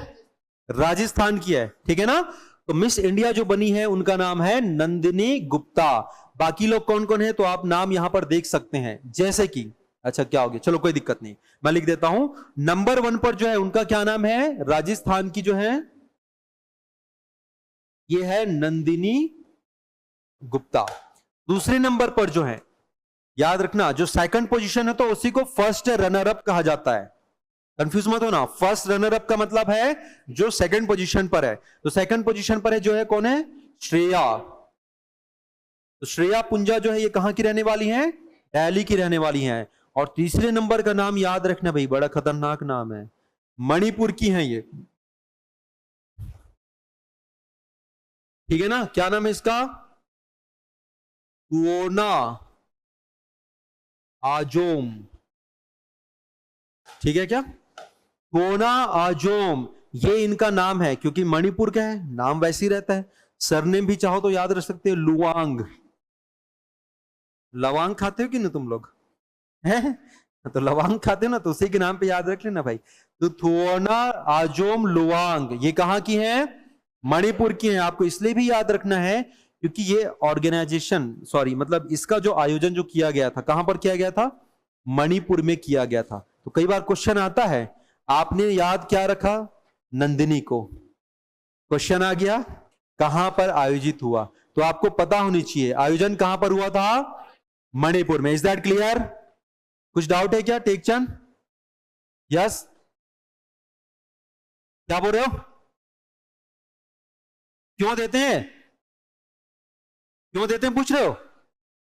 राजस्थान की है। ठीक है ना। तो मिस इंडिया जो बनी है उनका नाम है नंदिनी गुप्ता। बाकी लोग कौन कौन है तो आप नाम यहां पर देख सकते हैं, जैसे कि, अच्छा क्या हो गया, चलो कोई दिक्कत नहीं, मैं लिख देता हूं। नंबर 1 पर जो है उनका क्या नाम है, राजस्थान की जो है ये है नंदिनी गुप्ता। दूसरे नंबर पर जो है, याद रखना, जो सेकंड पोजीशन है तो उसी को फर्स्ट रनर अप कहा जाता है। कंफ्यूज मत होना, फर्स्ट रनर अप का मतलब है जो सेकंड पोजीशन पर है। तो सेकंड पोजीशन पर है जो है कौन है, श्रेया। तो श्रेया पुंजा जो है ये कहां की रहने वाली है, दिल्ली की रहने वाली है। और तीसरे नंबर का नाम याद रखना भाई, बड़ा खतरनाक नाम है, मणिपुर की है ये। ठीक है ना, क्या नाम है इसका, कुओना आजोम। ठीक है क्या, कुओना आजोम, ये इनका नाम है। क्योंकि मणिपुर का है, नाम वैसे ही रहता है। सरनेम भी चाहो तो याद रख सकते हो, लुवांग। लवांग खाते हो कि ना तुम लोग, हैं? तो लवांग खाते हो ना, तो उसी के नाम पे याद रख लेना भाई। तो थुओना आजोम लुवांग ये कहां की है, मणिपुर की है। आपको इसलिए भी याद रखना है क्योंकि ये ऑर्गेनाइजेशन, सॉरी मतलब इसका जो आयोजन जो किया गया था, कहां पर किया गया था, मणिपुर में किया गया था। तो कई बार क्वेश्चन आता है, आपने याद क्या रखा, नंदिनी को। क्वेश्चन आ गया कहां पर आयोजित हुआ, तो आपको पता होनी चाहिए आयोजन कहां पर हुआ था, मणिपुर में। Is that clear? कुछ डाउट है क्या टेकचंद? यस, क्या बोल रहे हो? क्यों देते हैं, क्यों देते हैं पूछ रहे हो?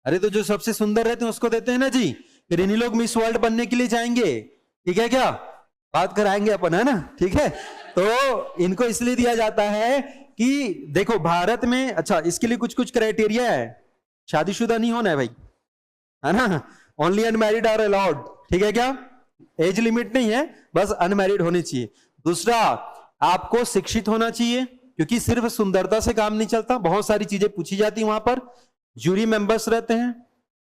अरे तो जो सबसे सुंदर रहते हैं उसको देते हैं ना जी। फिर इन्हीं लोग मिस वर्ल्ड बनने के लिए जाएंगे, ठीक है क्या, बात कराएंगे अपन, है ना, ठीक है। तो इनको इसलिए दिया जाता है कि देखो भारत में, अच्छा इसके लिए कुछ कुछ क्राइटेरिया है, शादीशुदा नहीं होना है भाई, है ना, ओनली अनमैरिड आर अलाउड, ठीक है क्या, एज लिमिट नहीं है, बस अनमैरिड होनी चाहिए। दूसरा, आपको शिक्षित होना चाहिए, क्योंकि सिर्फ सुंदरता से काम नहीं चलता, बहुत सारी चीजें पूछी जाती वहां पर। जूरी मेंबर्स रहते हैं,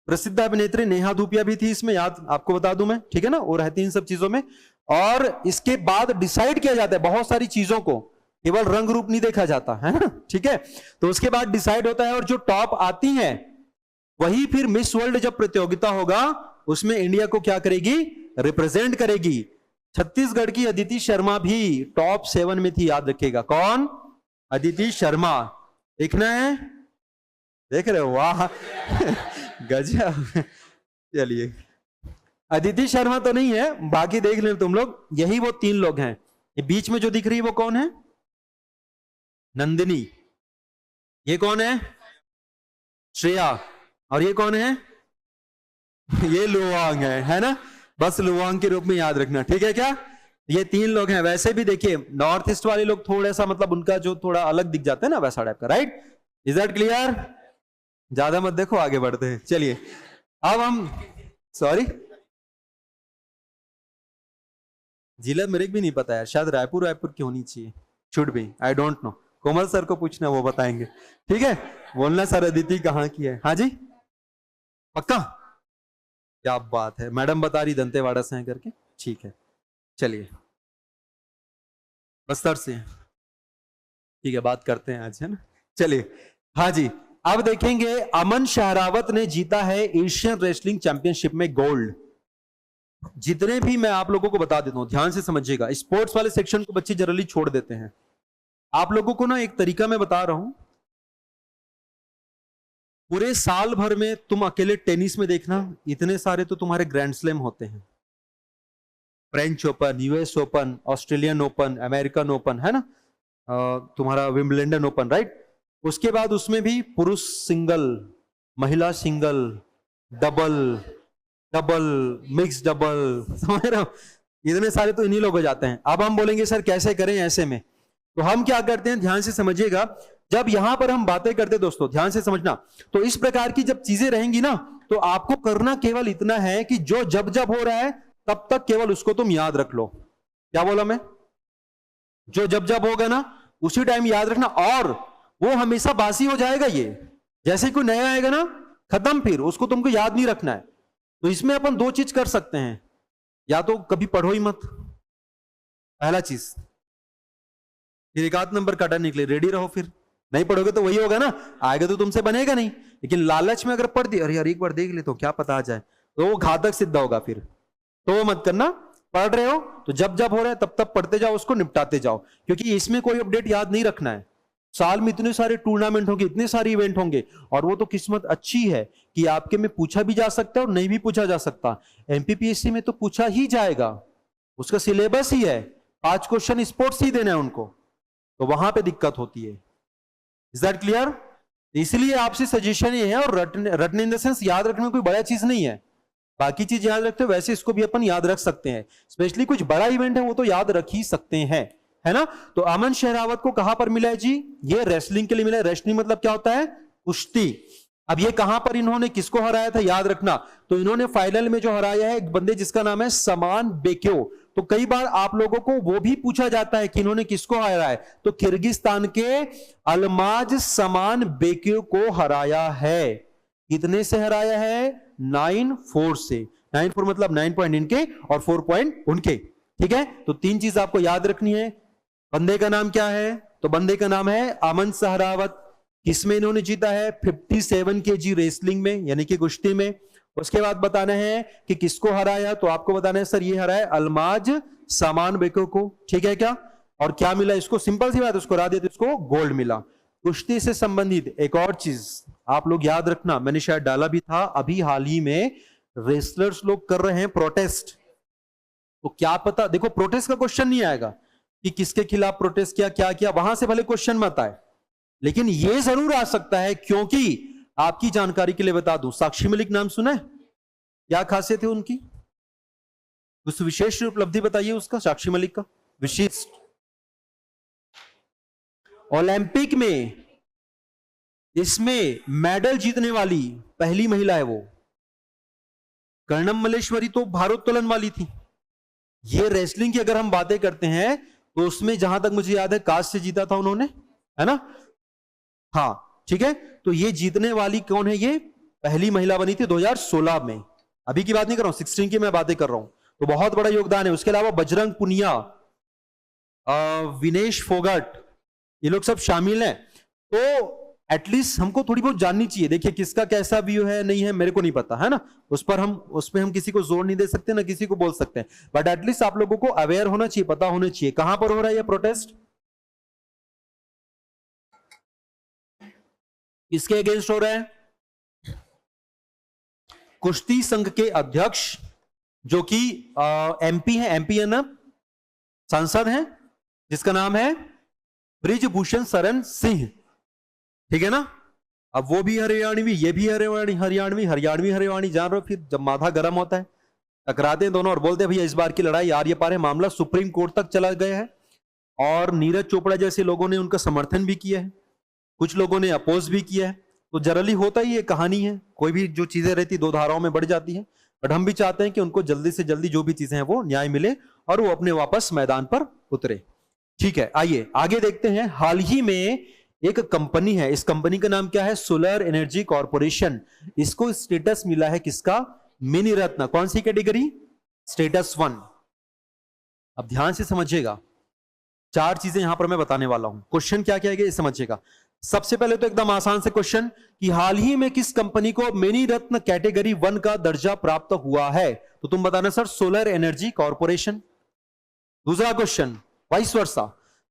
प्रसिद्ध अभिनेत्री नेहा धूपिया भी थी इसमें, याद आपको बता दूं मैं, ठीक है ना, वो रहती इन सब चीजों में। और इसके बाद डिसाइड किया जाता है बहुत सारी चीजों को, केवल रंग रूप नहीं देखा जाता है ना, ठीक है। तो उसके बाद डिसाइड होता है, और जो टॉप आती है वही फिर मिस वर्ल्ड जब प्रतियोगिता होगा उसमें इंडिया को क्या करेगी, रिप्रेजेंट करेगी। छत्तीसगढ़ की अदिति शर्मा भी टॉप 7 में थी, याद रखिएगा, कौन, अदिति शर्मा, देखना है, देख रहे हो, वाह गजब। चलिए, अदिति शर्मा तो नहीं है, बाकी देख लें तुम लोग, यही वो 3 लोग हैं। ये बीच में जो दिख रही है वो कौन है, नंदिनी, ये कौन है, श्रेया, और ये कौन है, ये लुवांग है ना, बस लुवांग के रूप में याद रखना, ठीक है क्या। ये 3 लोग हैं। वैसे भी देखिए नॉर्थ ईस्ट वाले लोग थोड़ा सा मतलब उनका जो थोड़ा अलग दिख जाता है ना, वैसा टाइप का, राइट, इज दैट क्लियर। ज्यादा मत देखो, आगे बढ़ते हैं। चलिए अब हम, सॉरी जिला मेरे भी नहीं पता है, शायद रायपुर की होनी चाहिए, should be, I don't know, Komal sir को पूछना, वो बताएंगे, ठीक है। बोलना सर अदिति कहाँ की है, हाँ जी पक्का, क्या बात है, मैडम बता रही दंतेवाड़ा से हैं करके, ठीक है। चलिए बस्तर से, ठीक है, बात करते हैं आज, है ना। चलिए हाँ जी, अब देखेंगे अमन शहरावत ने जीता है एशियन रेसलिंग चैंपियनशिप में गोल्ड। जितने भी मैं आप लोगों को बता देता हूं, ध्यान से समझिएगा, स्पोर्ट्स वाले सेक्शन को बच्चे जनरली छोड़ देते हैं। आप लोगों को ना एक तरीका मैं बता रहा हूं, पूरे साल भर में तुम अकेले टेनिस में देखना, इतने सारे तो तुम्हारे ग्रैंड स्लैम होते हैं, French open, US open, Australian open, American open, है ना, तुम्हारा विंबलडन ओपन, राइट। उसके बाद उसमें भी पुरुष सिंगल, महिला सिंगल, डबल, मिक्स डबल, समझ रहे हो, इतने सारे तो इन्हीं लोग हो जाते हैं। अब हम बोलेंगे सर कैसे करें ऐसे में, तो हम क्या करते हैं, ध्यान से समझिएगा, जब यहां पर हम बातें करते हैं दोस्तों, ध्यान से समझना, तो इस प्रकार की जब चीजें रहेंगी ना, तो आपको करना केवल इतना है कि जो जब जब हो रहा है तब तक केवल उसको तुम याद रख लो। क्या बोला मैं, जो जब जब होगा ना उसी टाइम याद रखना, और वो हमेशा बासी हो जाएगा, ये जैसे कोई नया आएगा ना खत्म, फिर उसको तुमको याद नहीं रखना है। तो इसमें अपन 2 चीज कर सकते हैं, या तो कभी पढ़ो ही मत, पहला चीज, फिर 1 आध नंबर कटा निकले, रेडी रहो, फिर नहीं पढ़ोगे तो वही होगा ना, आएगा तो तुमसे बनेगा नहीं। लेकिन लालच में अगर पढ़ दिया, अरे यार एक बार देख ले तो क्या पता आ जाए, तो वो घातक सिद्ध होगा फिर, तो वो मत करना। पढ़ रहे हो तो जब जब हो रहा है तब तब पढ़ते जाओ, उसको निपटाते जाओ, क्योंकि इसमें कोई अपडेट याद नहीं रखना है। साल में इतने सारे टूर्नामेंट होंगे, इतने सारे इवेंट होंगे, और वो तो किस्मत अच्छी है कि आपके में पूछा भी जा सकता है और नहीं भी पूछा जा सकता। एमपीपीएससी में तो पूछा ही जाएगा, उसका सिलेबस ही है, 5 क्वेश्चन स्पोर्ट्स ही देना है उनको, तो वहां पे दिक्कत होती है। Is that clear. इसलिए आपसे सजेशन ये है, और रटने इन द सेंस याद रखने में कोई बड़ा चीज नहीं है, बाकी चीज याद रखते हो वैसे इसको भी अपन याद रख सकते हैं, स्पेशली कुछ बड़ा इवेंट है वो तो याद रख ही सकते हैं, है ना। तो अमन शहरावत को कहां पर मिला है जी, ये रेसलिंग के लिए मिला है। रेसलिंग मतलब क्या होता है, कुश्ती। अब ये कहां पर इन्होंने किसको हराया था, याद रखना, तो इन्होंने फाइनल में जो हराया है एक बंदे जिसका नाम है समान बेक्यो। तो कई बार आप लोगों को वो भी पूछा जाता है कि इन्होंने किसको हराया है, तो किर्गिस्तान के अलमाज समान बेक्यो को हराया है। कितने से हराया है, 9-4 से। 9-4 मतलब 9 पॉइंट इनके और 4 पॉइंट उनके, ठीक है। तो 3 चीज आपको याद रखनी है। बंदे का नाम क्या है, तो बंदे का नाम है अमन शहरावत। किसमें इन्होंने जीता है, 57 kg रेसलिंग में, यानी कि कुश्ती में। उसके बाद बताना है कि किसको हराया, तो आपको बताना है सर ये हराया अलमाज समान बेको को, ठीक है क्या। और क्या मिला इसको, सिंपल सी बात, उसको हरा दिया तो इसको गोल्ड मिला। कुश्ती से संबंधित एक और चीज आप लोग याद रखना, मैंने शायद डाला भी था, अभी हाल ही में रेसलर्स लोग कर रहे हैं प्रोटेस्ट। तो क्या पता, देखो प्रोटेस्ट का क्वेश्चन नहीं आएगा कि किसके खिलाफ प्रोटेस्ट किया, क्या किया, वहां से भले क्वेश्चन मत आए, लेकिन यह जरूर आ सकता है। क्योंकि आपकी जानकारी के लिए बता दूं, साक्षी मलिक नाम सुना है, क्या खासियत है उनकी, उस विशेष उपलब्धि बताइए उसका, साक्षी मलिक का विशिष्ट। ओलंपिक में इसमें मेडल जीतने वाली पहली महिला है वो। कर्णम मल्लेश्वरी तो भारोत्तोलन वाली थी। ये रेसलिंग की अगर हम बातें करते हैं तो उसमें जहां तक मुझे याद है कांस्य जीता था उन्होंने, है ना। हाँ ठीक है, तो ये जीतने वाली कौन है, ये पहली महिला बनी थी 2016 में। अभी की बात नहीं कर रहा हूं, 16 की मैं बातें कर रहा हूं। तो बहुत बड़ा योगदान है। उसके अलावा बजरंग पुनिया, विनेश फोगाट, ये लोग सब शामिल हैं। तो एटलीस्ट हमको थोड़ी बहुत जाननी चाहिए। देखिए किसका कैसा व्यू है नहीं है मेरे को नहीं पता, है ना, उस पर हम किसी को जोर नहीं दे सकते ना किसी को बोल सकते हैं, बट एटलीस्ट आप लोगों को अवेयर होना चाहिए, पता होना चाहिए कहां पर हो रहा है ये प्रोटेस्ट, किसके अगेंस्ट हो रहा है। कुश्ती संघ के अध्यक्ष जो कि एमपी है ना, सांसद हैं, जिसका नाम है ब्रिजभूषण शरण सिंह, ठीक है ना। अब वो भी हरियाणवी, ये भी हरियाणवी जान रहे हो। फिर जब माथा गर्म होता है टकराते हैं दोनों और बोलते हैं भैया इस बार की लड़ाई यार ये पार है, मामला सुप्रीम कोर्ट तक चला गया है और नीरज चोपड़ा जैसे लोगों ने उनका समर्थन भी किया है, कुछ लोगों ने अपोज भी किया है। तो जनरली होता ही ये कहानी है, कोई भी जो चीजें रहती दो धाराओं में बढ़ जाती है, बट हम भी चाहते हैं कि उनको जल्दी से जल्दी जो भी चीजें हैं वो न्याय मिले और वो अपने वापस मैदान पर उतरे। ठीक है, आइए आगे देखते हैं। हाल ही में एक कंपनी है, इस कंपनी का नाम क्या है, सोलर एनर्जी कॉर्पोरेशन। इसको स्टेटस मिला है किसका, मिनी रत्न। कौन सी कैटेगरी, स्टेटस 1। अब ध्यान से समझिएगा, 4 चीजें यहां पर मैं बताने वाला हूं। क्वेश्चन क्या क्या है ये समझिएगा। सबसे पहले तो एकदम आसान से क्वेश्चन कि हाल ही में किस कंपनी को मिनी रत्न कैटेगरी 1 का दर्जा प्राप्त हुआ है, तो तुम बताना सर, सोलर एनर्जी कॉर्पोरेशन। दूसरा question vice versa,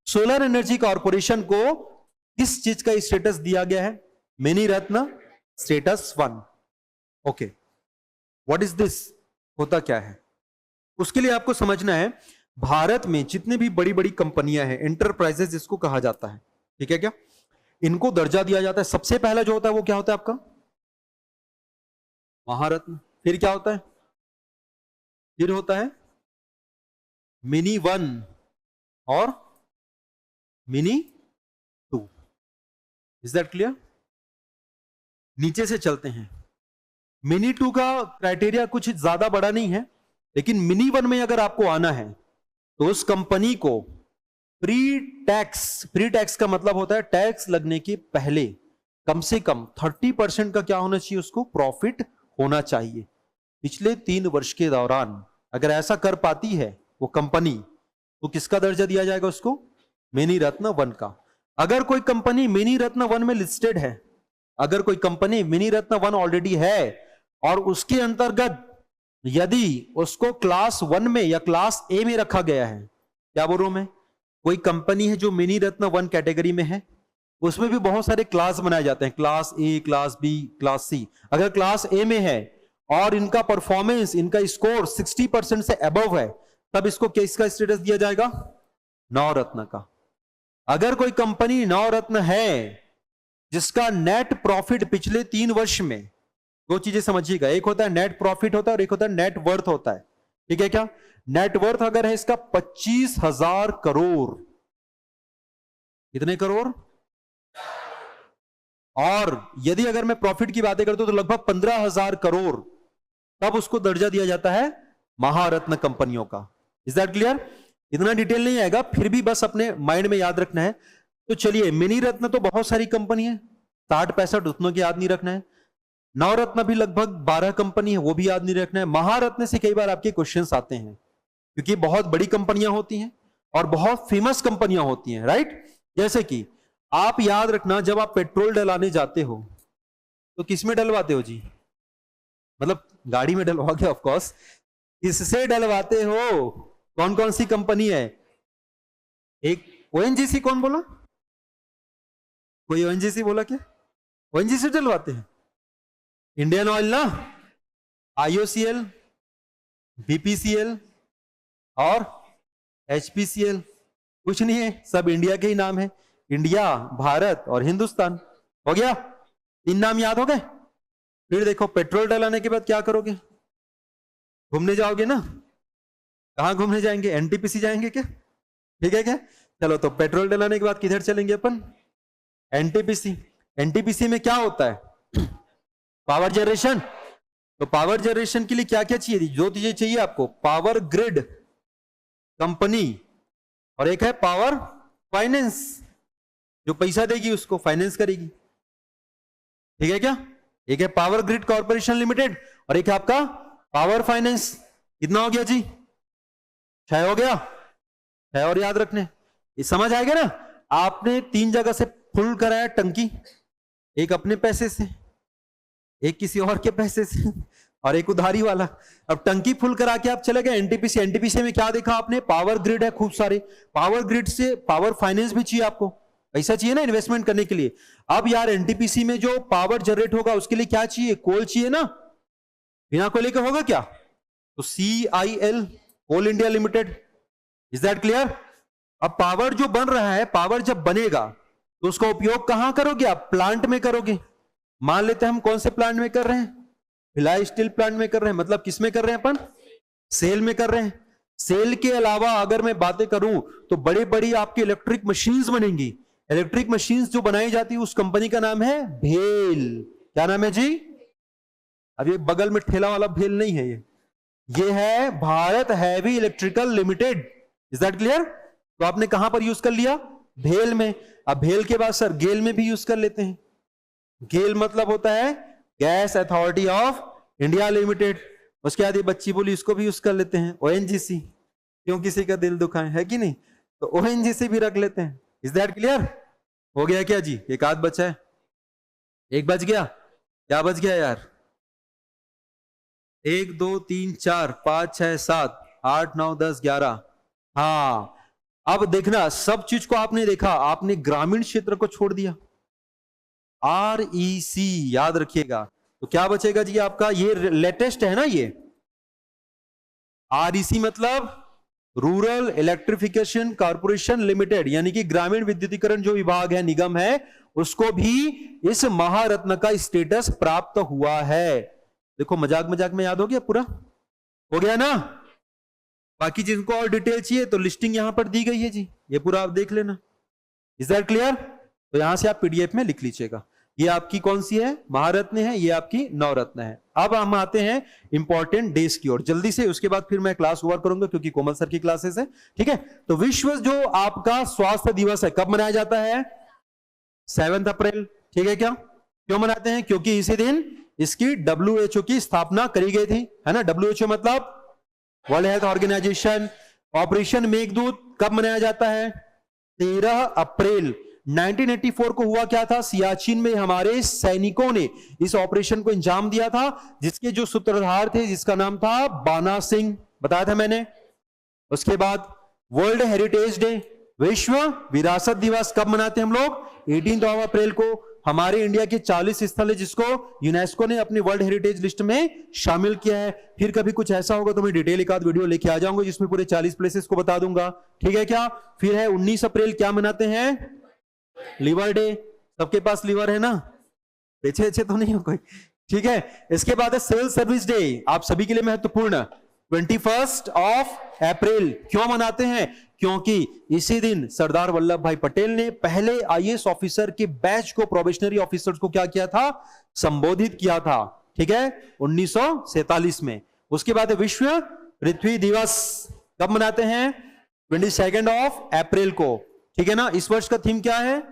solar energy corporation को किस चीज का स्टेटस दिया गया है, mini Ratna status 1। Okay, what is this, होता क्या है। उसके लिए आपको समझना है, भारत में जितने भी बड़ी बड़ी कंपनियां हैं, एंटरप्राइजेस जिसको कहा जाता है, ठीक है क्या, इनको दर्जा दिया जाता है। सबसे पहला जो होता है वो क्या होता है आपका, महारत्न। फिर क्या होता है, फिर होता है मिनी 1 और मिनी 2। Is that clear. नीचे से चलते हैं। मिनी 2 का क्राइटेरिया कुछ ज्यादा बड़ा नहीं है, लेकिन मिनी 1 में अगर आपको आना है तो उस कंपनी को प्री टैक्स का मतलब होता है टैक्स लगने के पहले कम से कम 30% का क्या होना चाहिए, उसको प्रॉफिट होना चाहिए पिछले 3 वर्ष के दौरान। अगर ऐसा कर पाती है वो कंपनी, तो किसका दर्जा दिया जाएगा उसको, मिनी रत्न 1 का। अगर कोई कंपनी मिनी रत्न 1 में लिस्टेड है, अगर कोई कंपनी मिनी रत्न 1 ऑलरेडी है और उसके अंतर्गत यदि उसको क्लास 1 में या क्लास ए में रखा गया है, क्या बोल रहा हूं मैं, कोई कंपनी है जो मिनी रत्न 1 कैटेगरी में है, उसमें भी बहुत सारे क्लास बनाए जाते हैं, class A, class B, class C. अगर क्लास ए में है और इनका परफॉर्मेंस, इनका स्कोर 60% से अबव है, तब इसको किसका स्टेटस दिया जाएगा, नवरत्न का। अगर कोई कंपनी नवरत्न है जिसका नेट प्रॉफिट पिछले 3 वर्ष में, 2 चीजें समझिएगा, एक होता है नेट प्रॉफिट होता है और एक होता है नेट वर्थ होता है, ठीक है क्या। नेट वर्थ अगर है इसका 25,000 करोड़, कितने करोड़, और यदि अगर मैं प्रॉफिट की बातें करता हूं तो लगभग 15,000 करोड़, तब उसको दर्जा दिया जाता है महारत्न कंपनियों का। Is that clear. इतना डिटेल नहीं आएगा, फिर भी बस अपने माइंड में याद रखना है। तो चलिए, मिनी रत्न तो बहुत सारी कंपनी है, 60-65 उतनों की याद नहीं रखना है। नवरत्न भी लगभग 12 कंपनी है, वो भी याद नहीं रखना है। महारत्न से कई बार आपके क्वेश्चंस आते हैं क्योंकि बहुत बड़ी कंपनियां होती हैं और बहुत फेमस कंपनियां होती हैं, राइट। जैसे कि आप याद रखना, जब आप पेट्रोल डलाने जाते हो तो किसमें डलवाते हो जी, मतलब गाड़ी में डलवाओगे ऑफ कोर्स, इससे डलवाते हो, कौन कौन सी कंपनी है, एक ओएनजीसी, कौन बोला, कोई ओएनजीसी बोला क्या, ओएनजीसी डलवाते हैं, इंडियन ऑयल ना, आईओसीएल, बीपीसीएल और एचपीसीएल, कुछ नहीं है, सब इंडिया के ही नाम है। इंडिया, भारत और हिंदुस्तान, हो गया, 3 नाम याद हो गए। फिर देखो पेट्रोल डलाने के बाद क्या करोगे, घूमने जाओगे ना, कहाँ घूमने जाएंगे? एनटीपीसी जाएंगे क्या? ठीक है क्या? चलो, तो पेट्रोल डलाने के बाद किधर चलेंगे अपन? एनटीपीसी। एनटीपीसी में क्या होता है? Power generation. तो पावर जनरेशन के लिए क्या क्या चाहिए? जो चीजें चाहिए आपको, पावर ग्रिड कंपनी, और एक है पावर फाइनेंस, जो पैसा देगी उसको फाइनेंस करेगी। ठीक है क्या? एक है पावर ग्रिड कॉर्पोरेशन लिमिटेड और एक है आपका पावर फाइनेंस। कितना हो गया जी? 6 हो गया। 6 और याद रखने, ये समझ आएगा ना? आपने 3 जगह से फुल कराया टंकी, एक अपने पैसे से, एक किसी और के पैसे से, और एक उधारी वाला। अब टंकी फुल करा के आप चले गए एनटीपीसी। एनटीपीसी में क्या देखा आपने? पावर ग्रिड है खूब सारे, पावर ग्रिड से पावर फाइनेंस भी चाहिए आपको, पैसा चाहिए ना इन्वेस्टमेंट करने के लिए। अब यार एनटीपीसी में जो पावर जनरेट होगा उसके लिए क्या चाहिए? कोल चाहिए ना, बिना कोयले के होगा क्या? तो CIL, coal India limited. Is that clear? अब पावर जो बन रहा है, पावर जब बनेगा तो उसका उपयोग कहां करोगे आप? प्लांट में करोगे। मान लेते हैं हम कौन से प्लांट में कर रहे हैं? भिलाई स्टील प्लांट में कर रहे हैं। मतलब किस में कर रहे हैं अपन? सेल में कर रहे हैं। सेल के अलावा अगर मैं बातें करूं तो बड़ी बड़ी आपकी इलेक्ट्रिक मशीन्स बनेंगी। इलेक्ट्रिक मशीन्स जो बनाई जाती है उस कंपनी का नाम है भेल। क्या नाम है जी? अब ये बगल में ठेला वाला भेल नहीं है, ये है Bharat heavy electrical limited. Is that clear? तो आपने कहां पर यूज कर लिया? भेल में। अब भेल के बाद सर गेल में भी यूज कर लेते हैं। गेल मतलब होता है gas authority of India limited. उसके बाद ये बच्ची बोली इसको भी यूज कर लेते हैं, ONGC। क्यों किसी का दिल दुखाए, है कि नहीं? तो ONGC भी रख लेते हैं। Is that clear? हो गया क्या जी? एक आध बचा है, एक बच गया। क्या बच गया यार? 1 2 3 4 5 6 7 8 9 10 11। हाँ, अब देखना, सब चीज को आपने देखा, आपने ग्रामीण क्षेत्र को छोड़ दिया। REC याद रखिएगा। तो क्या बचेगा जी आपका? ये लेटेस्ट है ना, ये REC मतलब रूरल इलेक्ट्रिफिकेशन कॉर्पोरेशन लिमिटेड, यानी कि ग्रामीण विद्युतीकरण जो विभाग है, निगम है, उसको भी इस महारत्न का स्टेटस प्राप्त हुआ है। देखो, मजाक मजाक में याद हो गया, पूरा हो गया ना? बाकी जिनको और डिटेल चाहिए तो लिस्टिंग यहां पर दी गई है जी, ये पूरा आप देख लेना। Is that clear? तो यहां से आप PDF में लिख लीजिएगा। ये आपकी कौन सी है? महारत्न है, ये आपकी नवरत्न है। अब हम आते हैं इंपॉर्टेंट डेज की ओर जल्दी से, उसके बाद फिर मैं क्लास ओवर करूंगा क्योंकि कोमल सर की क्लासेस है। ठीक है? तो विश्व जो आपका स्वास्थ्य दिवस है कब मनाया जाता है? 7 अप्रैल। ठीक है क्या? क्यों मनाते हैं? क्योंकि इसी दिन इसकी WHO की स्थापना करी गई थी, है ना? WHO मतलब world health organization. Operation Meghdoot कब मनाया जाता है? 13 अप्रैल 1984 को हुआ क्या था? सियाचिन में हमारे सैनिकों ने इस ऑपरेशन को अंजाम दिया था, जिसके जो सूत्रधार थे, जिसका नाम था बाना सिंह, बताया था मैंने। उसके बाद वर्ल्ड हेरिटेज डे, विश्व विरासत दिवस कब मनाते हैं हम लोग? 18 अप्रैल को। हमारे इंडिया के 40 स्थल है जिसको यूनेस्को ने अपनी वर्ल्ड हेरिटेज लिस्ट में शामिल किया है। फिर कभी कुछ ऐसा होगा तो मैं डिटेल एक आध वीडियो लेके आ जाऊंगा जिसमें पूरे 40 प्लेसेस को बता दूंगा। ठीक है क्या? फिर है 19 अप्रैल, क्या मनाते हैं? Liver day. सबके पास लीवर है ना? पीछे अच्छे तो नहीं हो कोई? ठीक है। इसके बाद है सिविल सर्विस डे, आप सभी के लिए महत्वपूर्ण, 21 अप्रैल। क्यों मनाते हैं? क्योंकि इसी दिन सरदार वल्लभ भाई पटेल ने पहले IAS ऑफिसर के बैच को, प्रोबेशनरी ऑफिसर्स को क्या किया था? संबोधित किया था। ठीक है? 1947 में। उसके बाद विश्व पृथ्वी दिवस कब मनाते हैं? 22 अप्रैल को। ठीक है ना? इस वर्ष का थीम क्या है?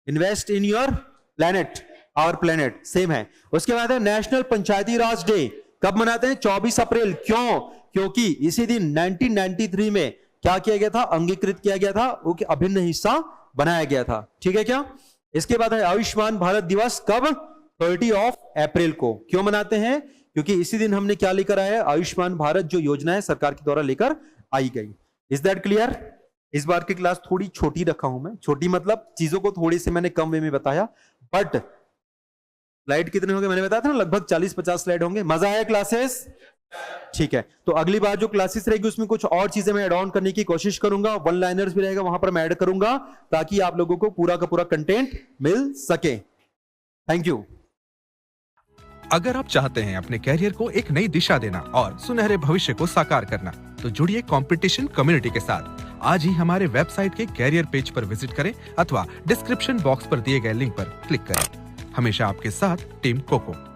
Invest in your planet, our planet, same है। उसके बाद है नेशनल पंचायती राज डे, कब मनाते हैं? 24 अप्रैल। क्यों? क्योंकि इसी दिन 1993 में क्या किया गया था? अंगीकृत किया गया था, वो अभिन्न हिस्सा बनाया गया था। ठीक है क्या? इसके बाद है आयुष्मान भारत दिवस, कब? 30 अप्रैल को। क्यों मनाते हैं? क्योंकि इसी दिन हमने क्या लेकर आया है? आयुष्मान भारत जो योजना है सरकार के द्वारा लेकर आई गई। Is that clear? इस बार की क्लास थोड़ी छोटी रखा हूं मैं, छोटी मतलब चीजों को थोड़ी से मैंने कम वे में बताया, बट स्लाइड कितने होंगे मैंने बताया था ना, लगभग 40-50 स्लाइड होंगे। मजा आया क्लासेस? ठीक है। तो अगली बार जो क्लासेस रहेगी उसमें कुछ और चीजें मैं ऐड ऑन करने की कोशिश करूंगा, वन लाइनर्स भी रहेगा वहां पर मैं ऐड करूंगा, ताकि आप लोगों को पूरा का पूरा कंटेंट मिल सके। Thank you. अगर आप चाहते हैं अपने कैरियर को एक नई दिशा देना और सुनहरे भविष्य को साकार करना, तो जुड़िए कंपटीशन कम्युनिटी के साथ। आज ही हमारे वेबसाइट के कैरियर पेज पर विजिट करें अथवा डिस्क्रिप्शन बॉक्स पर दिए गए लिंक पर क्लिक करें। हमेशा आपके साथ टीम कोको।